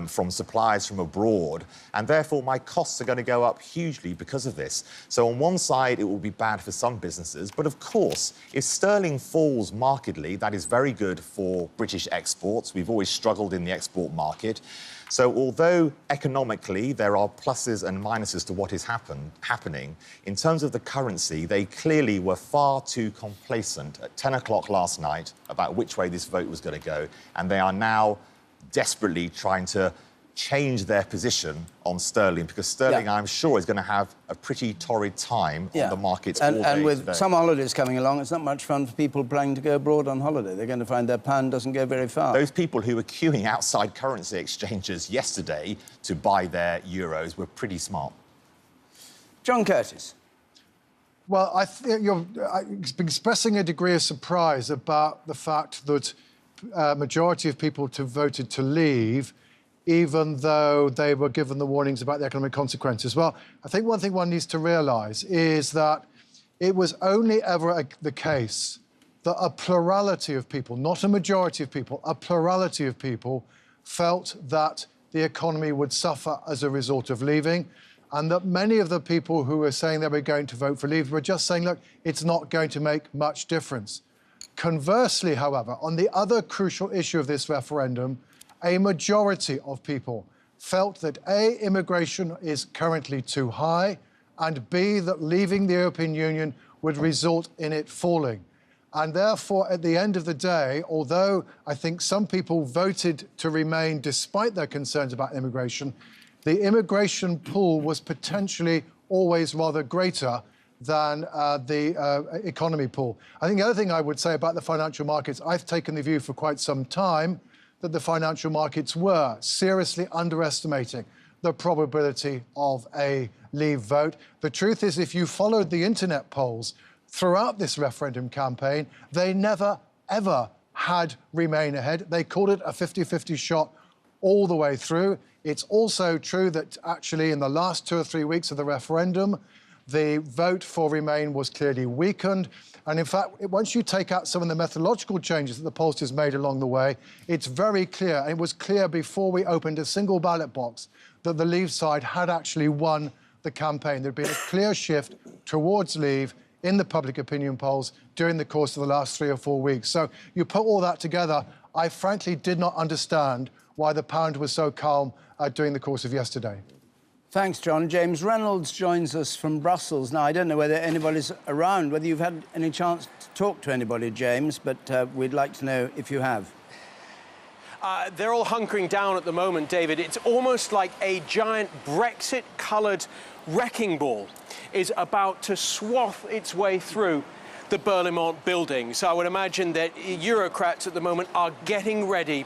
from suppliers from abroad, and therefore my costs are going to go up hugely because of this. So on one side, it will be bad for some businesses, but of course, if sterling falls markedly, that is very good for British exports. We've always struggled in the export market. So although economically there are pluses and minuses to what is happening, in terms of the currency, they clearly were far too complacent at 10 o'clock last night about which way this vote was going to go, and they are now desperately trying to change their position on sterling, because sterling, I'm sure, is going to have a pretty torrid time on the markets all day and with today. some holidays coming along, it's not much fun for people planning to go abroad on holiday. They're going to find their pound doesn't go very far. Those people who were queuing outside currency exchanges yesterday to buy their euros were pretty smart. John Curtis. Well, I think you're expressing a degree of surprise about the fact that a majority of people voted to leave, even though they were given the warnings about the economic consequences. Well, I think one thing one needs to realise is that it was only ever the case that a plurality of people, not a majority of people, a plurality of people felt that the economy would suffer as a result of leaving, and that many of the people who were saying they were going to vote for leave were just saying, look, it's not going to make much difference. Conversely, however, on the other crucial issue of this referendum, a majority of people felt that A, immigration is currently too high, and B, that leaving the European Union would result in it falling. And therefore, at the end of the day, although I think some people voted to remain despite their concerns about immigration, the immigration pool was potentially always rather greater than the economy pool. I think the other thing I would say about the financial markets, I've taken the view for quite some time that the financial markets were seriously underestimating the probability of a leave vote. The truth is, if you followed the internet polls throughout this referendum campaign, they never, ever had Remain ahead. They called it a 50-50 shot all the way through. It's also true that actually in the last 2 or 3 weeks of the referendum, the vote for Remain was clearly weakened. And in fact, once you take out some of the methodological changes that the pollsters made along the way, it's very clear, and it was clear before we opened a single ballot box, that the Leave side had actually won the campaign. There'd been a clear shift towards Leave in the public opinion polls during the course of the last 3 or 4 weeks. So you put all that together, I frankly did not understand why the pound was so calm during the course of yesterday. Thanks, John. James Reynolds joins us from Brussels. Now, I don't know whether anybody's around, whether you've had any chance to talk to anybody, James, but we'd like to know if you have. They're all hunkering down at the moment, David. It's almost like a giant Brexit-coloured wrecking ball is about to swath its way through the Berlaymont building. So I would imagine that Eurocrats at the moment are getting ready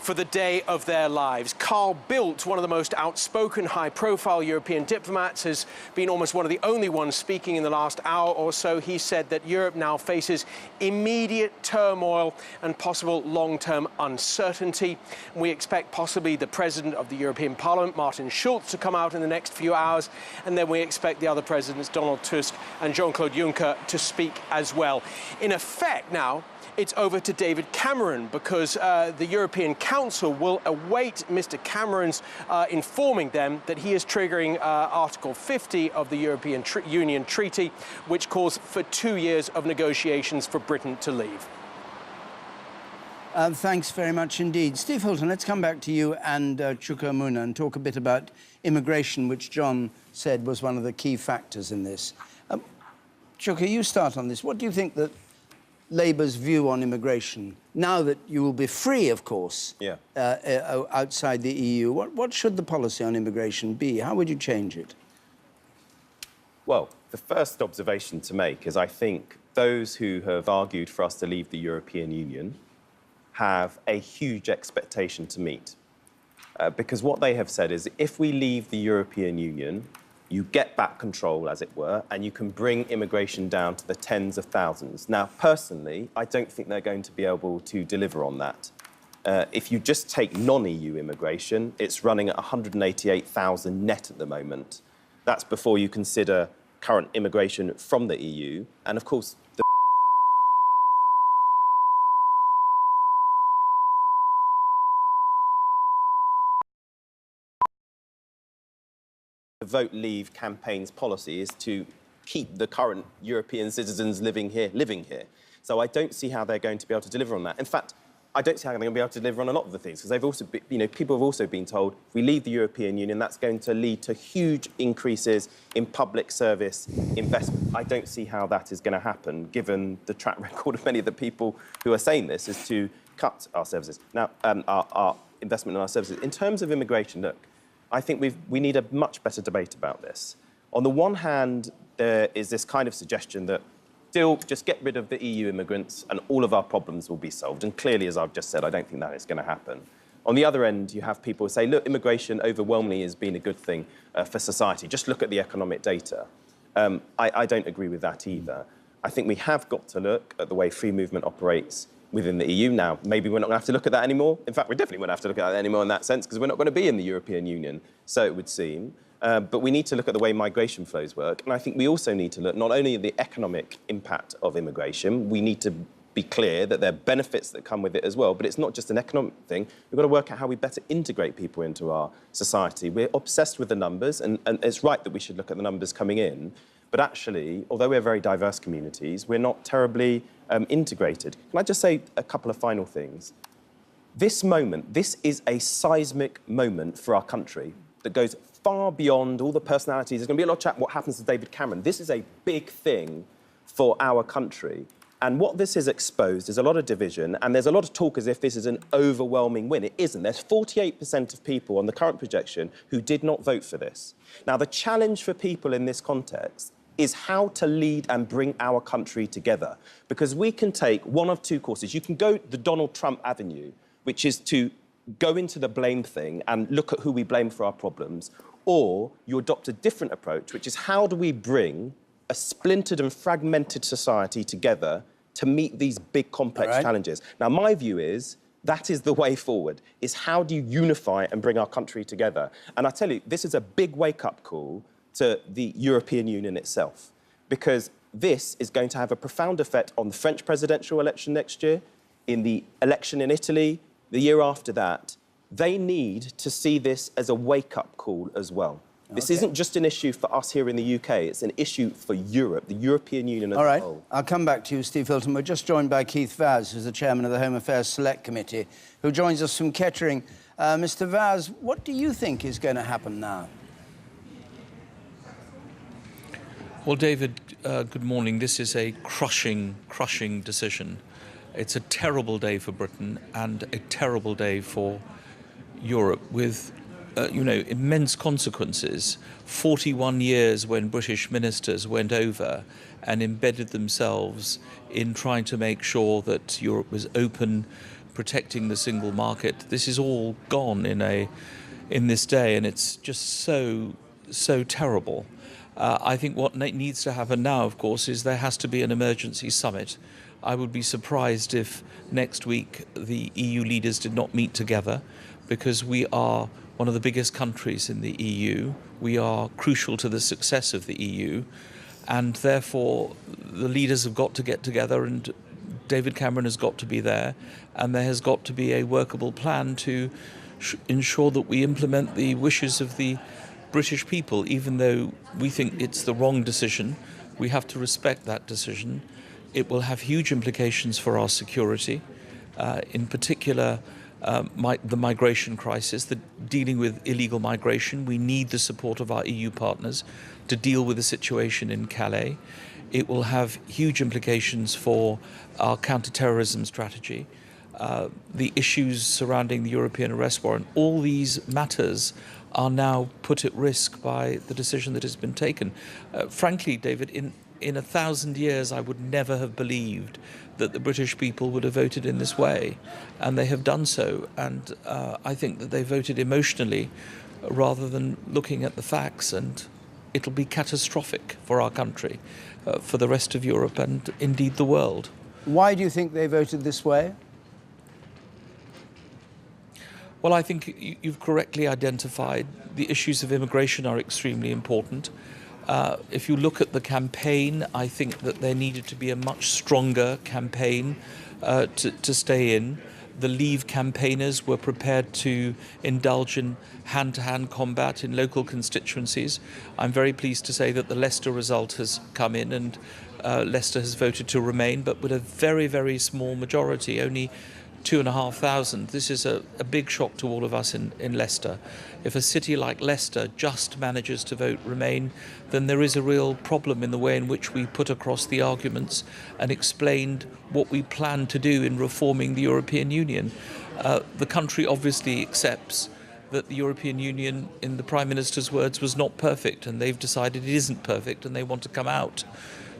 for the day of their lives. Carl Bildt, one of the most outspoken, high-profile European diplomats, has been almost one of the only ones speaking in the last hour or so. He said that Europe now faces immediate turmoil and possible long-term uncertainty. We expect possibly the President of the European Parliament, Martin Schulz, to come out in the next few hours, and then we expect the other presidents, Donald Tusk and Jean-Claude Juncker, to speak as well. In effect now, it's over to David Cameron, because the European Council will await Mr. Cameron's informing them that he is triggering Article 50 of the European Union Treaty, which calls for 2 years of negotiations for Britain to leave. Thanks very much indeed. Steve Hilton, let's come back to you and Chuka Muna and talk a bit about immigration, which John said was one of the key factors in this. Chuka, you start on this. What do you think that Labour's view on immigration, now that you will be free, of course, outside the EU, what should the policy on immigration be? How would you change it? Well, the first observation to make is I think those who have argued for us to leave the European Union have a huge expectation to meet. Because what they have said is if we leave the European Union, you get back control, as it were, and you can bring immigration down to the tens of thousands. Now, personally, I don't think they're going to be able to deliver on that. If you just take non-EU immigration, it's running at 188,000 net at the moment. That's before you consider current immigration from the EU. And of course, the Vote Leave campaign's policy is to keep the current European citizens living here. So I don't see how they're going to be able to deliver on that. In fact, I don't see how they're going to be able to deliver on a lot of the things, because they've also, people have also been told if we leave the European Union, that's going to lead to huge increases in public service investment. I don't see how that is going to happen, given the track record of many of the people who are saying this, is to cut our services. Now, our investment in our services. In terms of immigration, look, I think we need a much better debate about this. On the one hand, there is this kind of suggestion that still just get rid of the EU immigrants and all of our problems will be solved. And clearly, as I've just said, I don't think that is going to happen. On the other end, you have people who say, look, immigration overwhelmingly has been a good thing for society. Just look at the economic data. I don't agree with that either. I think we have got to look at the way free movement operates within the EU now. Maybe we're not going to have to look at that anymore. In fact, we definitely won't have to look at that anymore in that sense, because we're not going to be in the European Union, so it would seem. But we need to look at the way migration flows work. And I think we also need to look not only at the economic impact of immigration, we need to be clear that there are benefits that come with it as well, but it's not just an economic thing. We've got to work out how we better integrate people into our society. We're obsessed with the numbers, and it's right that we should look at the numbers coming in. But actually, although we're very diverse communities, we're not terribly integrated. Can I just say a couple of final things? This moment, this is a seismic moment for our country that goes far beyond all the personalities. There's going to be a lot of chat what happens to David Cameron. This is a big thing for our country. And what this has exposed is a lot of division, and there's a lot of talk as if this is an overwhelming win. It isn't. There's 48% of people on the current projection who did not vote for this. Now, the challenge for people in this context is how to lead and bring our country together. Because we can take one of two courses. You can go the Donald Trump avenue, which is to go into the blame thing and look at who we blame for our problems, or you adopt a different approach, which is how do we bring a splintered and fragmented society together to meet these big, complex challenges. Now, my view is that is the way forward, is how do you unify and bring our country together? And I tell you, this is a big wake-up call to the European Union itself, because this is going to have a profound effect on the French presidential election next year, in the election in Italy, the year after that. They need to see this as a wake-up call as well. This isn't just an issue for us here in the UK, it's an issue for Europe, the European Union as a whole. I'll come back to you, Steve Hilton. We're just joined by Keith Vaz, who's the chairman of the Home Affairs Select Committee, who joins us from Kettering. Mr. Vaz, what do you think is going to happen now? Well, David, good morning. This is a crushing decision. It's a terrible day for Britain and a terrible day for Europe, with immense consequences. 41 years when British ministers went over and embedded themselves in trying to make sure that Europe was open protecting the single market. This is all gone in this day, and it's just so terrible. I think what needs to happen now, of course, is there has to be an emergency summit. I would be surprised if next week the EU leaders did not meet together, because we are one of the biggest countries in the EU. We are crucial to the success of the EU, and therefore the leaders have got to get together, and David Cameron has got to be there, and there has got to be a workable plan to ensure that we implement the wishes of the British people. Even though we think it's the wrong decision, we have to respect that decision. It will have huge implications for our security, in particular the migration crisis, dealing with illegal migration. We need the support of our EU partners to deal with the situation in Calais. It will have huge implications for our counter-terrorism strategy, the issues surrounding the European arrest warrant. All these matters are now put at risk by the decision that has been taken. Frankly, David, in 1,000 years, I would never have believed that the British people would have voted in this way, and they have done so. And I think that they voted emotionally rather than looking at the facts, and it'll be catastrophic for our country, for the rest of Europe, and indeed the world. Why do you think they voted this way? Well, I think you've correctly identified the issues of immigration are extremely important. If you look at the campaign, I think that there needed to be a much stronger campaign to stay in. The Leave campaigners were prepared to indulge in hand-to-hand combat in local constituencies. I'm very pleased to say that the Leicester result has come in, and Leicester has voted to remain, but with a very, very small majority, only 2,500. This is a big shock to all of us in Leicester. If a city like Leicester just manages to vote Remain, then there is a real problem in the way in which we put across the arguments and explained what we plan to do in reforming the European Union. The country obviously accepts that the European Union, in the Prime Minister's words, was not perfect, and they've decided it isn't perfect and they want to come out.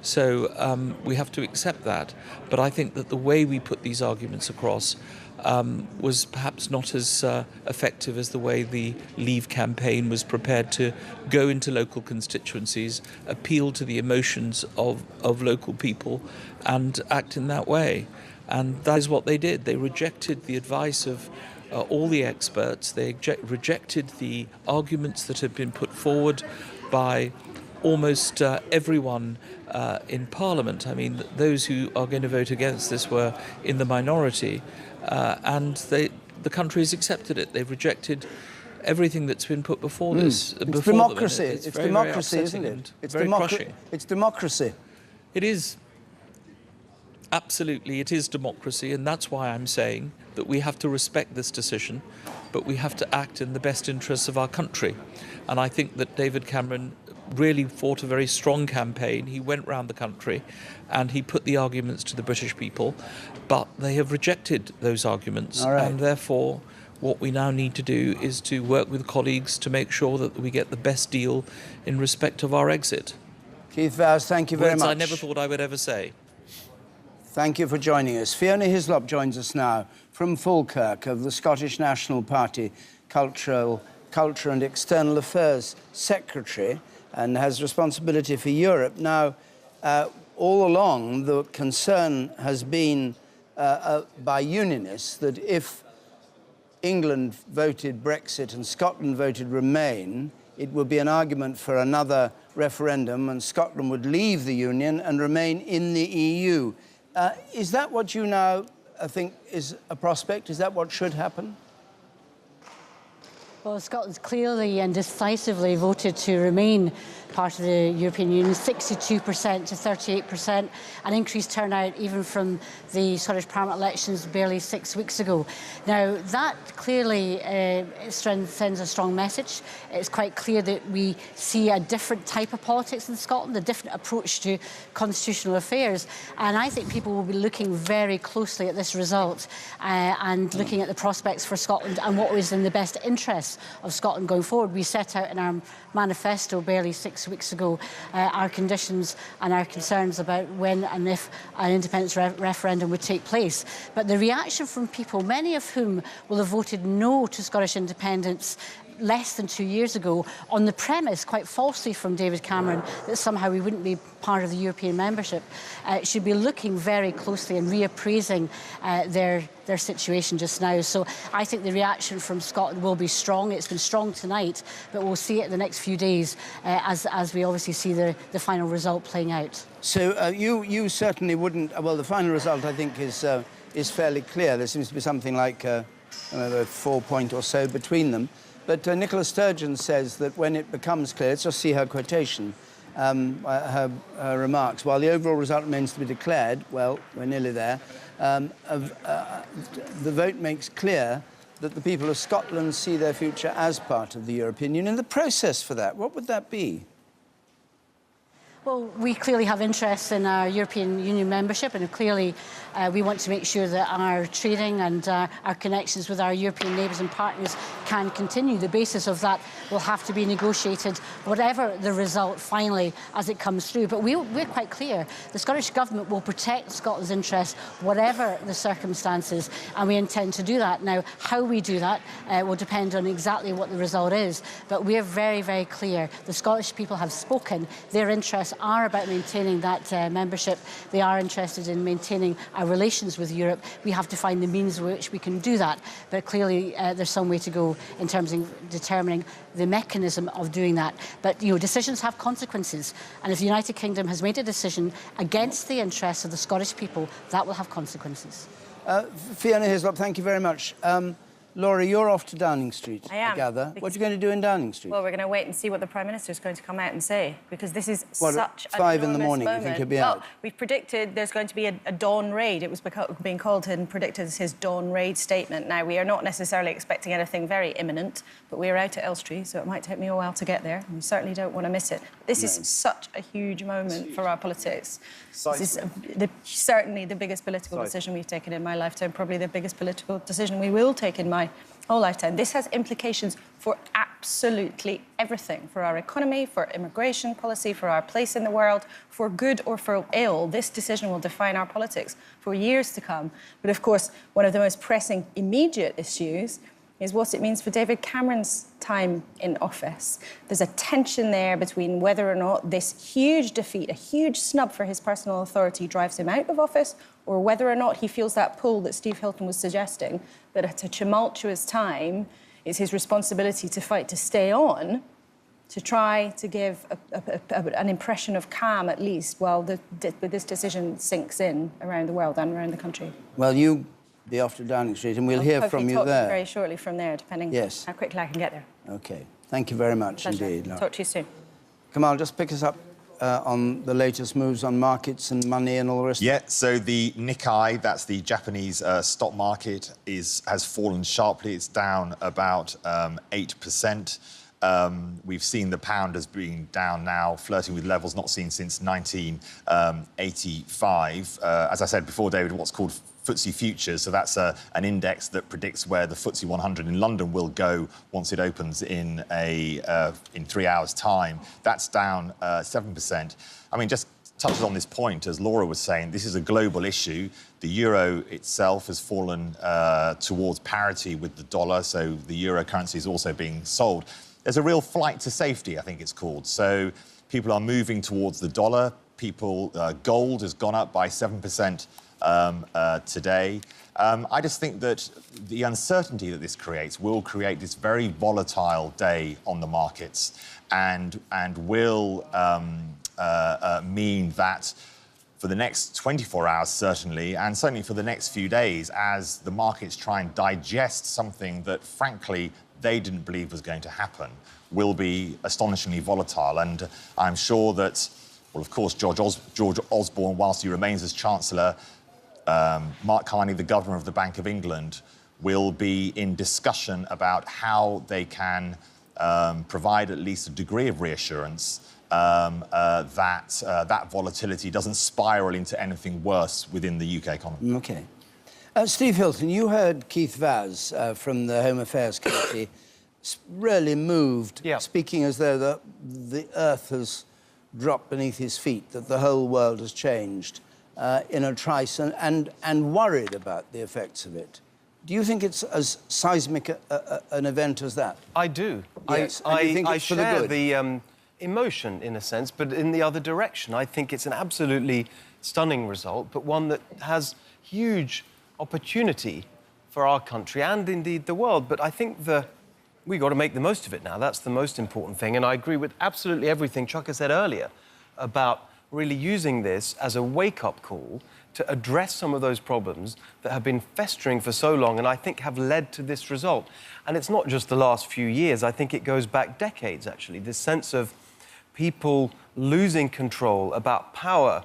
So we have to accept that. But I think that the way we put these arguments across was perhaps not as effective as the way the Leave campaign was prepared to go into local constituencies, appeal to the emotions of local people, and act in that way. And that is what they did. They rejected the advice of all the experts. They rejected the arguments that had been put forward by almost everyone in Parliament. I mean, those who are going to vote against this were in the minority, and the country has accepted it. They've rejected everything that's been put before this. It's democracy. It's very, democracy, very isn't it? It's very crushing. It's democracy. It is. Absolutely, it is democracy, and that's why I'm saying that we have to respect this decision, but we have to act in the best interests of our country. And I think that David Cameron really fought a very strong campaign. He went round the country and he put the arguments to the British people, but they have rejected those arguments. All right. And therefore, what we now need to do is to work with colleagues to make sure that we get the best deal in respect of our exit. Keith Vowes, thank you very Words much. I never thought I would ever say. Thank you for joining us. Fiona Hislop joins us now from Falkirk of the Scottish National Party Culture and External Affairs Secretary, and has responsibility for Europe. Now, all along, the concern has been by unionists that if England voted Brexit and Scotland voted Remain, it would be an argument for another referendum, and Scotland would leave the Union and remain in the EU. Is that what you now think is a prospect? Is that what should happen? Well, Scotland's clearly and decisively voted to remain part of the European Union, 62% to 38%, an increased turnout even from the Scottish Parliament elections barely 6 weeks ago. Now, that clearly sends a strong message. It's quite clear that we see a different type of politics in Scotland, a different approach to constitutional affairs, and I think people will be looking very closely at this result and looking at the prospects for Scotland and what was in the best interests of Scotland going forward. We set out in our manifesto barely 6 6 weeks ago our conditions and our concerns about when and if an independence referendum would take place. But the reaction from people, many of whom will have voted no to Scottish independence less than 2 years ago, on the premise, quite falsely from David Cameron, that somehow we wouldn't be part of the European membership, should be looking very closely and reappraising their situation just now. So I think the reaction from Scotland will be strong. It's been strong tonight, but we'll see it the next few days as we obviously see the final result playing out. So you certainly wouldn't... Well, the final result, I think, is fairly clear. There seems to be something like a 4-point or so between them. But Nicola Sturgeon says that when it becomes clear, let's just see her quotation, her remarks, while the overall result remains to be declared, well, we're nearly there, the vote makes clear that the people of Scotland see their future as part of the European Union. The process for that, what would that be? Well, we clearly have interests in our European Union membership, and clearly we want to make sure that our trading and our connections with our European neighbours and partners can continue. The basis of that will have to be negotiated, whatever the result finally as it comes through. But we're quite clear. The Scottish Government will protect Scotland's interests, whatever the circumstances, and we intend to do that. Now, how we do that will depend on exactly what the result is, but we're very, very clear. The Scottish people have spoken. Their interests are about maintaining that membership. They are interested in maintaining our relations with Europe. We have to find the means by which we can do that. But clearly, there's some way to go in terms of determining the mechanism of doing that. But, decisions have consequences. And if the United Kingdom has made a decision against the interests of the Scottish people, that will have consequences. Fiona Hislop, thank you very much. Laura, you're off to Downing Street, I gather. What are you going to do in Downing Street? Well, we're going to wait and see what the Prime Minister is going to come out and say, because this is such an 5 in the enormous morning, moment. you think he'll be out? We've predicted there's going to be a dawn raid. It was being called and predicted as his dawn raid statement. Now, we are not necessarily expecting anything very imminent, but we're out at Elstree, so it might take me a while to get there, and we certainly don't want to miss it. This is such a huge moment for our politics. This is certainly the biggest political decision we've taken in my lifetime, probably the biggest political decision we will take in my whole lifetime. This has implications for absolutely everything, for our economy, for immigration policy, for our place in the world, for good or for ill. This decision will define our politics for years to come. But of course, one of the most pressing immediate issues is what it means for David Cameron's time in office. There's a tension there between whether or not this huge defeat, a huge snub for his personal authority, drives him out of office, or whether or not he feels that pull that Steve Hilton was suggesting, that at a tumultuous time, it's his responsibility to fight to stay on, to try to give an impression of calm, at least, while this decision sinks in around the world and around the country. Well, you be off to Downing Street, and we'll hear from you there. Very shortly from there, depending how quickly I can get there. OK. Thank you very much Pleasure. indeed. Laura. Talk to you soon. Kamal, just pick us up on the latest moves on markets and money and all the rest. Yeah, so the Nikkei, that's the Japanese stock market, has fallen sharply. It's down about 8%. We've seen the pound as being down now, flirting with levels not seen since 1985. As I said before, David, what's called FTSE Futures, so that's an index that predicts where the FTSE 100 in London will go once it opens in 3 hours' time. That's down 7%. I mean, just touches on this point, as Laura was saying, this is a global issue. The euro itself has fallen towards parity with the dollar, so the euro currency is also being sold. There's a real flight to safety, I think it's called. So people are moving towards the dollar. Gold has gone up by 7% today. I just think that the uncertainty that this creates will create this very volatile day on the markets and will mean that for the next 24 hours, certainly, and certainly for the next few days, as the markets try and digest something that, frankly, they didn't believe was going to happen, will be astonishingly volatile. And I'm sure that, well, of course, George Osborne, whilst he remains as Chancellor, Mark Carney, the Governor of the Bank of England, will be in discussion about how they can provide at least a degree of reassurance that volatility doesn't spiral into anything worse within the UK economy. OK. Steve Hilton, you heard Keith Vaz from the Home Affairs Committee really moved, speaking as though the earth has dropped beneath his feet, that the whole world has changed in a trice, and worried about the effects of it. Do you think it's as seismic an event as that? I do. Yes. I share the emotion, in a sense, but in the other direction. I think it's an absolutely stunning result, but one that has huge opportunity for our country and indeed the world. But I think we've got to make the most of it now. That's the most important thing. And I agree with absolutely everything Chaka said earlier about really using this as a wake-up call to address some of those problems that have been festering for so long and I think have led to this result. And it's not just the last few years. I think it goes back decades, actually. This sense of people losing control, about power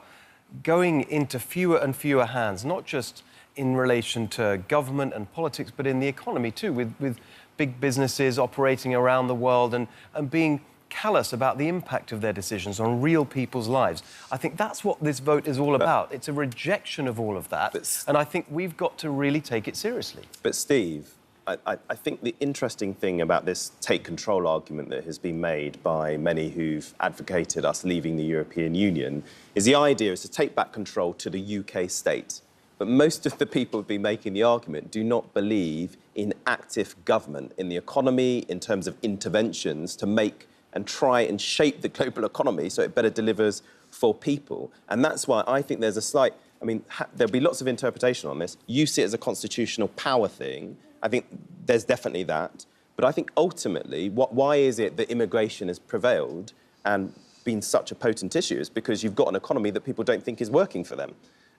going into fewer and fewer hands, not just in relation to government and politics, but in the economy too, with big businesses operating around the world and being callous about the impact of their decisions on real people's lives. I think that's what this vote is all about. It's a rejection of all of that, and I think we've got to really take it seriously. But Steve, I think the interesting thing about this take control argument that has been made by many who've advocated us leaving the European Union is the idea is to take back control to the UK state. But most of the people who've been making the argument do not believe in active government, in the economy, in terms of interventions to make and try and shape the global economy so it better delivers for people. And that's why I think there's a slight... I mean, there'll be lots of interpretation on this. You see it as a constitutional power thing. I think there's definitely that. But I think ultimately, why is it that immigration has prevailed and been such a potent issue? Is because you've got an economy that people don't think is working for them.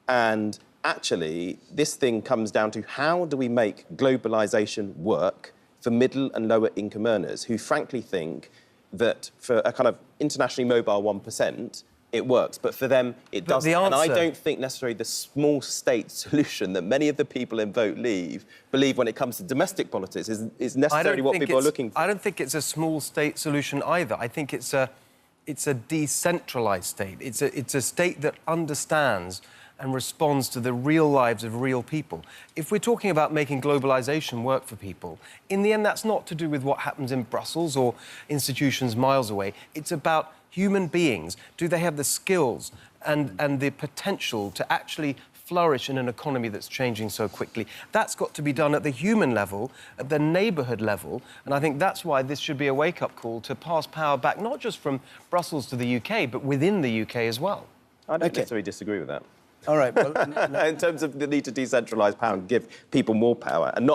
And actually, this thing comes down to how do we make globalisation work for middle and lower income earners who frankly think that for a kind of internationally mobile 1%, it works, but for them, it doesn't. And I don't think necessarily the small state solution that many of the people in Vote Leave believe when it comes to domestic politics is necessarily what people are looking for. I don't think it's a small state solution either. I think it's a decentralised state. It's a state that understands and responds to the real lives of real people. If we're talking about making globalisation work for people, in the end, that's not to do with what happens in Brussels or institutions miles away. It's about human beings. Do they have the skills and the potential to actually flourish in an economy that's changing so quickly? That's got to be done at the human level, at the neighbourhood level, and I think that's why this should be a wake-up call to pass power back, not just from Brussels to the UK, but within the UK as well. I don't necessarily disagree with that. All right. Well, in terms of the need to decentralise power and give people more power, and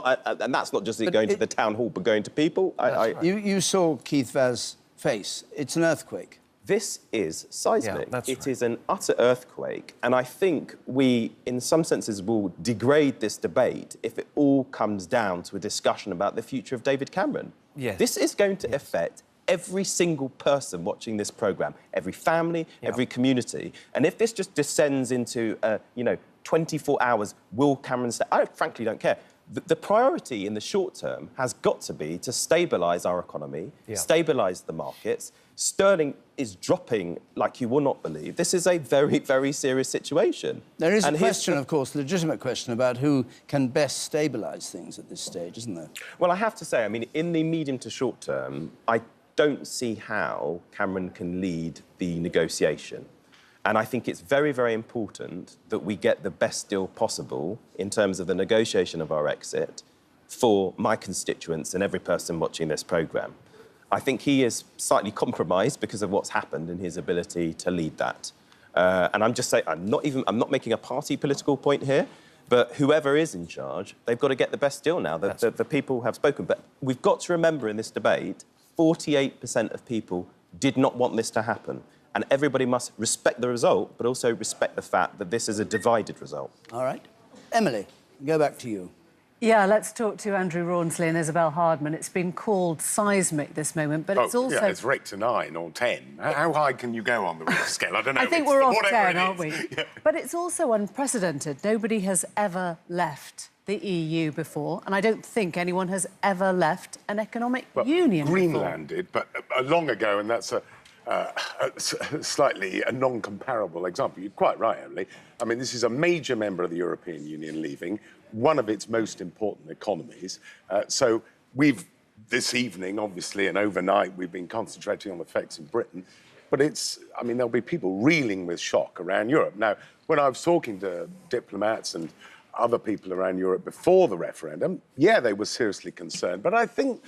that's not just going to the town hall, but going to people. You saw Keith Vaz's face. It's an earthquake. This is seismic. Yeah, it is an utter earthquake, and I think we, in some senses, will degrade this debate if it all comes down to a discussion about the future of David Cameron. Yes. This is going to affect every single person watching this programme, every family, every community. And if this just descends into, 24 hours, will Cameron stay? I frankly don't care. The priority in the short term has got to be to stabilise our economy, stabilise the markets. Sterling is dropping like you will not believe. This is a very, very serious situation. There is a question, of course, legitimate question about who can best stabilise things at this stage, isn't there? Well, I have to say, I mean, in the medium to short term, I don't see how Cameron can lead the negotiation. And I think it's very, very important that we get the best deal possible in terms of the negotiation of our exit for my constituents and every person watching this programme. I think he is slightly compromised because of what's happened in his ability to lead that. And I'm just saying, I'm not making a party political point here, but whoever is in charge, they've got to get the best deal now. The people have spoken. But we've got to remember in this debate, 48% of people did not want this to happen. And everybody must respect the result, but also respect the fact that this is a divided result. All right. Emily, go back to you. Yeah, let's talk to Andrew Rawnsley and Isabel Hardman. It's been called seismic, this moment, but it's also... Yeah, it's Richter 9 or 10. How high can you go on the Richter scale? I don't know. I think we're off 10, aren't we? Yeah. But it's also unprecedented. Nobody has ever left the EU before, and I don't think anyone has ever left an economic union Greenland before. did, but long ago, and that's a slightly non-comparable example. You're quite right, Emily. I mean, this is a major member of the European Union leaving, one of its most important economies. So we've this evening, obviously, and overnight, we've been concentrating on the effects in Britain. But I mean, there'll be people reeling with shock around Europe. Now, when I was talking to diplomats and other people around Europe before the referendum, yeah, they were seriously concerned. But I think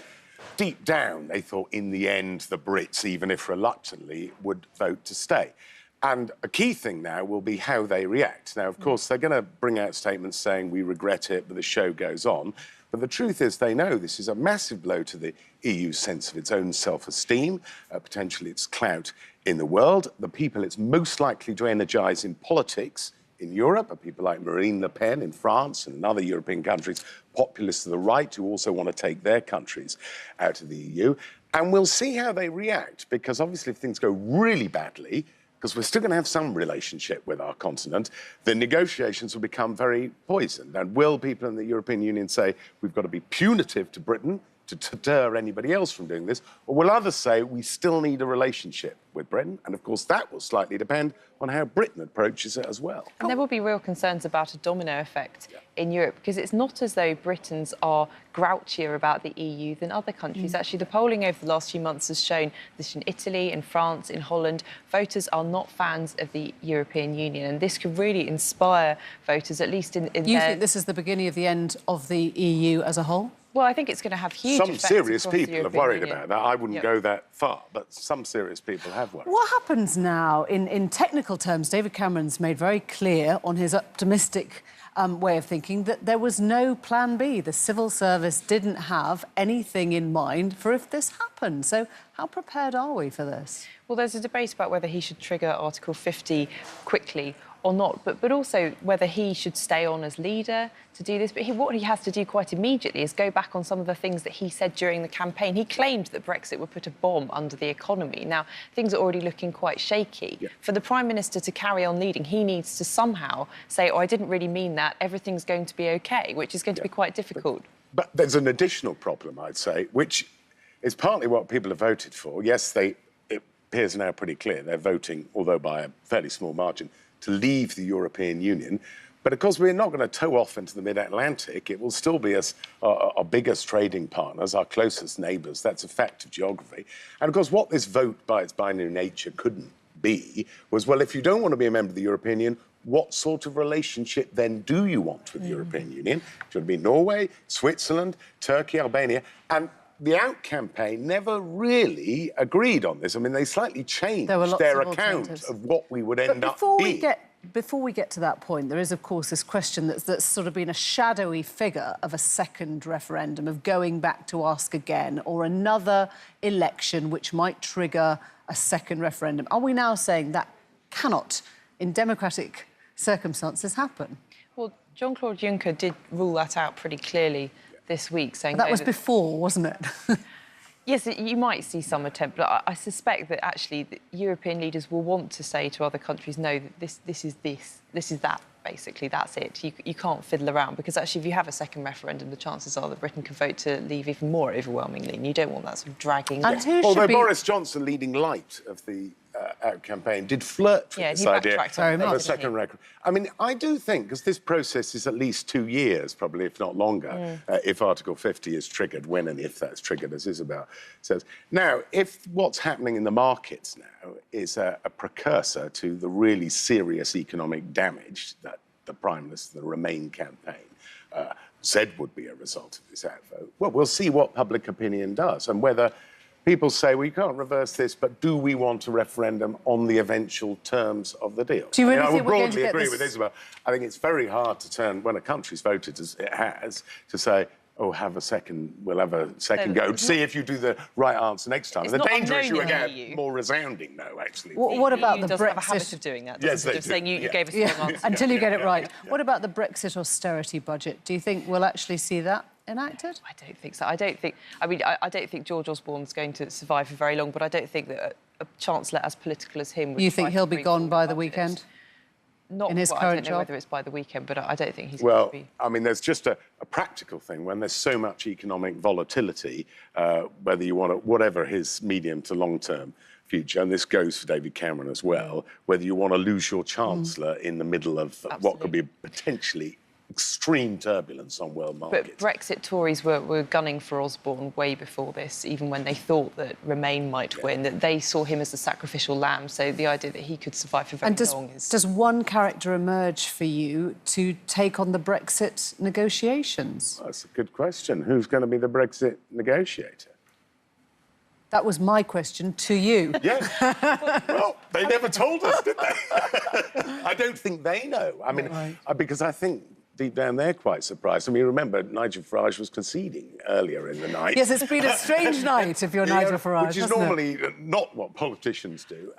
deep down, they thought in the end, the Brits, even if reluctantly, would vote to stay. And a key thing now will be how they react. Now, of course, they're going to bring out statements saying we regret it, but the show goes on. But the truth is they know this is a massive blow to the EU's sense of its own self-esteem, potentially its clout in the world. The people it's most likely to energise in politics in Europe are people like Marine Le Pen in France and in other European countries, populists to the right who also want to take their countries out of the EU. And we'll see how they react, because obviously if things go really badly, because we're still going to have some relationship with our continent, the negotiations will become very poisoned. And will people in the European Union say, we've got to be punitive to Britain to deter anybody else from doing this? Or will others say, we still need a relationship with Britain? And of course, that will slightly depend on how Britain approaches it as well. And there will be real concerns about a domino effect in Europe, because it's not as though Britons are grouchier about the EU than other countries. Actually, the polling over the last few months has shown that in Italy, in France, in Holland, voters are not fans of the European Union. And this could really inspire voters, at least in You think this is the beginning of the end of the EU as a whole? Well, I think it's going to have huge Some effects serious across the people have European worried Union. about that. I wouldn't Yep. go that far, but some serious people have worried. What happens now, in technical terms? David Cameron's made very clear on his optimistic way of thinking that there was no plan B. The civil service didn't have anything in mind for if this happened. So how prepared are we for this? Well, there's a debate about whether he should trigger Article 50 quickly or not, but also whether he should stay on as leader to do this. But what he has to do quite immediately is go back on some of the things that he said during the campaign. He claimed that Brexit would put a bomb under the economy. Now, things are already looking quite shaky. Yeah. For the Prime Minister to carry on leading, he needs to somehow say, oh, I didn't really mean that, everything's going to be OK, which is going to be quite difficult. But there's an additional problem, I'd say, which is partly what people have voted for. Yes, it appears now pretty clear they're voting, although by a fairly small margin, to leave the European Union. But of course, we're not going to tow off into the mid-Atlantic. It will still be our biggest trading partners, our closest neighbours. That's a fact of geography. And of course, what this vote by its binary nature couldn't be was, well, if you don't want to be a member of the European Union, what sort of relationship then do you want with the European Union? Should it be Norway, Switzerland, Turkey, Albania? And the Out campaign never really agreed on this. I mean, they slightly changed their account of what we would end up being. Before we get to that point, there is, of course, this question that's sort of been a shadowy figure of a second referendum, of going back to ask again, or another election which might trigger a second referendum. Are we now saying that cannot, in democratic circumstances, happen? Well, Jean-Claude Juncker did rule that out pretty clearly this week, saying... That was before, wasn't it? Yes, you might see some attempt, but I suspect that actually the European leaders will want to say to other countries, no, this is that, basically, that's it. You can't fiddle around, because actually if you have a second referendum, the chances are that Britain can vote to leave even more overwhelmingly, and you don't want that sort of dragging... Although Boris Johnson, leading light of the Out campaign, did flirt with this idea of a second record. I mean, I do think, because this process is at least 2 years, probably, if not longer, if Article 50 is triggered, when and if that's triggered, as Isabel says. Now, if what's happening in the markets now is a precursor to the really serious economic damage that the Prime Minister, the Remain campaign, said would be a result of this outvote, well, we'll see what public opinion does, and whether people say, well, you can't reverse this, but do we want a referendum on the eventual terms of the deal? Do you really I think would we're going to broadly get agree this... with Isabel. I think it's very hard to turn, when a country's voted as it has, to say, oh, we'll have a second go to see if you do the right answer next time. The danger is you would get more resounding no, actually. What about the Brexit? Have a habit of doing that. Yes, they of saying you do. gave us the wrong answer. Until you get it right. What about the Brexit austerity budget? Do you think we'll actually see that enacted? I don't think so. I don't think George Osborne's going to survive for very long, but I don't think that a chancellor as political as him would... You think he'll be gone by the weekend? Not in his current I don't know job? whether it's by the weekend, but I don't think he's going to be... Well, I mean, there's just a practical thing. When there's so much economic volatility, whether you want to... Whatever his medium to long-term future, and this goes for David Cameron as well, whether you want to lose your chancellor in the middle of what could be potentially extreme turbulence on world markets. But Brexit Tories were gunning for Osborne way before this, even when they thought that Remain might win, that they saw him as the sacrificial lamb. So the idea that he could survive for very long is... Does one character emerge for you to take on the Brexit negotiations? That's a good question. Who's going to be the Brexit negotiator? That was my question to you. Yes. Well, they never told us, did they? I don't think they know. I mean, because I think deep down they're quite surprised. I mean, remember, Nigel Farage was conceding earlier in the night. Yes, it's been a strange night if you're Nigel Farage, which is normally not what politicians do.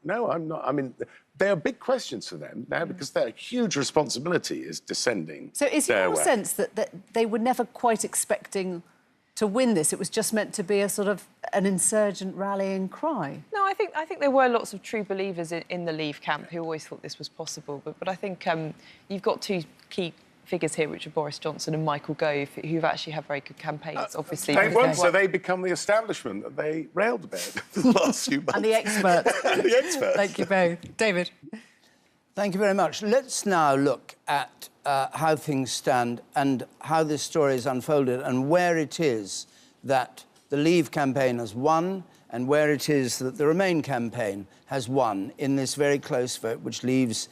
No, I'm not. I mean, there are big questions for them now because their huge responsibility is descending. So is it your sense that they were never quite expecting to win this? It was just meant to be a sort of an insurgent rallying cry? No, I think there were lots of true believers in the Leave camp who always thought this was possible. But I think you've got two key figures here, which are Boris Johnson and Michael Gove, who've actually had very good campaigns, obviously. They won, so they become the establishment that they railed about the last few months. And the experts. The experts. Thank you both. David. Thank you very much. Let's now look at how things stand and how this story is unfolded and where it is that the Leave campaign has won and where it is that the Remain campaign has won in this very close vote, which leaves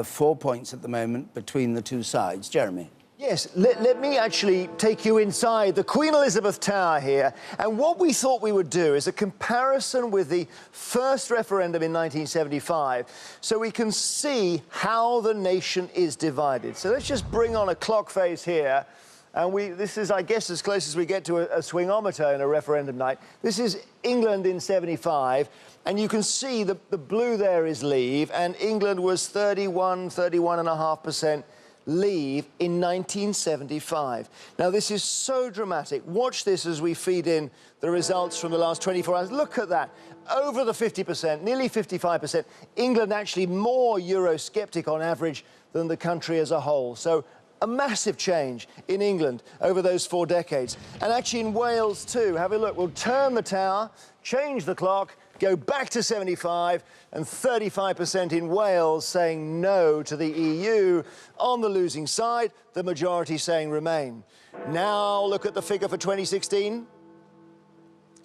4 points at the moment between the two sides. Jeremy. Yes, let me actually take you inside the Queen Elizabeth Tower here. And what we thought we would do is a comparison with the first referendum in 1975, so we can see how the nation is divided. So let's just bring on a clock face here. And this is, I guess, as close as we get to a swingometer in a referendum night. This is England in 75. And you can see the blue there is Leave, and England was 31.5% Leave in 1975. Now, this is so dramatic. Watch this as we feed in the results from the last 24 hours. Look at that. Over the 50%, nearly 55%. England actually more Eurosceptic on average than the country as a whole. So a massive change in England over those 4 decades. And actually in Wales, too. Have a look. We'll turn the tower, change the clock, go back to 75, and 35% in Wales saying no to the EU. On the losing side, the majority saying Remain. Now look at the figure for 2016.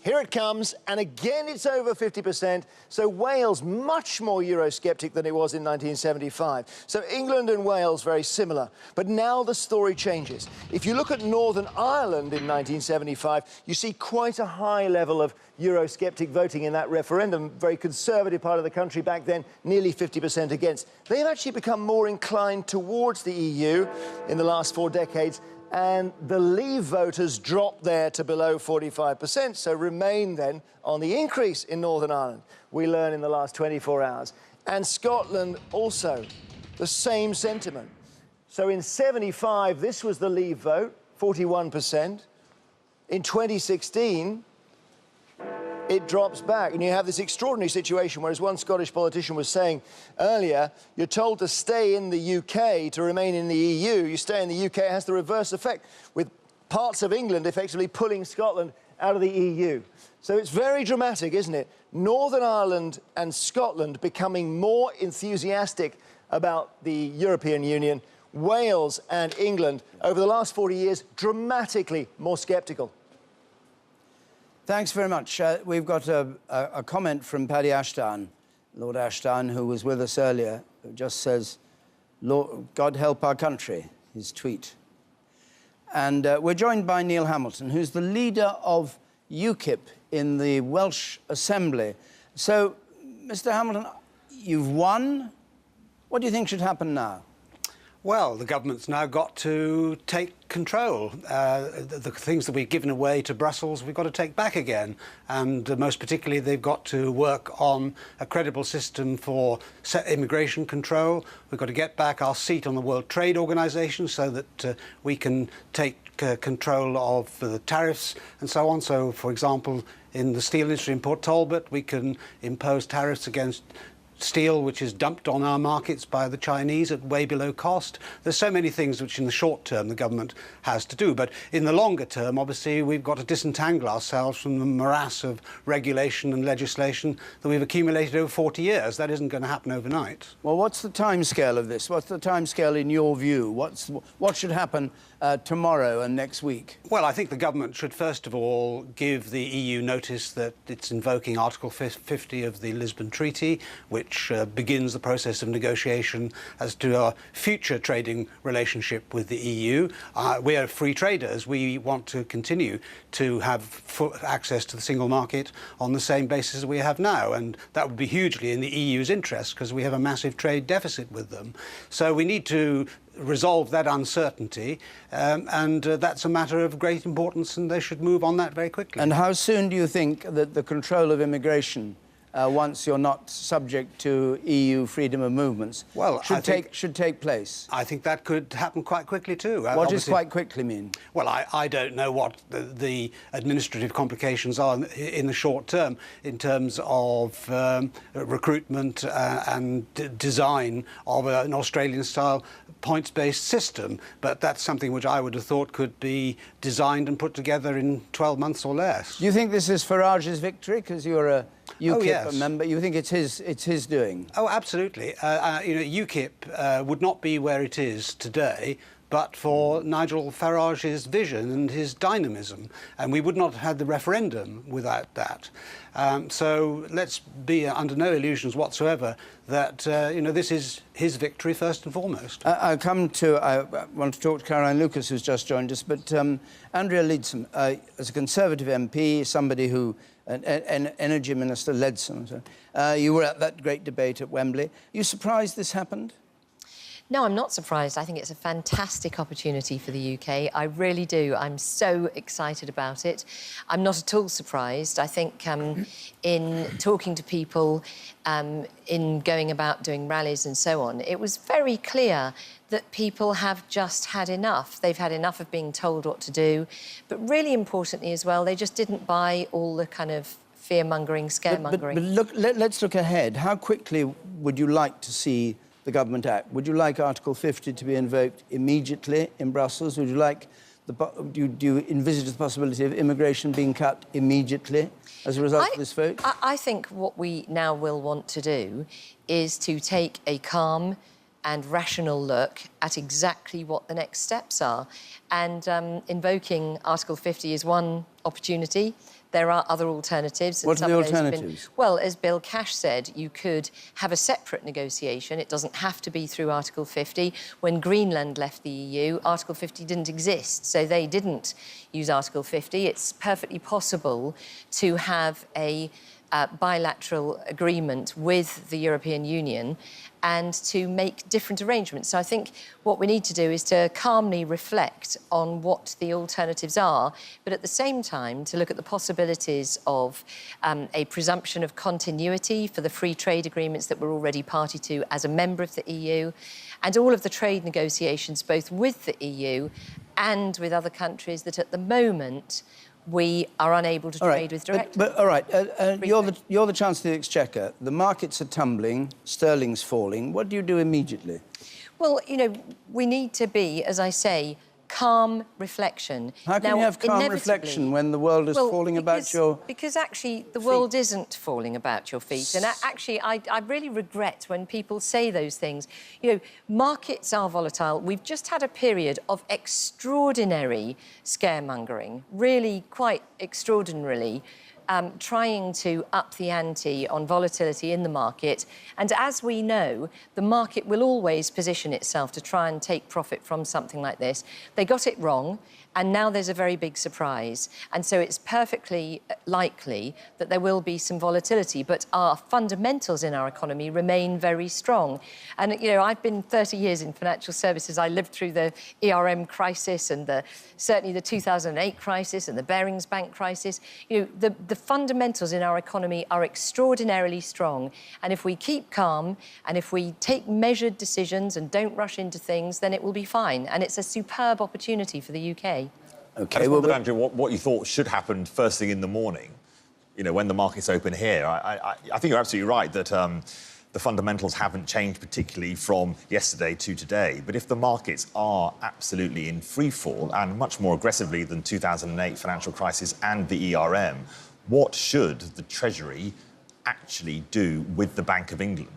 Here it comes, and again it's over 50%, so Wales much more Eurosceptic than it was in 1975. So England and Wales very similar. But now the story changes. If you look at Northern Ireland in 1975, you see quite a high level of Eurosceptic voting in that referendum, very conservative part of the country back then, nearly 50% against. They've actually become more inclined towards the EU in the last 4 decades, and the Leave voters dropped there to below 45%, so Remain then on the increase in Northern Ireland, we learn in the last 24 hours. And Scotland also, the same sentiment. So in 75, this was the Leave vote, 41%. In 2016, it drops back. And you have this extraordinary situation where, as one Scottish politician was saying earlier, you're told to stay in the UK to remain in the EU. You stay in the UK, it has the reverse effect, with parts of England effectively pulling Scotland out of the EU. So it's very dramatic, isn't it? Northern Ireland and Scotland becoming more enthusiastic about the European Union. Wales and England, over the last 40 years, dramatically more sceptical. Thanks very much. We've got a comment from Paddy Ashdown, Lord Ashdown, who was with us earlier, who just says, Lord, God help our country, his tweet. And we're joined by Neil Hamilton, who's the leader of UKIP in the Welsh Assembly. So, Mr. Hamilton, you've won. What do you think should happen now? Well, the government's now got to take control. The things that we've given away to Brussels, we've got to take back again. And most particularly, they've got to work on a credible system for immigration control. We've got to get back our seat on the World Trade Organization so that we can take control of the tariffs and so on. So, for example, in the steel industry in Port Talbot, we can impose tariffs against steel which is dumped on our markets by the Chinese at way below cost. There's so many things which in the short term the government has to do. But in the longer term, obviously, we've got to disentangle ourselves from the morass of regulation and legislation that we've accumulated over 40 years. That isn't going to happen overnight. Well, what's the timescale of this? What's the timescale in your view? What should happen tomorrow and next week? Well, I think the government should first of all give the EU notice that it's invoking Article 50 of the Lisbon Treaty, which begins the process of negotiation as to our future trading relationship with the EU. We are free traders. We want to continue to have full access to the single market on the same basis as we have now, and that would be hugely in the EU's interest because we have a massive trade deficit with them. So we need to resolve that uncertainty, and that's a matter of great importance, and they should move on that very quickly. And how soon do you think that the control of immigration, once you're not subject to EU freedom of movements, should take place? I think that could happen quite quickly too. What does quite quickly mean? Well, I don't know what the administrative complications are in the short term in terms of recruitment and design of an Australian-style points-based system, but that's something which I would have thought could be designed and put together in 12 months or less. Do you think this is Farage's victory because you're a UKIP yes. member? You think it's his doing? Oh, absolutely. UKIP would not be where it is today but for Nigel Farage's vision and his dynamism. And we would not have had the referendum without that. So let's be under no illusions whatsoever that, this is his victory first and foremost. I want to talk to Caroline Lucas, who's just joined us, but Andrea Leadsom, as a Conservative MP, somebody who, an Energy Minister, Leadsom, you were at that great debate at Wembley. Are you surprised this happened? No, I'm not surprised. I think it's a fantastic opportunity for the UK. I really do. I'm so excited about it. I'm not at all surprised. I think in talking to people, in going about doing rallies and so on, it was very clear that people have just had enough. They've had enough of being told what to do. But really importantly as well, they just didn't buy all the kind of fear-mongering, scaremongering. But look, let's look ahead. How quickly would you like to see the government act? Would you like Article 50 to be invoked immediately in Brussels? Would you like do you envisage the possibility of immigration being cut immediately as a result of this vote? I think what we now will want to do is to take a calm and rational look at exactly what the next steps are. And invoking Article 50 is one opportunity. There are other alternatives. What are the alternatives? Well, as Bill Cash said, you could have a separate negotiation. It doesn't have to be through Article 50. When Greenland left the EU, Article 50 didn't exist, so they didn't use Article 50. It's perfectly possible to have a bilateral agreement with the European Union and to make different arrangements. So I think what we need to do is to calmly reflect on what the alternatives are, but at the same time to look at the possibilities of a presumption of continuity for the free trade agreements that we're already party to as a member of the EU, and all of the trade negotiations both with the EU and with other countries that at the moment we are unable to trade with directly. But all right, you're the Chancellor of the Exchequer. The markets are tumbling, sterling's falling. What do you do immediately? Well, we need to be, as I say, calm reflection. How can you have calm reflection when the world is falling about your... Because actually the world isn't falling about your feet. And actually, I really regret when people say those things. Markets are volatile. We've just had a period of extraordinary scaremongering, really quite extraordinarily, trying to up the ante on volatility in the market. And as we know, the market will always position itself to try and take profit from something like this. They got it wrong, and now there's a very big surprise. And so it's perfectly likely that there will be some volatility, but our fundamentals in our economy remain very strong. And, I've been 30 years in financial services. I lived through the ERM crisis and certainly the 2008 crisis and the Barings Bank crisis. The fundamentals in our economy are extraordinarily strong. And if we keep calm and if we take measured decisions and don't rush into things, then it will be fine. And it's a superb opportunity for the UK. OK, I just wondered, Andrew, what you thought should happen first thing in the morning, when the markets open here. I think you're absolutely right that the fundamentals haven't changed particularly from yesterday to today. But if the markets are absolutely in free fall and much more aggressively than 2008 financial crisis and the ERM, what should the Treasury actually do with the Bank of England?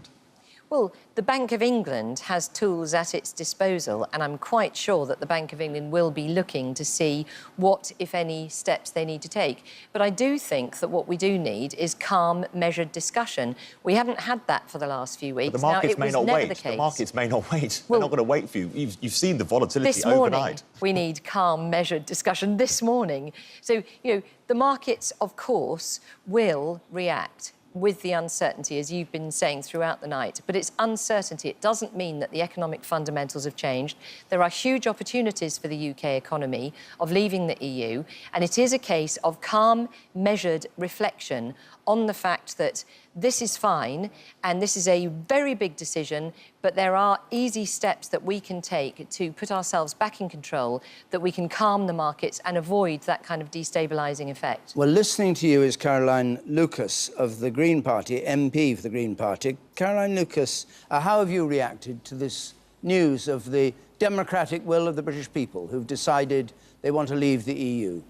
Well, the Bank of England has tools at its disposal, and I'm quite sure that the Bank of England will be looking to see what, if any, steps they need to take. But I do think that what we do need is calm, measured discussion. We haven't had that for the last few weeks. But the markets may not wait. The markets may not wait. Well, they're not going to wait for you. You've seen the volatility this morning, overnight. We need calm, measured discussion this morning. So, you know, the markets, of course, will react with the uncertainty, as you've been saying throughout the night. But it's uncertainty. It doesn't mean that the economic fundamentals have changed. There are huge opportunities for the UK economy of leaving the EU, and it is a case of calm, measured reflection on the fact that this is fine and this is a very big decision, but there are easy steps that we can take to put ourselves back in control, that we can calm the markets and avoid that kind of destabilising effect. Well, listening to you is Caroline Lucas of the Green Party, MP for the Green Party. Caroline Lucas, how have you reacted to this news of the democratic will of the British people who've decided they want to leave the EU?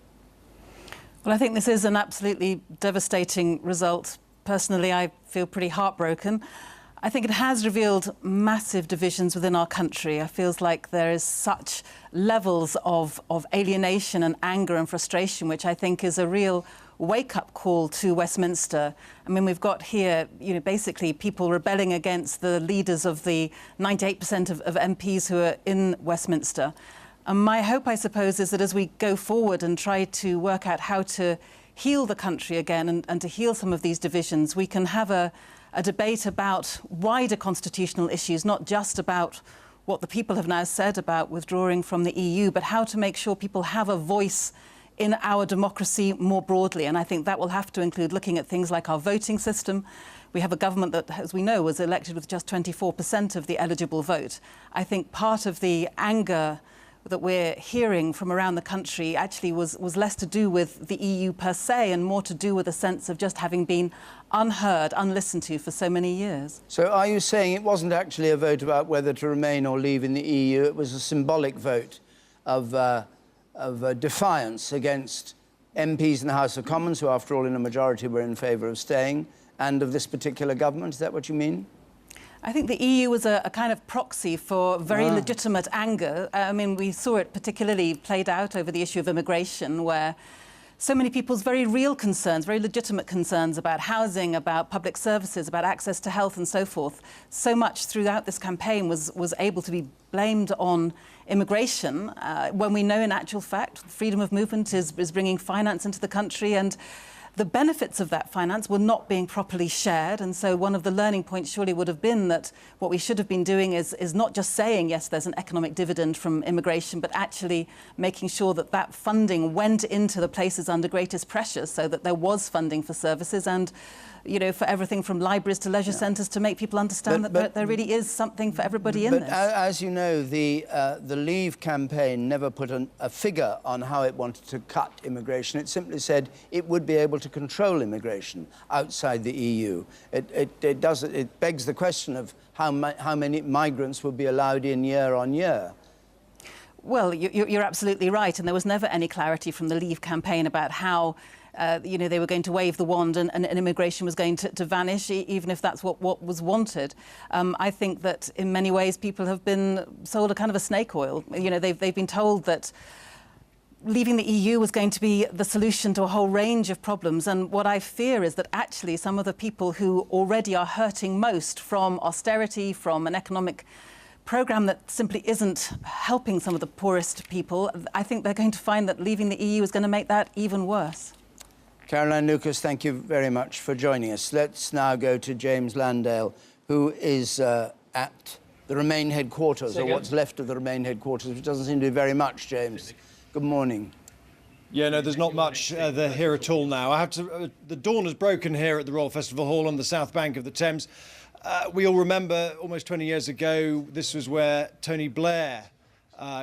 Well, I think this is an absolutely devastating result. Personally, I feel pretty heartbroken. I think it has revealed massive divisions within our country. I feel like there is such levels of alienation and anger and frustration, which I think is a real wake-up call to Westminster. I mean, we've got here, you know, basically people rebelling against the leaders of the 98% of MPs who are in Westminster. And my hope, I suppose, is that as we go forward and try to work out how to heal the country again and to heal some of these divisions, we can have a debate about wider constitutional issues, not just about what the people have now said about withdrawing from the EU, but how to make sure people have a voice in our democracy more broadly. And I think that will have to include looking at things like our voting system. We have a government that, as we know, was elected with just 24% of the eligible vote. I think part of the anger that we're hearing from around the country actually was less to do with the EU per se and more to do with a sense of just having been unheard, unlistened to for so many years. So are you saying it wasn't actually a vote about whether to remain or leave in the EU? It was a symbolic vote of defiance against MPs in the House of Commons, who, after all, in a majority were in favour of staying, and of this particular government? Is that what you mean? I think the EU was a kind of proxy for very legitimate anger. I mean, we saw it particularly played out over the issue of immigration, where so many people's very real concerns, very legitimate concerns about housing, about public services, about access to health and so forth, so much throughout this campaign was able to be blamed on immigration, when we know in actual fact freedom of movement is bringing finance into the country, and the benefits of that finance were not being properly shared. And so one of the learning points surely would have been that what we should have been doing is not just saying, yes, there's an economic dividend from immigration, but actually making sure that that funding went into the places under greatest pressure so that there was funding for services and, you know, for everything from libraries to leisure centres to make people understand that there really is something for everybody in this. But as you know, the Leave campaign never put a figure on how it wanted to cut immigration. It simply said it would be able to control immigration outside the EU. It begs the question of how many migrants will be allowed in year on year. Well, you're absolutely right, and there was never any clarity from the Leave campaign about how you know, they were going to wave the wand and immigration was going to vanish, even if that's what was wanted. I think that in many ways people have been sold a kind of a snake oil. You know, they've been told that leaving the EU was going to be the solution to a whole range of problems. And what I fear is that actually some of the people who already are hurting most from austerity, from an economic programme that simply isn't helping some of the poorest people, I think they're going to find that leaving the EU is going to make that even worse. Caroline Lucas, thank you very much for joining us. Let's now go to James Landale, who is at the Remain headquarters, or what's left of the Remain headquarters, which doesn't seem to be very much, James. Good morning. Yeah, no, there's not much there here at all now. I have to. The dawn has broken here at the Royal Festival Hall on the south bank of the Thames. We all remember almost 20 years ago, this was where Tony Blair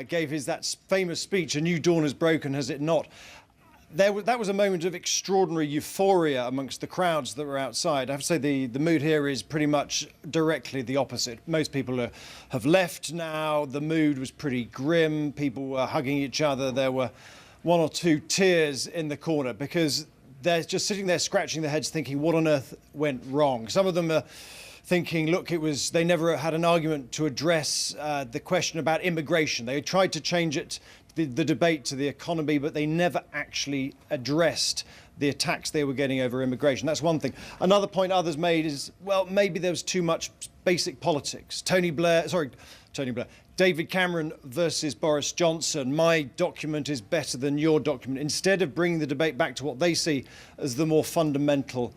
gave that famous speech, "A new dawn has broken, has it not?" that was a moment of extraordinary euphoria amongst the crowds that were outside. I have to say the mood here is pretty much directly the opposite. Most people have left now. The mood was pretty grim. People were hugging each other. There were one or two tears in the corner because they're just sitting there scratching their heads thinking, what on earth went wrong? Some of them are thinking, look, they never had an argument to address the question about immigration. They tried to change it, the debate to the economy, but they never actually addressed the attacks they were getting over immigration. That's one thing. Another point others made is, well, maybe there was too much basic politics. David Cameron versus Boris Johnson. My document is better than your document. Instead of bringing the debate back to what they see as the more fundamental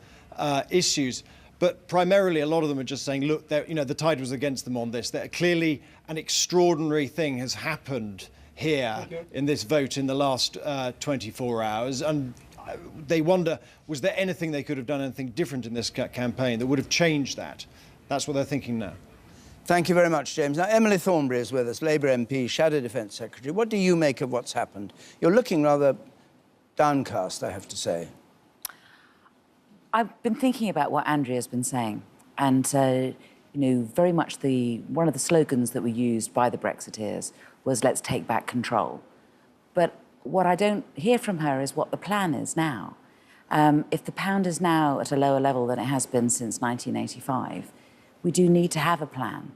issues. But primarily, a lot of them are just saying, look, the tide was against them on this. That clearly an extraordinary thing has happened here in this vote in the last 24 hours. And they wonder, was there anything they could have done, anything different in this campaign that would have changed that? That's what they're thinking now. Thank you very much, James. Now, Emily Thornberry is with us, Labour MP, Shadow Defence Secretary. What do you make of what's happened? You're looking rather downcast, I have to say. I've been thinking about what Andrea's been saying, and very much one of the slogans that were used by the Brexiteers was "Let's take back control." But what I don't hear from her is what the plan is now. If the pound is now at a lower level than it has been since 1985, we do need to have a plan,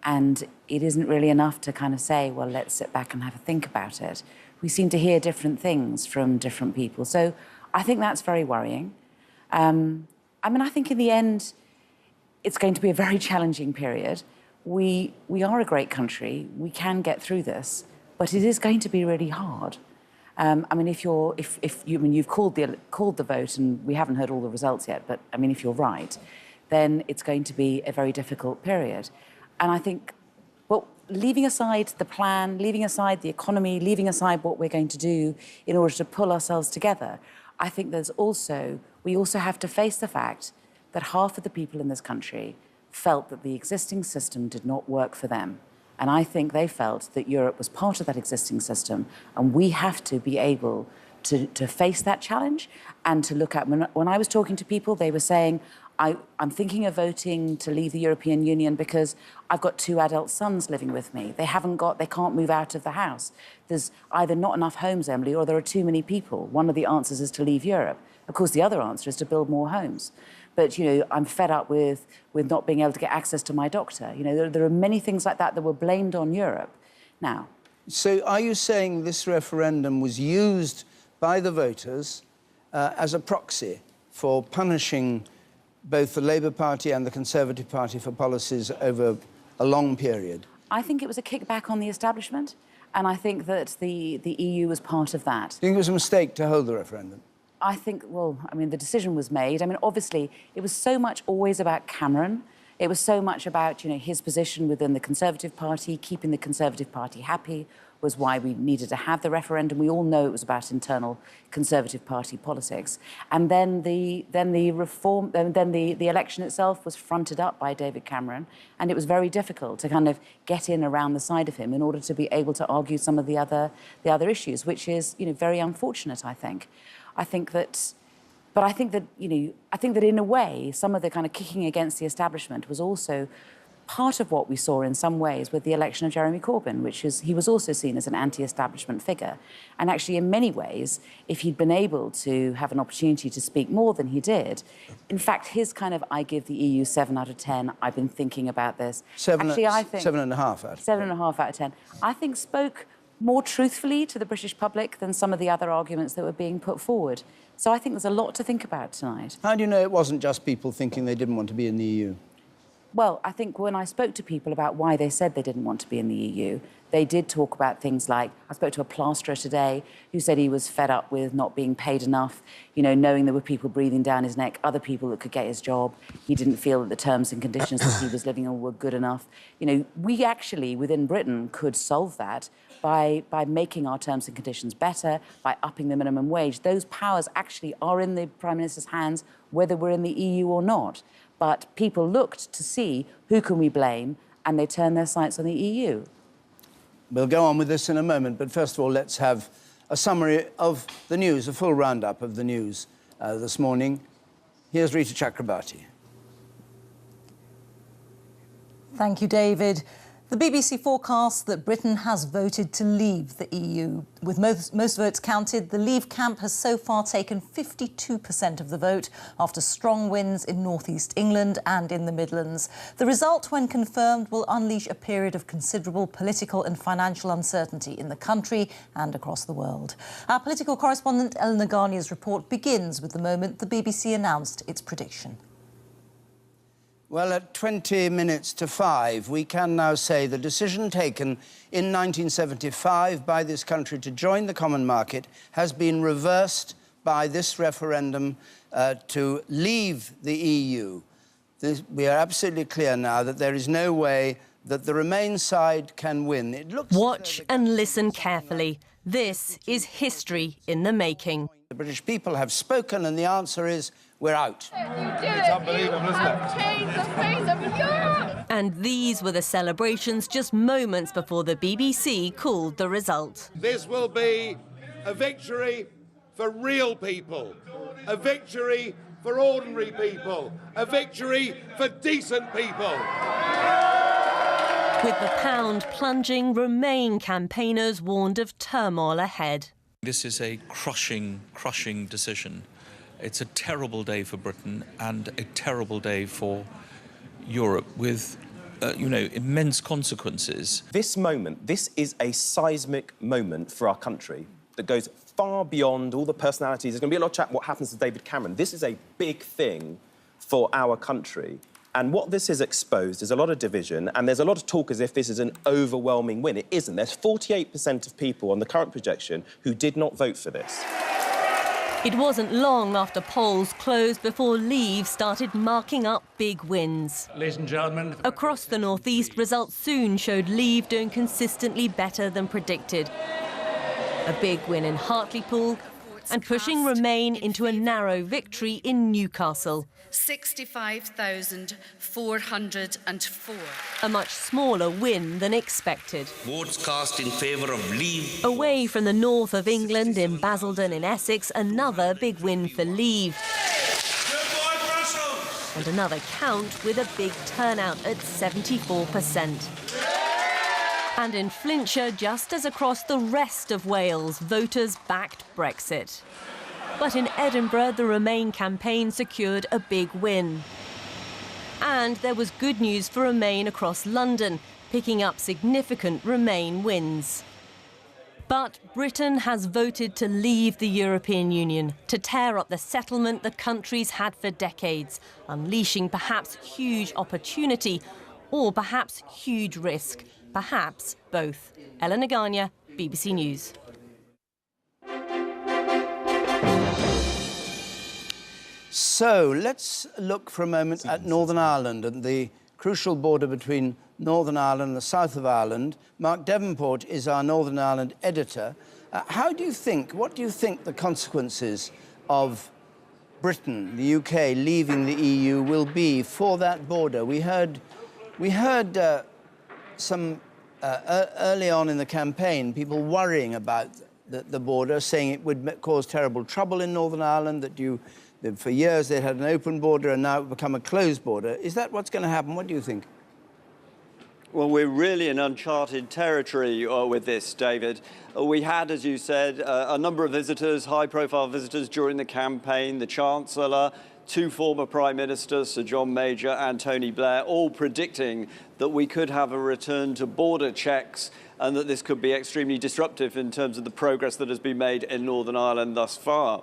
and it isn't really enough to kind of say, well, let's sit back and have a think about it. We seem to hear different things from different people, so I think that's very worrying. I think in the end, it's going to be a very challenging period. We are a great country. We can get through this, but it is going to be really hard. You've called the vote, and we haven't heard all the results yet, but if you're right, then it's going to be a very difficult period. And I think, well, leaving aside the plan, leaving aside the economy, leaving aside what we're going to do in order to pull ourselves together, I think we also have to face the fact that half of the people in this country felt that the existing system did not work for them. And I think they felt that Europe was part of that existing system, and we have to be able to face that challenge and to look at... When I was talking to people, they were saying, I'm thinking of voting to leave the European Union because I've got 2 adult sons living with me. They can't move out of the house. There's either not enough homes, Emily, or there are too many people. One of the answers is to leave Europe. Of course, the other answer is to build more homes. But, I'm fed up with not being able to get access to my doctor. There are many things like that were blamed on Europe. Now... So are you saying this referendum was used by the voters as a proxy for punishing both the Labour Party and the Conservative Party for policies over a long period? I think it was a kickback on the establishment, and I think that the EU was part of that. Do you think it was a mistake to hold the referendum? I think, the decision was made. Obviously, it was so much always about Cameron. It was so much about, his position within the Conservative Party, keeping the Conservative Party happy was why we needed to have the referendum. We all know it was about internal Conservative Party politics. And then the election itself was fronted up by David Cameron, and it was very difficult to kind of get in around the side of him in order to be able to argue some of the other issues, which is, very unfortunate, I think. I think that in a way, some of the kind of kicking against the establishment was also part of what we saw in some ways with the election of Jeremy Corbyn, which is he was also seen as an anti-establishment figure. And actually, in many ways, if he'd been able to have an opportunity to speak more than he did, in fact, his kind of, I give the EU 7 out of 10, I've been thinking about this. I think 7.5 out of 10. 7.5 out of 10. I think spoke more truthfully to the British public than some of the other arguments that were being put forward. So I think there's a lot to think about tonight. How do you know it wasn't just people thinking they didn't want to be in the EU? Well, I think when I spoke to people about why they said they didn't want to be in the EU, they did talk about things like, I spoke to a plasterer today who said he was fed up with not being paid enough, knowing there were people breathing down his neck, other people that could get his job. He didn't feel that the terms and conditions that he was living on were good enough. We actually, within Britain, could solve that by making our terms and conditions better, by upping the minimum wage. Those powers actually are in the Prime Minister's hands, whether we're in the EU or not. But people looked to see who can we blame, and they turned their sights on the EU. We'll go on with this in a moment, but first of all, let's have a summary of the news, a full roundup of the news this morning. Here's Rita Chakrabarti. Thank you, David. The BBC forecasts that Britain has voted to leave the EU. With most votes counted, the Leave camp has so far taken 52% of the vote after strong wins in North East England and in the Midlands. The result, when confirmed, will unleash a period of considerable political and financial uncertainty in the country and across the world. Our political correspondent El Nagania's report begins with the moment the BBC announced its prediction. Well, at 20 minutes to 5, we can now say the decision taken in 1975 by this country to join the common market has been reversed by this referendum to leave the EU. We are absolutely clear now that there is no way that the Remain side can win. It looks Watch and listen carefully. This is history in the making. The British people have spoken, and the answer is we're out. It's unbelievable, isn't it? Changed the face of Europe! And these were the celebrations just moments before the BBC called the result. This will be a victory for real people, a victory for ordinary people, a victory for decent people. With the pound plunging, Remain campaigners warned of turmoil ahead. This is a crushing decision. It's a terrible day for Britain and a terrible day for Europe with, immense consequences. This moment, this is a seismic moment for our country that goes far beyond all the personalities. There's going to be a lot of chat what happens to David Cameron. This is a big thing for our country. And what this has exposed is a lot of division, and there's a lot of talk as if this is an overwhelming win. It isn't. There's 48% of people on the current projection who did not vote for this. It wasn't long after polls closed before Leave started marking up big wins. Ladies and gentlemen. Across the northeast, results soon showed Leave doing consistently better than predicted. A big win in Hartlepool and pushing Remain into a narrow victory in Newcastle. 65,404. A much smaller win than expected. Votes cast in favour of Leave. Away from the north of England, in Basildon in Essex, another big win for Leave. And another count with a big turnout at 74%. And in Flintshire, just as across the rest of Wales, voters backed Brexit. But in Edinburgh, the Remain campaign secured a big win. And there was good news for Remain across London, picking up significant Remain wins. But Britain has voted to leave the European Union, to tear up the settlement the country's had for decades, unleashing perhaps huge opportunity or perhaps huge risk, perhaps both. Ella Nagania, BBC News. So let's look for a moment at Northern Ireland and the crucial border between Northern Ireland and the south of Ireland. Mark Devonport is our Northern Ireland editor. What do you think the consequences of Britain, the UK, leaving the EU will be for that border? We heard some early on in the campaign, people worrying about the border, saying it would cause terrible trouble in Northern Ireland, that for years they had an open border and now it would become a closed border. Is that what's going to happen? What do you think? Well, we're really in uncharted territory with this, David. We had, as you said, a number of visitors, high-profile visitors during the campaign, the Chancellor, two former Prime Ministers, Sir John Major and Tony Blair, all predicting that we could have a return to border checks and that this could be extremely disruptive in terms of the progress that has been made in Northern Ireland thus far.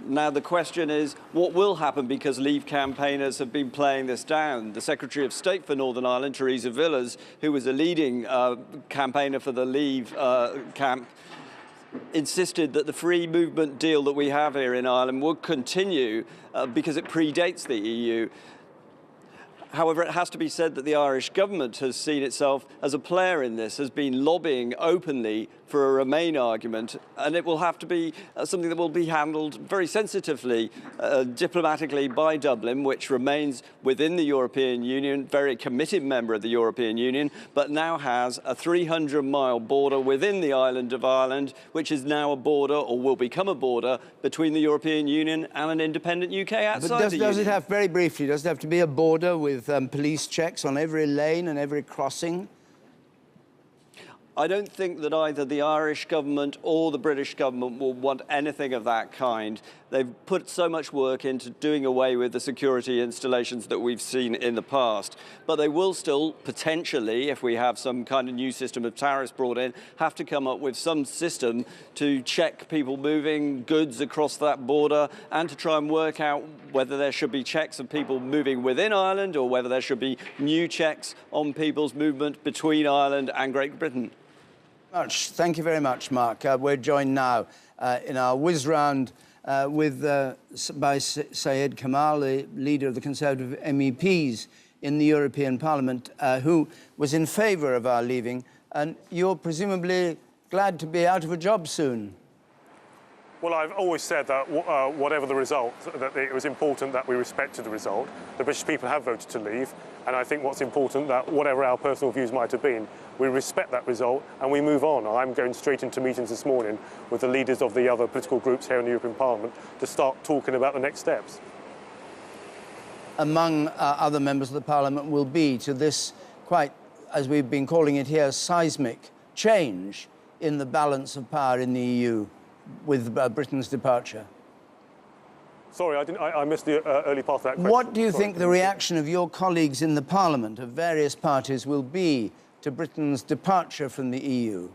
Now, the question is, what will happen, because Leave campaigners have been playing this down? The Secretary of State for Northern Ireland, Theresa Villas, who was a leading campaigner for the Leave camp, insisted that the free movement deal that we have here in Ireland would continue because it predates the EU. However, it has to be said that the Irish government has seen itself as a player in this, has been lobbying openly for a Remain argument, and it will have to be something that will be handled very sensitively, diplomatically by Dublin, which remains within the European Union, very committed member of the European Union, but now has a 300-mile border within the island of Ireland, which is now a border, or will become a border, between the European Union and an independent UK outside But the does Union. it have, very briefly, does it have to be a border with police checks on every lane and every crossing? I don't think that either the Irish government or the British government will want anything of that kind. They've put so much work into doing away with the security installations that we've seen in the past. But they will still, potentially, if we have some kind of new system of tariffs brought in, have to come up with some system to check people moving goods across that border and to try and work out whether there should be checks of people moving within Ireland or whether there should be new checks on people's movement between Ireland and Great Britain. Thank you very much, Mark. We're joined now in our whiz round by Syed Kamal, the leader of the Conservative MEPs in the European Parliament, who was in favour of our leaving. And you're presumably glad to be out of a job soon. Well, I've always said that whatever the result, that it was important that we respected the result. The British people have voted to leave, and I think what's important that whatever our personal views might have been, we respect that result and we move on. I'm going straight into meetings this morning with the leaders of the other political groups here in the European Parliament to start talking about the next steps. Among other members of the Parliament will be to this quite, as we've been calling it here, seismic change in the balance of power in the EU with Britain's departure. Sorry, I missed the early part of that question. What do you think the reaction of your colleagues in the Parliament of various parties will be to Britain's departure from the EU?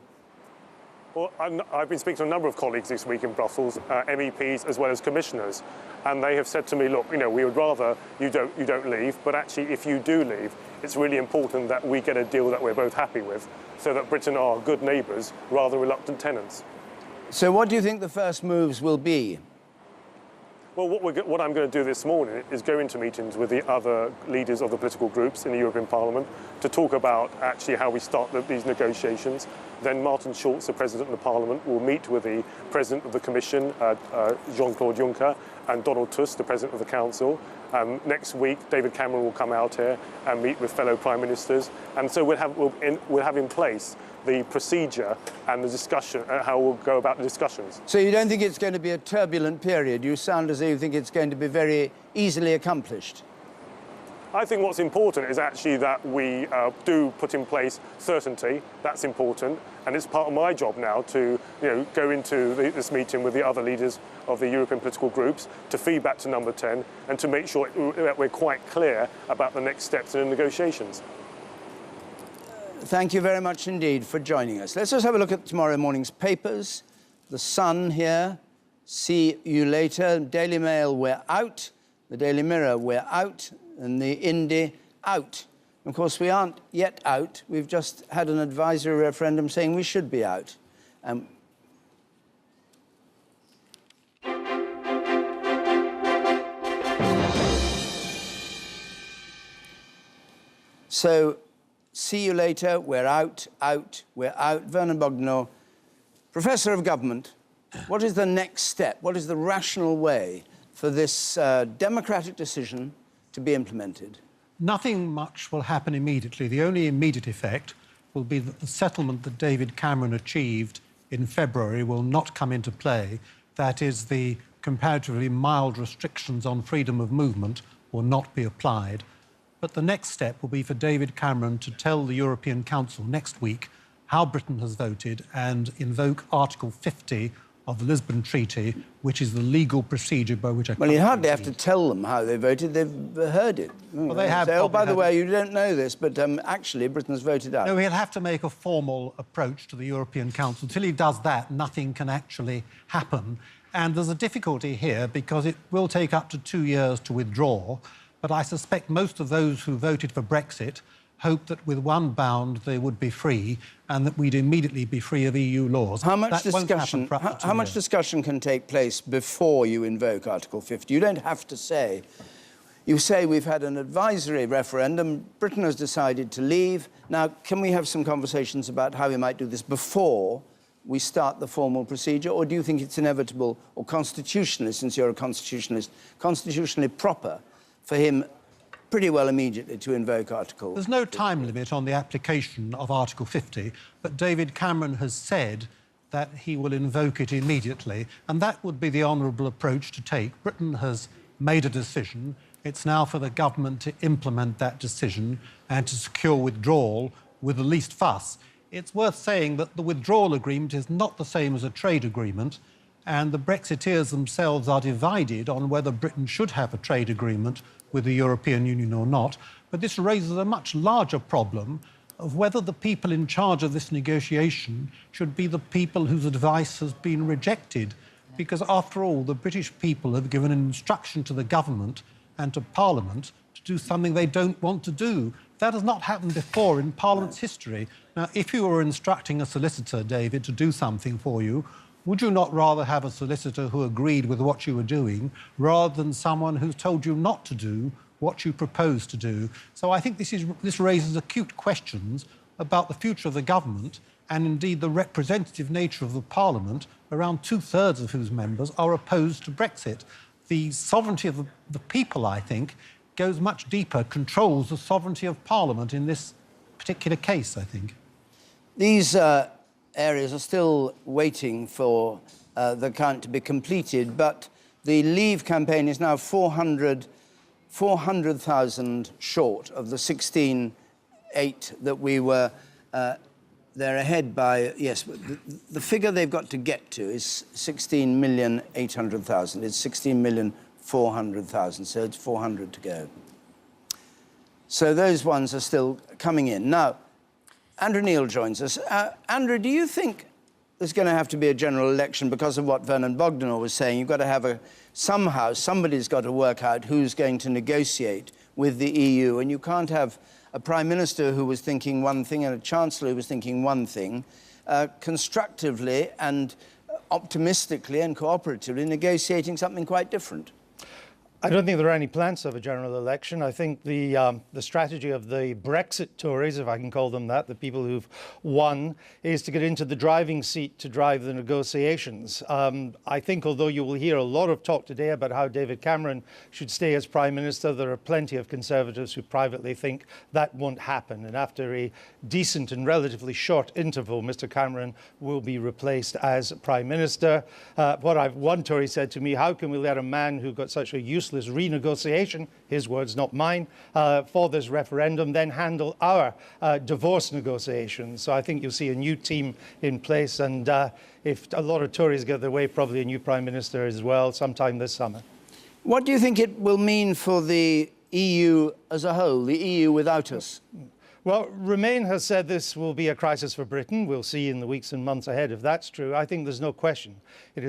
Well, I've been speaking to a number of colleagues this week in Brussels, MEPs as well as commissioners, and they have said to me, look, you know, we would rather you don't leave, but actually if you do leave, it's really important that we get a deal that we're both happy with, so that Britain are good neighbours rather than reluctant tenants. So what do you think the first moves will be? Well, what I'm going to do this morning is go into meetings with the other leaders of the political groups in the European Parliament to talk about actually how we start these negotiations. Then Martin Schulz, the President of the Parliament, will meet with the President of the Commission, Jean-Claude Juncker, and Donald Tusk, the President of the Council. Next week, David Cameron will come out here and meet with fellow Prime Ministers. And so we'll have in place the procedure and the discussion, how we'll go about the discussions. So you don't think it's going to be a turbulent period? You sound as though you think it's going to be very easily accomplished. I think what's important is actually that we do put in place certainty. That's important, and it's part of my job now to go into this meeting with the other leaders of the European political groups to feed back to Number 10 and to make sure that we're quite clear about the next steps in the negotiations. Thank you very much indeed for joining us. Let's just have a look at tomorrow morning's papers. The Sun here, see you later. Daily Mail, we're out. The Daily Mirror, we're out. And the Indie, out. Of course, we aren't yet out. We've just had an advisory referendum saying we should be out. So, see you later, we're out, we're out. Vernon Bogdanor, Professor of Government, what is the next step? What is the rational way for this democratic decision to be implemented? Nothing much will happen immediately. The only immediate effect will be that the settlement that David Cameron achieved in February will not come into play. That is, the comparatively mild restrictions on freedom of movement will not be applied. But the next step will be for David Cameron to tell the European Council next week how Britain has voted and invoke Article 50 of the Lisbon Treaty, which is the legal procedure by which... Well, you hardly have to tell them how they voted. They've heard it. Well, they have... Say, oh, by the way, you don't know this, but actually Britain's voted out. No, he'll have to make a formal approach to the European Council. Until he does that, nothing can actually happen. And there's a difficulty here because it will take up to 2 years to withdraw, but I suspect most of those who voted for Brexit hoped that with one bound they would be free and that we'd immediately be free of EU laws. How much discussion can take place before you invoke Article 50? You don't have to say, You say we've had an advisory referendum. Britain has decided to leave. Now, can we have some conversations about how we might do this before we start the formal procedure, or do you think it's inevitable, or constitutionally, since you're a constitutionalist, constitutionally proper for him pretty well immediately to invoke Article... There's no time limit on the application of Article 50, but David Cameron has said that he will invoke it immediately, and that would be the honourable approach to take. Britain has made a decision. It's now for the government to implement that decision and to secure withdrawal with the least fuss. It's worth saying that the withdrawal agreement is not the same as a trade agreement, and the Brexiteers themselves are divided on whether Britain should have a trade agreement with the European Union or not. But this raises a much larger problem of whether the people in charge of this negotiation should be the people whose advice has been rejected. Because, after all, the British people have given an instruction to the government and to Parliament to do something they don't want to do. That has not happened before in Parliament's history. Now, if you were instructing a solicitor, David, to do something for you, would you not rather have a solicitor who agreed with what you were doing rather than someone who's told you not to do what you propose to do? So I think this raises acute questions about the future of the government and indeed the representative nature of the Parliament, around two-thirds of whose members are opposed to Brexit. The sovereignty of the people, I think, goes much deeper, controls the sovereignty of Parliament in this particular case, I think. These areas are still waiting for the count to be completed, but the Leave campaign is now 400,000 short of the 16.8 that we were... they're ahead by, yes, the figure they've got to get to is 16,800,000. It's 16,400,000, so it's 400 to go. So those ones are still coming in. Now, Andrew Neil joins us. Andrew, do you think there's going to have to be a general election because of what Vernon Bogdanor was saying? You've got to have somehow, somebody's got to work out who's going to negotiate with the EU, and you can't have a Prime Minister who was thinking one thing and a Chancellor who was thinking one thing, constructively and optimistically and cooperatively negotiating something quite different. I don't think there are any plans of a general election. I think the strategy of the Brexit Tories, if I can call them that, the people who've won, is to get into the driving seat to drive the negotiations. I think although you will hear a lot of talk today about how David Cameron should stay as Prime Minister, there are plenty of Conservatives who privately think that won't happen. And after a decent and relatively short interval, Mr Cameron will be replaced as Prime Minister. One Tory said to me, how can we let a man who got such a useless renegotiation, his words, not mine, for this referendum, then handle our divorce negotiations? So I think you'll see a new team in place, and if a lot of Tories get their way, probably a new Prime Minister as well, sometime this summer. What do you think it will mean for the EU as a whole, the EU without us? Well, Remain has said this will be a crisis for Britain. We'll see in the weeks and months ahead if that's true. I think there's no question. It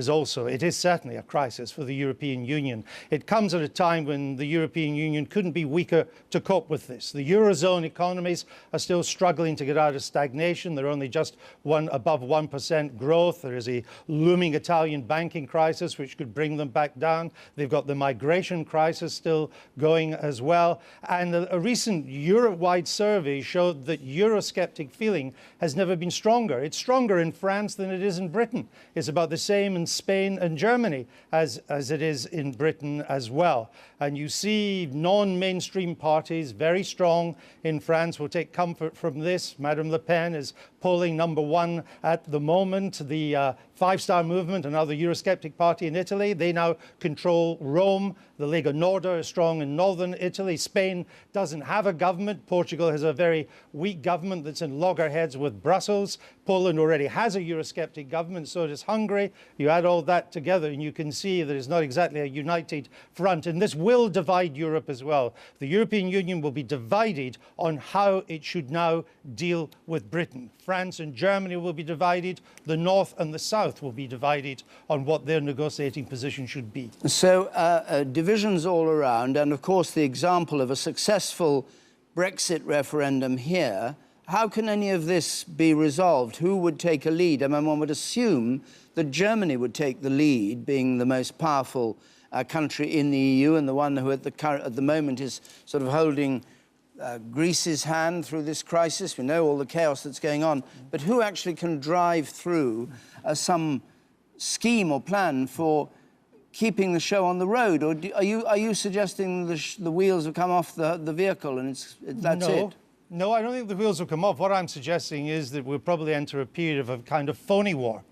is certainly a crisis for the European Union. It comes at a time when the European Union couldn't be weaker to cope with this. The Eurozone economies are still struggling to get out of stagnation. They're only just above 1% growth. There is a looming Italian banking crisis which could bring them back down. They've got the migration crisis still going as well. And a recent Europe-wide survey showed that Eurosceptic feeling has never been stronger. It's stronger in France than it is in Britain. It's about the same in Spain and Germany as it is in Britain as well. And you see non-mainstream parties very strong in France. We'll take comfort from this. Madame Le Pen is polling #1 at the moment. The Five Star Movement, another Eurosceptic party in Italy, they now control Rome. The Lega Nord is strong in northern Italy. Spain doesn't have a government. Portugal has a very weak government that's in loggerheads with Brussels. Poland already has a Eurosceptic government, so does Hungary. You add all that together and you can see that it's not exactly a united front, and this will divide Europe as well. The European Union will be divided on how it should now deal with Britain. France and Germany will be divided. The North and the South will be divided on what their negotiating position should be. So divisions all around, and of course the example of a successful Brexit referendum here. How can any of this be resolved? Who would take a lead? I mean, one would assume that Germany would take the lead, being the most powerful country in the EU and the one who at the moment is sort of holding Greece's hand through this crisis. We know all the chaos that's going on, but who actually can drive through some scheme or plan for keeping the show on the road? Or are you suggesting the wheels have come off the vehicle and that's it? No, I don't think the wheels will come off. What I'm suggesting is that we'll probably enter a period of a kind of phony war.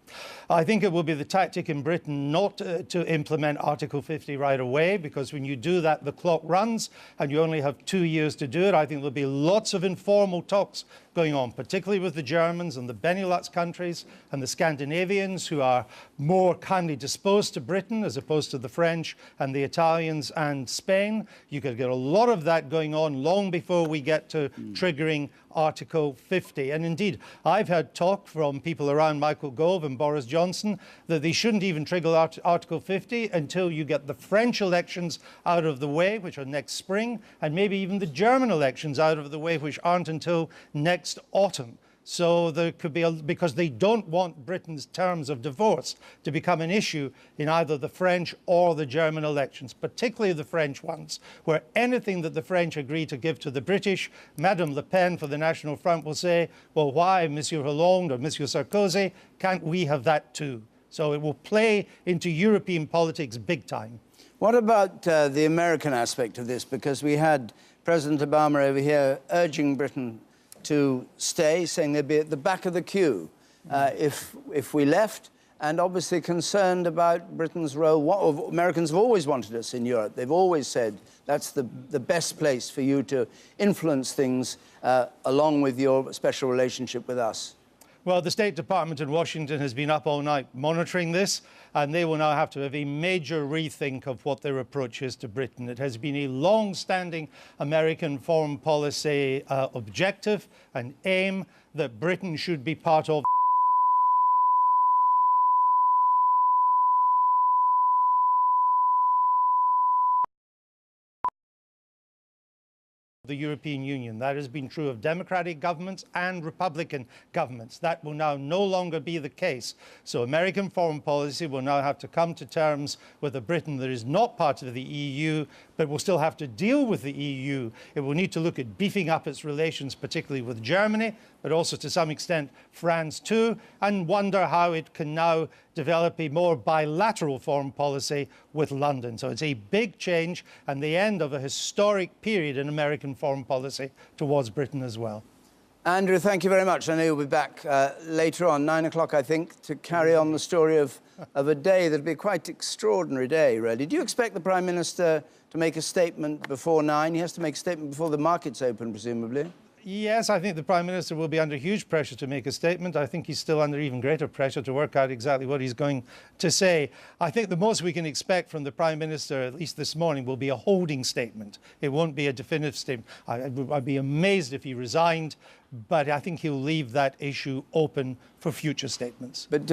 I think it will be the tactic in Britain not to implement Article 50 right away, because when you do that, the clock runs and you only have 2 years to do it. I think there'll be lots of informal talks going on, particularly with the Germans and the Benelux countries and the Scandinavians, who are more kindly disposed to Britain as opposed to the French and the Italians and Spain. You could get a lot of that going on long before we get to triggering Article 50. And indeed, I've heard talk from people around Michael Gove and Boris Johnson that they shouldn't even trigger Article 50 until you get the French elections out of the way, which are next spring, and maybe even the German elections out of the way, which aren't until next autumn. So there could be, because they don't want Britain's terms of divorce to become an issue in either the French or the German elections, particularly the French ones, where anything that the French agree to give to the British, Madame Le Pen for the National Front will say, well, why, Monsieur Hollande or Monsieur Sarkozy, can't we have that too? So it will play into European politics big time. What about the American aspect of this? Because we had President Obama over here urging Britain to stay, saying they'd be at the back of the queue if we left, and obviously concerned about Britain's role. Americans have always wanted us in Europe. They've always said that's the best place for you to influence things along with your special relationship with us. Well, the State Department in Washington has been up all night monitoring this, and they will now have to have a major rethink of what their approach is to Britain. It has been a long-standing American foreign policy objective and aim that Britain should be part of the European Union. That has been true of democratic governments and Republican governments. That will now no longer be the case. So American foreign policy will now have to come to terms with a Britain that is not part of the EU, but will still have to deal with the EU. It will need to look at beefing up its relations, particularly with Germany, but also to some extent France too, and wonder how it can now develop a more bilateral foreign policy with London. So it's a big change and the end of a historic period in American foreign policy towards Britain as well. Andrew, thank you very much. I know you'll be back later on, 9 o'clock, I think, to carry on the story of a day that'll be quite extraordinary day, really. Do you expect the Prime Minister to make a statement before 9? He has to make a statement before the markets open, presumably. Yes, I think the Prime Minister will be under huge pressure to make a statement. I think he's still under even greater pressure to work out exactly what he's going to say. I think the most we can expect from the Prime Minister, at least this morning, will be a holding statement. It won't be a definitive statement. I'd be amazed if he resigned, but I think he'll leave that issue open for future statements. But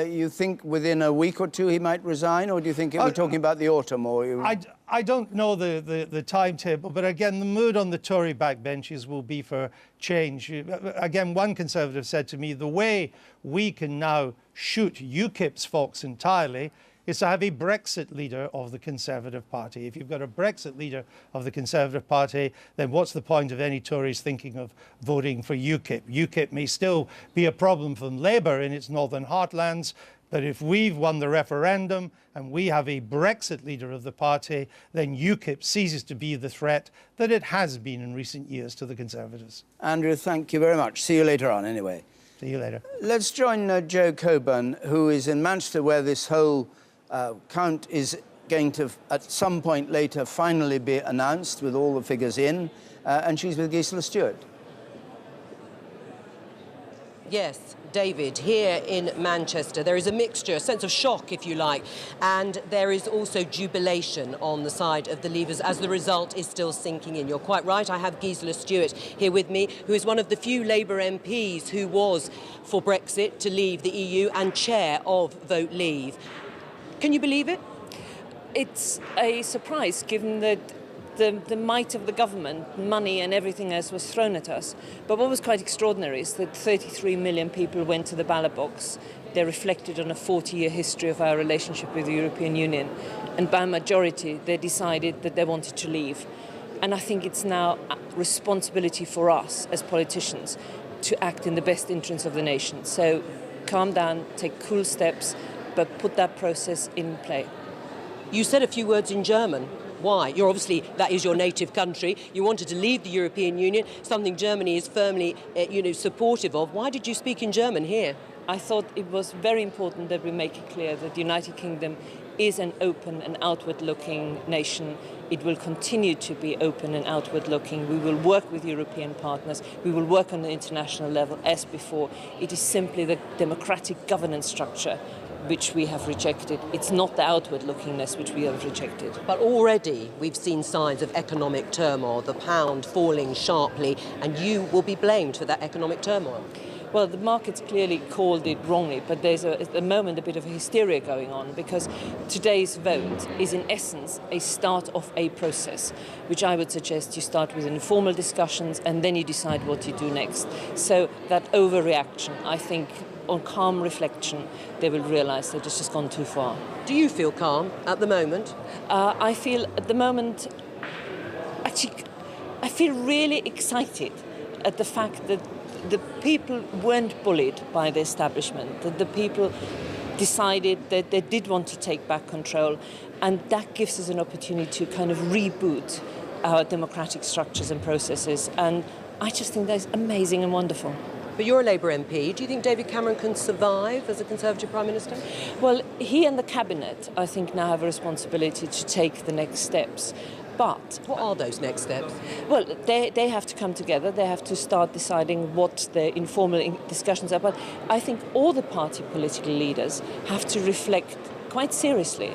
you think within a week or two he might resign, or do you think we're talking about the autumn? Or I don't know the timetable, but again, the mood on the Tory backbenches will be for change. Again, one Conservative said to me, the way we can now shoot UKIP's fox entirely is to have a Brexit leader of the Conservative Party. If you've got a Brexit leader of the Conservative Party, then what's the point of any Tories thinking of voting for UKIP? UKIP may still be a problem for Labour in its northern heartlands, but if we've won the referendum and we have a Brexit leader of the party, then UKIP ceases to be the threat that it has been in recent years to the Conservatives. Andrew, thank you very much. See you later on, anyway. See you later. Let's join Joe Coburn, who is in Manchester, where this whole count is going to, at some point later, finally be announced with all the figures in, and she's with Gisela Stewart. Yes, David, here in Manchester, there is a mixture, a sense of shock, if you like, and there is also jubilation on the side of the Leavers as the result is still sinking in. You're quite right, I have Gisela Stewart here with me, who is one of the few Labour MPs who was for Brexit, to leave the EU, and chair of Vote Leave. Can you believe it? It's a surprise, given that the might of the government, money and everything else was thrown at us. But what was quite extraordinary is that 33 million people went to the ballot box. They reflected on a 40-year history of our relationship with the European Union. And by majority, they decided that they wanted to leave. And I think it's now a responsibility for us as politicians to act in the best interest of the nation. So calm down, take cool steps, but put that process in play. You said a few words in German. Why? You're obviously, that is your native country. You wanted to leave the European Union, something Germany is firmly, supportive of. Why did you speak in German here? I thought it was very important that we make it clear that the United Kingdom is an open and outward-looking nation. It will continue to be open and outward-looking. We will work with European partners. We will work on the international level as before. It is simply the democratic governance structure which we have rejected. It's not the outward-lookingness which we have rejected. But already we've seen signs of economic turmoil, the pound falling sharply, and you will be blamed for that economic turmoil. Well, the markets clearly called it wrongly, but there's at the moment a bit of a hysteria going on because today's vote is in essence a start of a process, which I would suggest you start with informal discussions and then you decide what you do next. So that overreaction, I think, on calm reflection, they will realise that it's just gone too far. Do you feel calm at the moment? I feel at the moment, actually, I feel really excited at the fact that the people weren't bullied by the establishment, that the people decided that they did want to take back control, and that gives us an opportunity to kind of reboot our democratic structures and processes, and I just think that's amazing and wonderful. But you're a Labour MP. Do you think David Cameron can survive as a Conservative Prime Minister? Well, he and the Cabinet, I think, now have a responsibility to take the next steps. But what are those next steps? Well, they have to come together. They have to start deciding what the informal discussions are. But I think all the party political leaders have to reflect quite seriously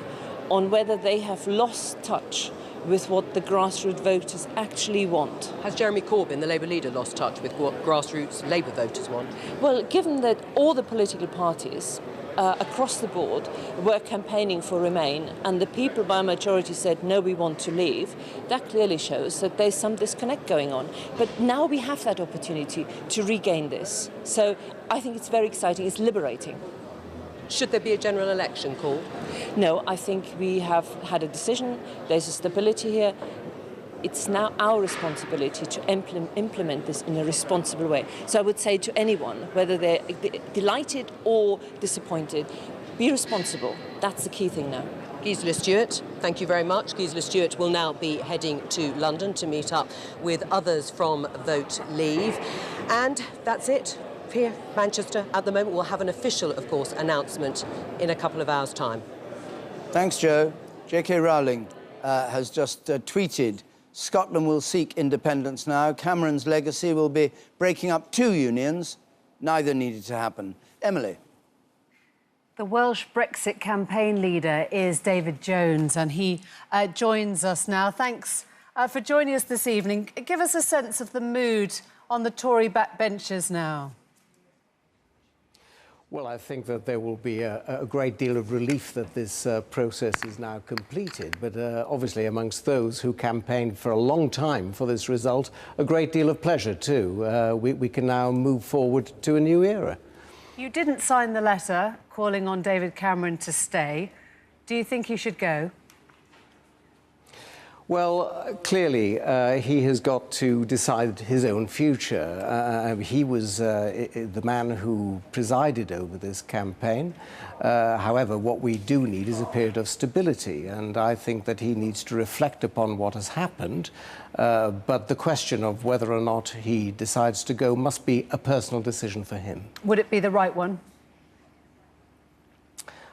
on whether they have lost touch with what the grassroots voters actually want. Has Jeremy Corbyn, the Labour leader, lost touch with what grassroots Labour voters want? Well, given that all the political parties across the board were campaigning for Remain and the people by majority said no, we want to leave, that clearly shows that there's some disconnect going on. But now we have that opportunity to regain this. So I think it's very exciting, it's liberating. Should there be a general election called? No, I think we have had a decision, there's a stability here. It's now our responsibility to implement this in a responsible way. So I would say to anyone, whether they're delighted or disappointed, be responsible. That's the key thing now. Gisela Stewart, thank you very much. Gisela Stewart will now be heading to London to meet up with others from Vote Leave. And that's it. Here, Manchester, at the moment, we'll have an official, of course, announcement in a couple of hours' time. Thanks, Joe. J.K. Rowling has just tweeted, Scotland will seek independence now. Cameron's legacy will be breaking up two unions. Neither needed to happen. Emily. The Welsh Brexit campaign leader is David Jones, and he joins us now. Thanks for joining us this evening. Give us a sense of the mood on the Tory backbenchers now. Well, I think that there will be a great deal of relief that this process is now completed. But obviously, amongst those who campaigned for a long time for this result, a great deal of pleasure too. We can now move forward to a new era. You didn't sign the letter calling on David Cameron to stay. Do you think he should go? Well, clearly, he has got to decide his own future. He was the man who presided over this campaign. However, what we do need is a period of stability, and I think that he needs to reflect upon what has happened. But the question of whether or not he decides to go must be a personal decision for him. Would it be the right one?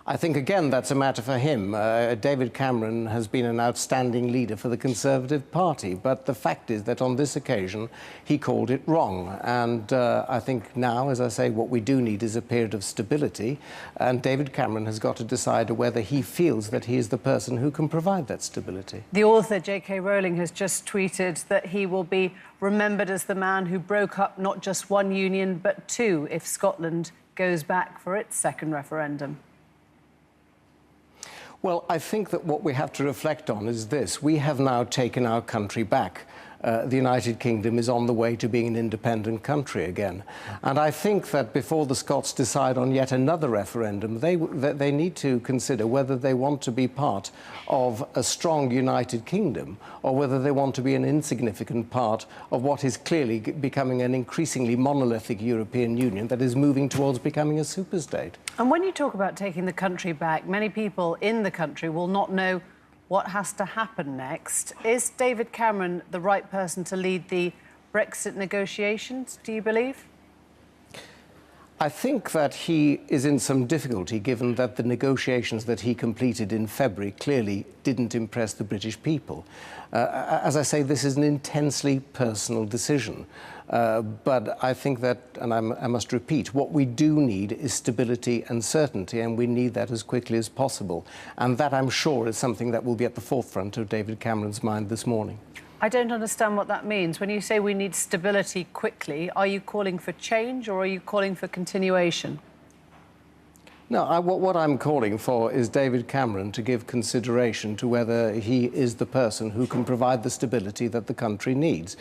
I think, again, that's a matter for him. David Cameron has been an outstanding leader for the Conservative Party, but the fact is that on this occasion he called it wrong. And I think now, as I say, what we do need is a period of stability, and David Cameron has got to decide whether he feels that he is the person who can provide that stability. The author, J.K. Rowling, has just tweeted that he will be remembered as the man who broke up not just one union, but two, if Scotland goes back for its second referendum. Well, I think that what we have to reflect on is this. We have now taken our country back. The United Kingdom is on the way to being an independent country again. And I think that before the Scots decide on yet another referendum, they need to consider whether they want to be part of a strong United Kingdom or whether they want to be an insignificant part of what is clearly becoming an increasingly monolithic European Union that is moving towards becoming a superstate. And when you talk about taking the country back, many people in the country will not know what has to happen next. Is David Cameron the right person to lead the Brexit negotiations, do you believe? I think that he is in some difficulty, given that the negotiations that he completed in February clearly didn't impress the British people. As I say, this is an intensely personal decision. But I think that, and I must repeat, what we do need is stability and certainty, and we need that as quickly as possible. And that, I'm sure, is something that will be at the forefront of David Cameron's mind this morning. I don't understand what that means. When you say we need stability quickly, are you calling for change or are you calling for continuation? No, what I'm calling for is David Cameron to give consideration to whether he is the person who can provide the stability that the country needs.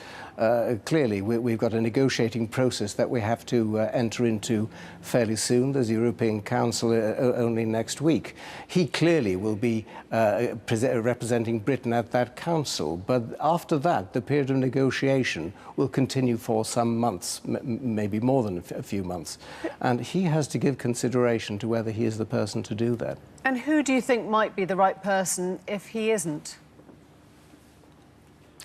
Clearly, we've got a negotiating process that we have to enter into fairly soon. There's the European Council only next week. He clearly will be representing Britain at that council. But after that, the period of negotiation will continue for some months, maybe more than a few months. And he has to give consideration to whether he is the person to do that. And who do you think might be the right person if he isn't?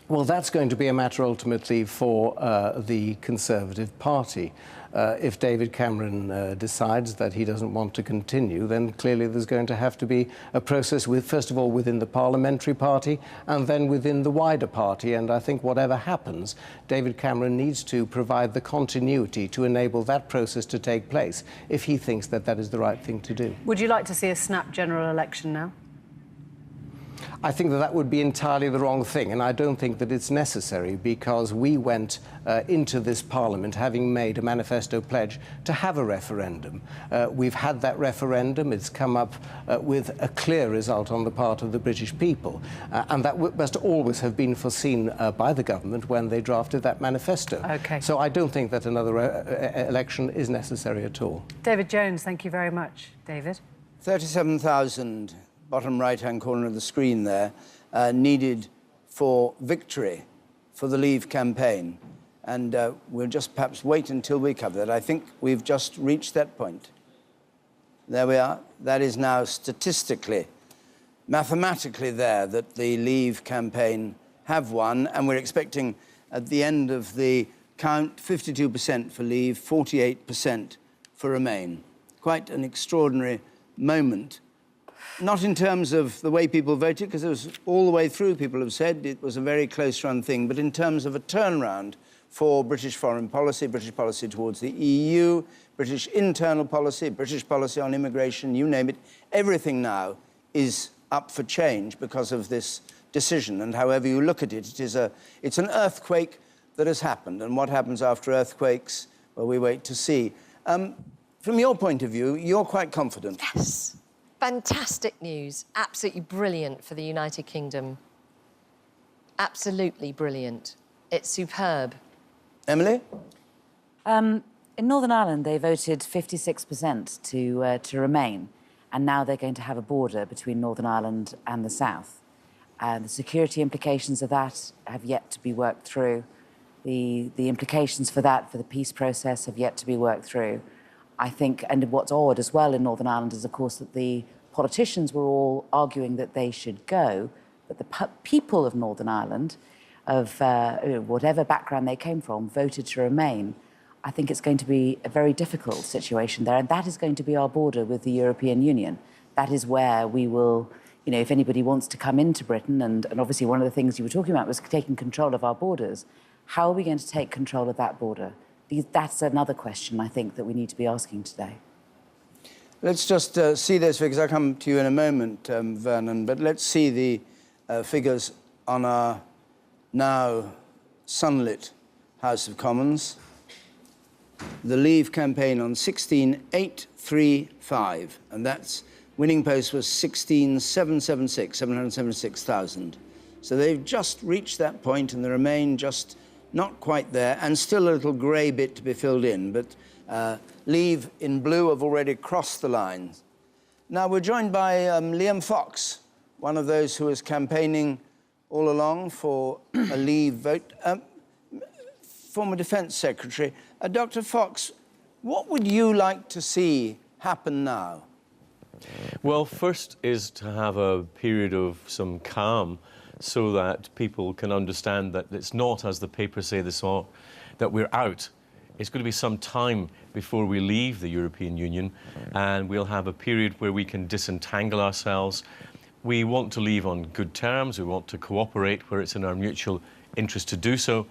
Well, that's going to be a matter ultimately for the Conservative Party. If David Cameron decides that he doesn't want to continue, then clearly there's going to have to be a process, first of all, within the parliamentary party and then within the wider party. And I think whatever happens, David Cameron needs to provide the continuity to enable that process to take place if he thinks that that is the right thing to do. Would you like to see a snap general election now? I think that that would be entirely the wrong thing, and I don't think that it's necessary, because we went into this Parliament having made a manifesto pledge to have a referendum. We've had that referendum. It's come up with a clear result on the part of the British people, and that must always have been foreseen by the government when they drafted that manifesto. Okay. So I don't think that another election is necessary at all. David Jones, thank you very much. David? 37,000... bottom right-hand corner of the screen there, needed for victory for the Leave campaign. And we'll just perhaps wait until we cover that. I think we've just reached that point. There we are. That is now statistically, mathematically there, that the Leave campaign have won. And we're expecting, at the end of the count, 52% for Leave, 48% for Remain. Quite an extraordinary moment. Not in terms of the way people voted, because it was all the way through, people have said, it was a very close-run thing, but in terms of a turnaround for British foreign policy, British policy towards the EU, British internal policy, British policy on immigration, you name it, everything now is up for change because of this decision. And however you look at it, it's an earthquake that has happened. And what happens after earthquakes, well, we wait to see. From your point of view, you're quite confident. Yes. Fantastic news. Absolutely brilliant for the United Kingdom. Absolutely brilliant. It's superb. Emily? In Northern Ireland, they voted 56% to remain, and now they're going to have a border between Northern Ireland and the south. The security implications of that have yet to be worked through. The implications for that, for the peace process, have yet to be worked through. I think, and what's odd as well in Northern Ireland is, of course, that the politicians were all arguing that they should go, but the people of Northern Ireland, of whatever background they came from, voted to remain. I think it's going to be a very difficult situation there, and that is going to be our border with the European Union. That is where we will, you know, if anybody wants to come into Britain, and obviously one of the things you were talking about was taking control of our borders, how are we going to take control of that border? That's another question, I think, that we need to be asking today. Let's just see those figures. I'll come to you in a moment, Vernon, but let's see the figures on our now sunlit House of Commons. The Leave campaign on 16,835, and that's Winning post was 776,000. So they've just reached that point and they remain just not quite there, and still a little grey bit to be filled in. But Leave in blue have already crossed the line. Now we're joined by Liam Fox, one of those who was campaigning all along for a Leave vote. Former Defence Secretary. Dr. Fox, what would you like to see happen now? Well, first is to have a period of some calm so that people can understand that it's not, as the papers say this morning, that we're out. It's going to be some time before we leave the European Union, and we'll have a period where we can disentangle ourselves. We want to leave on good terms. We want to cooperate where it's in our mutual interest to do so,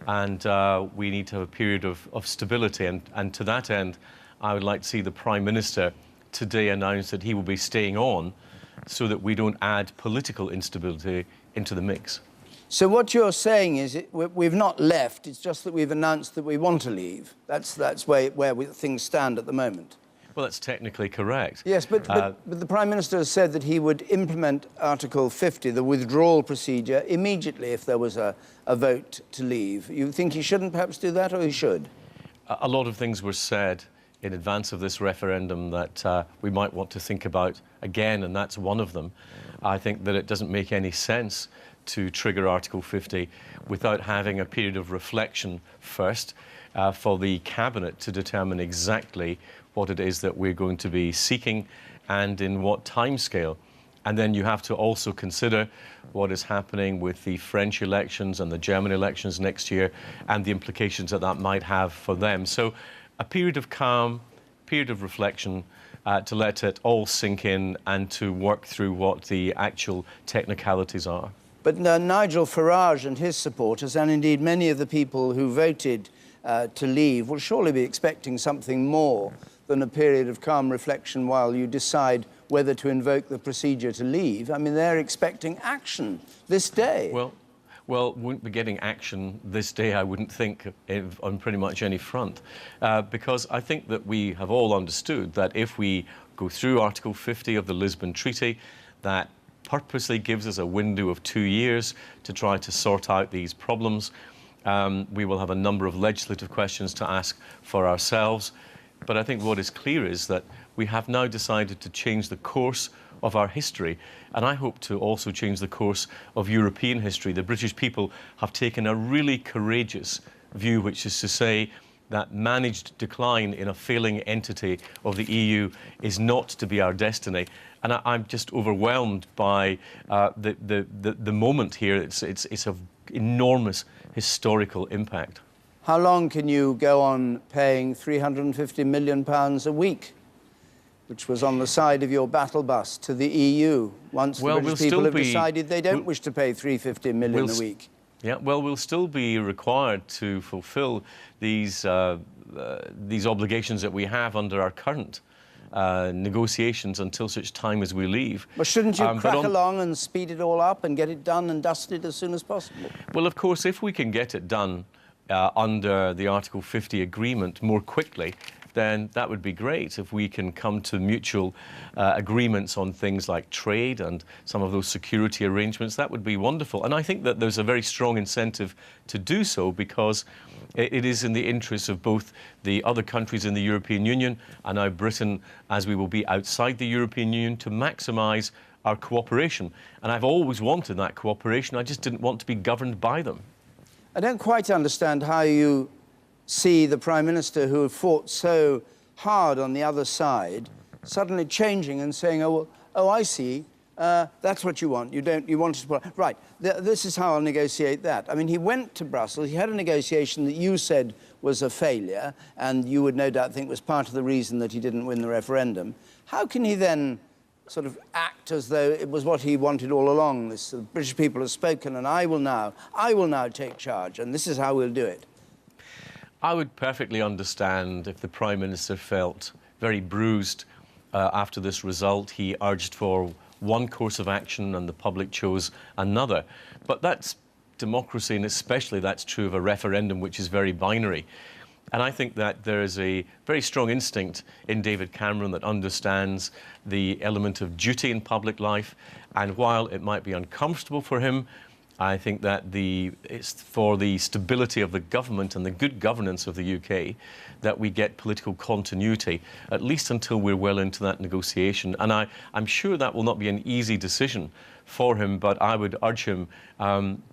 and we need to have a period of stability. And to that end, I would like to see the Prime Minister today announce that he will be staying on so that we don't add political instability into the mix. So what you're saying is we've not left, it's just that we've announced that we want to leave. That's where things stand at the moment. Well, that's technically correct. Yes, but the Prime Minister has said that he would implement Article 50, the withdrawal procedure, immediately if there was a vote to leave. You think he shouldn't perhaps do that, or he should? A lot of things were said in advance of this referendum that we might want to think about again, and that's one of them. I think that it doesn't make any sense to trigger Article 50 without having a period of reflection first for the Cabinet to determine exactly what it is that we're going to be seeking and in what timescale. And then you have to also consider what is happening with the French elections and the German elections next year and the implications that that might have for them. So a period of calm, period of reflection, to let it all sink in and to work through what the actual technicalities are. But Nigel Farage and his supporters, and indeed many of the people who voted to leave, will surely be expecting something more than a period of calm reflection while you decide whether to invoke the procedure to leave. I mean, they're expecting action this day. Well, won't be getting action this day, I wouldn't think, on pretty much any front, because I think that we have all understood that if we go through Article 50 of the Lisbon Treaty, that purposely gives us a window of 2 years to try to sort out these problems. We will have a number of legislative questions to ask for ourselves. But I think what is clear is that we have now decided to change the course of our history, and I hope to also change the course of European history. The British people have taken a really courageous view, which is to say that managed decline in a failing entity of the EU is not to be our destiny. And I'm just overwhelmed by the moment here. It's of enormous historical impact. How long can you go on paying £350 million a week, which was on the side of your battle bus, to the EU, once the British people have decided they don't wish to pay £350 million a week? Yeah, well, we'll still be required to fulfil these obligations that we have under our current negotiations until such time as we leave. Well, shouldn't you crack along and speed it all up and get it done and dusted as soon as possible? Well, of course, if we can get it done under the Article 50 agreement more quickly, then that would be great. If we can come to mutual agreements on things like trade and some of those security arrangements, that would be wonderful. And I think that there's a very strong incentive to do so, because it is in the interests of both the other countries in the European Union and now Britain, as we will be outside the European Union, to maximise our cooperation. And I've always wanted that cooperation. I just didn't want to be governed by them. I don't quite understand how you see the Prime Minister, who fought so hard on the other side, suddenly changing and saying, oh, I see, that's what you want. You want to support. Right, this is how I'll negotiate that. I mean, he went to Brussels, he had a negotiation that you said was a failure, and you would no doubt think was part of the reason that he didn't win the referendum. How can he then sort of act as though it was what he wanted all along? This British people have spoken, and I will now take charge, and this is how we'll do it. I would perfectly understand if the Prime Minister felt very bruised after this result. He urged for one course of action and the public chose another. But that's democracy, and especially that's true of a referendum, which is very binary. And I think that there is a very strong instinct in David Cameron that understands the element of duty in public life. And while it might be uncomfortable for him, I think that it's for the stability of the government and the good governance of the UK that we get political continuity, at least until we're well into that negotiation. And I'm sure that will not be an easy decision for him, but I would urge him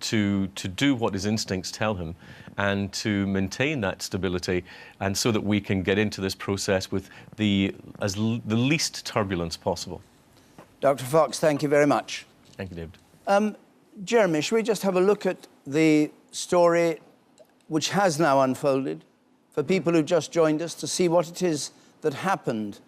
to do what his instincts tell him and to maintain that stability, and so that we can get into this process with the least turbulence possible. Dr. Fox, thank you very much. Thank you, David. Jeremy, should we just have a look at the story which has now unfolded for people who just joined us to see what it is that happened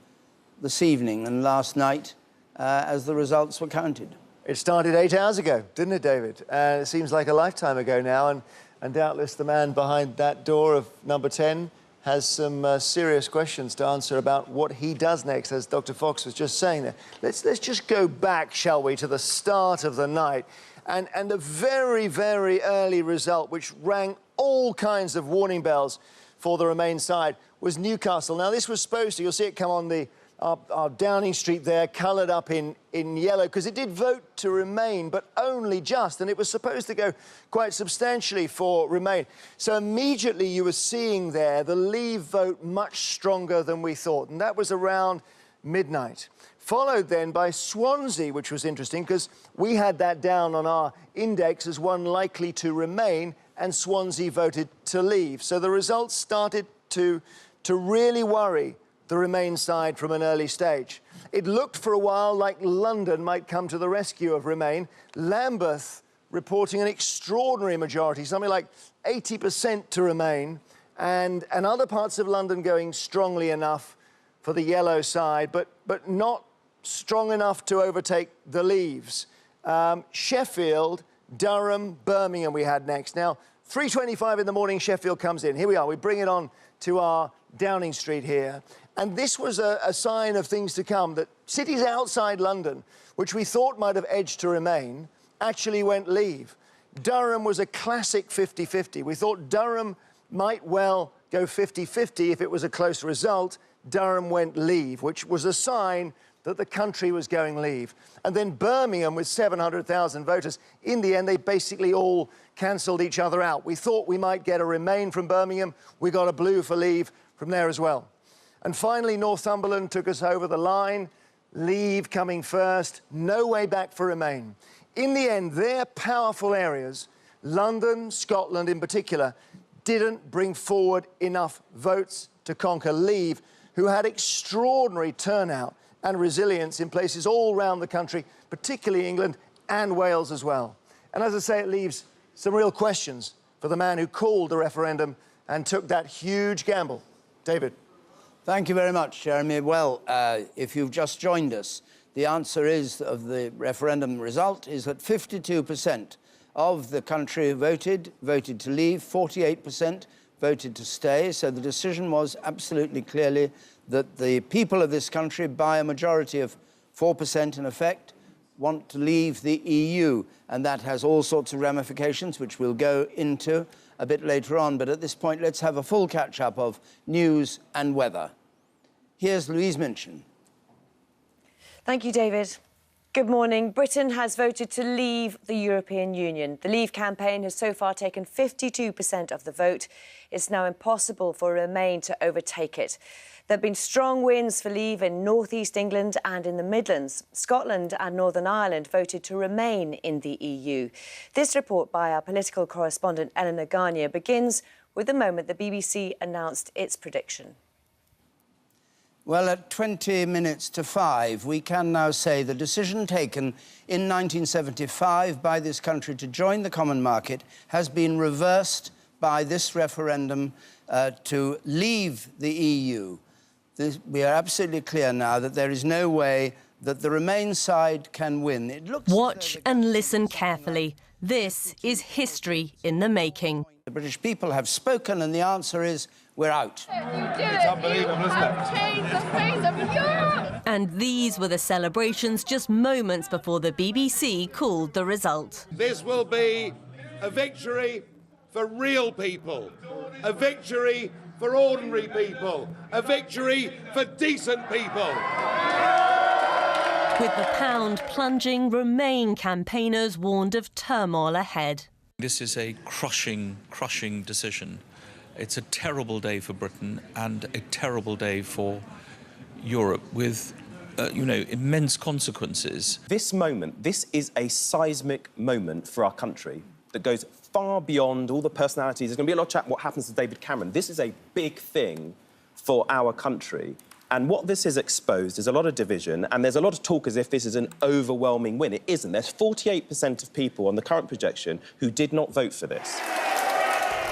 this evening and last night as the results were counted? It started 8 hours ago, didn't it, David? It seems like a lifetime ago now, and doubtless the man behind that door of number 10 has some serious questions to answer about what he does next, as Dr. Fox was just saying there. Let's just go back, shall we, to the start of the night and the very, very early result, which rang all kinds of warning bells for the Remain side, was Newcastle. Now, this was supposed to, you'll see it come on our Downing Street there, coloured up in yellow, because it did vote to Remain, but only just, and it was supposed to go quite substantially for Remain. So immediately you were seeing there the Leave vote much stronger than we thought, and that was around midnight. Followed then by Swansea, which was interesting, because we had that down on our index as one likely to Remain, and Swansea voted to Leave. So the results started to really worry the Remain side from an early stage. It looked for a while like London might come to the rescue of Remain. Lambeth reporting an extraordinary majority, something like 80% to Remain, and other parts of London going strongly enough for the yellow side, but not strong enough to overtake the Leaves. Sheffield, Durham, Birmingham we had next. Now, 3:25 in the morning, Sheffield comes in. Here we are. We bring it on to our Downing Street here. And this was a sign of things to come, that cities outside London, which we thought might have edged to Remain, actually went Leave. Durham was a classic 50-50. We thought Durham might well go 50-50 if it was a close result. Durham went Leave, which was a sign that the country was going Leave. And then Birmingham, with 700,000 voters, in the end, they basically all cancelled each other out. We thought we might get a Remain from Birmingham. We got a blue for Leave from there as well. And finally, Northumberland took us over the line. Leave coming first, no way back for Remain. In the end, their powerful areas, London, Scotland in particular, didn't bring forward enough votes to conquer Leave, who had extraordinary turnout and resilience in places all around the country, particularly England and Wales as well. And as I say, it leaves some real questions for the man who called the referendum and took that huge gamble. David. Thank you very much, Jeremy. Well, if you've just joined us, the answer is of the referendum result is that 52% of the country voted to leave, 48% voted to stay. So the decision was absolutely clearly that the people of this country, by a majority of 4% in effect, want to leave the EU. And that has all sorts of ramifications, which we'll go into a bit later on. But at this point, let's have a full catch-up of news and weather. Here's Louise Minchin. Thank you, David. Good morning. Britain has voted to leave the European Union. The Leave campaign has so far taken 52% of the vote. It's now impossible for Remain to overtake it. There have been strong wins for Leave in North East England and in the Midlands. Scotland and Northern Ireland voted to remain in the EU. This report by our political correspondent Eleanor Garnier begins with the moment the BBC announced its prediction. Well, at 20 minutes to 5, we can now say the decision taken in 1975 by this country to join the common market has been reversed by this referendum to leave the EU. We are absolutely clear now that there is no way that the Remain side can win. It looks Watch and listen carefully. This is history in the making. The British people have spoken, and the answer is we're out. It's unbelievable, isn't it? Change the face of Europe! And these were the celebrations just moments before the BBC called the result. This will be a victory for real people, a victory for ordinary people, a victory for decent people. With the pound plunging, Remain campaigners warned of turmoil ahead. This is a crushing decision. It's a terrible day for Britain and a terrible day for Europe with, immense consequences. This moment, this is a seismic moment for our country that goes far beyond all the personalities. There's going to be a lot of chat what happens to David Cameron. This is a big thing for our country. And what this has exposed is a lot of division, and there's a lot of talk as if this is an overwhelming win. It isn't. There's 48% of people on the current projection who did not vote for this.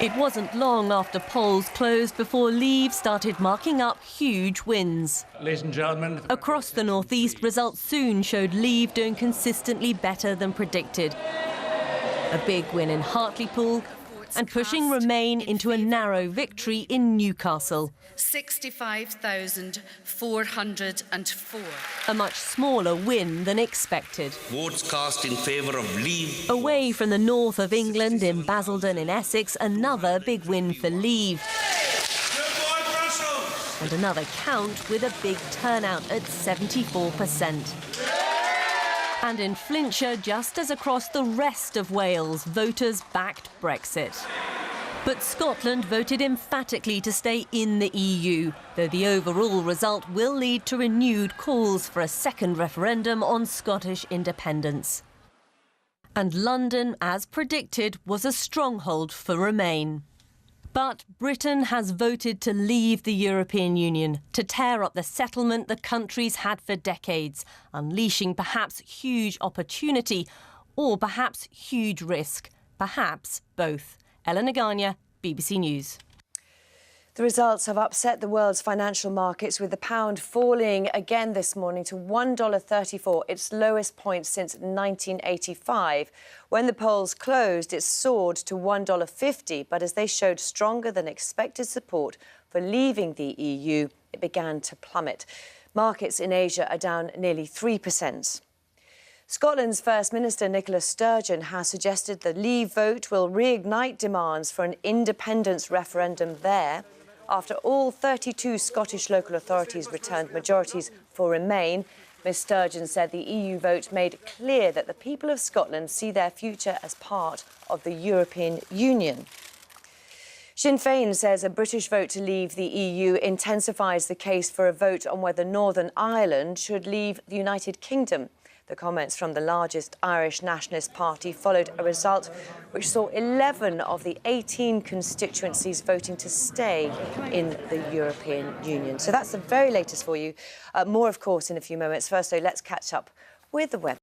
It wasn't long after polls closed before Leave started marking up huge wins. Ladies and gentlemen. Across the northeast, results soon showed Leave doing consistently better than predicted. A big win in Hartlepool and pushing Remain into a narrow victory in Newcastle. 65,404. A much smaller win than expected. Votes cast in favour of Leave. Away from the north of England, in Basildon in Essex, another big win for Leave. And another count with a big turnout at 74%. And in Flintshire, just as across the rest of Wales, voters backed Brexit. But Scotland voted emphatically to stay in the EU, though the overall result will lead to renewed calls for a second referendum on Scottish independence. And London, as predicted, was a stronghold for Remain. But Britain has voted to leave the European Union, to tear up the settlement the countries had for decades, unleashing perhaps huge opportunity or perhaps huge risk, perhaps both. Ella Naganya, BBC News. The results have upset the world's financial markets, with the pound falling again this morning to $1.34, its lowest point since 1985. When the polls closed, it soared to $1.50, but as they showed stronger than expected support for leaving the EU, it began to plummet. Markets in Asia are down nearly 3%. Scotland's First Minister Nicola Sturgeon has suggested the Leave vote will reignite demands for an independence referendum there. After all 32 Scottish local authorities returned majorities for Remain, Ms Sturgeon said the EU vote made clear that the people of Scotland see their future as part of the European Union. Sinn Féin says a British vote to leave the EU intensifies the case for a vote on whether Northern Ireland should leave the United Kingdom. The comments from the largest Irish nationalist party followed a result which saw 11 of the 18 constituencies voting to stay in the European Union. So that's the very latest for you. More, of course, in a few moments. First, though, let's catch up with the weather.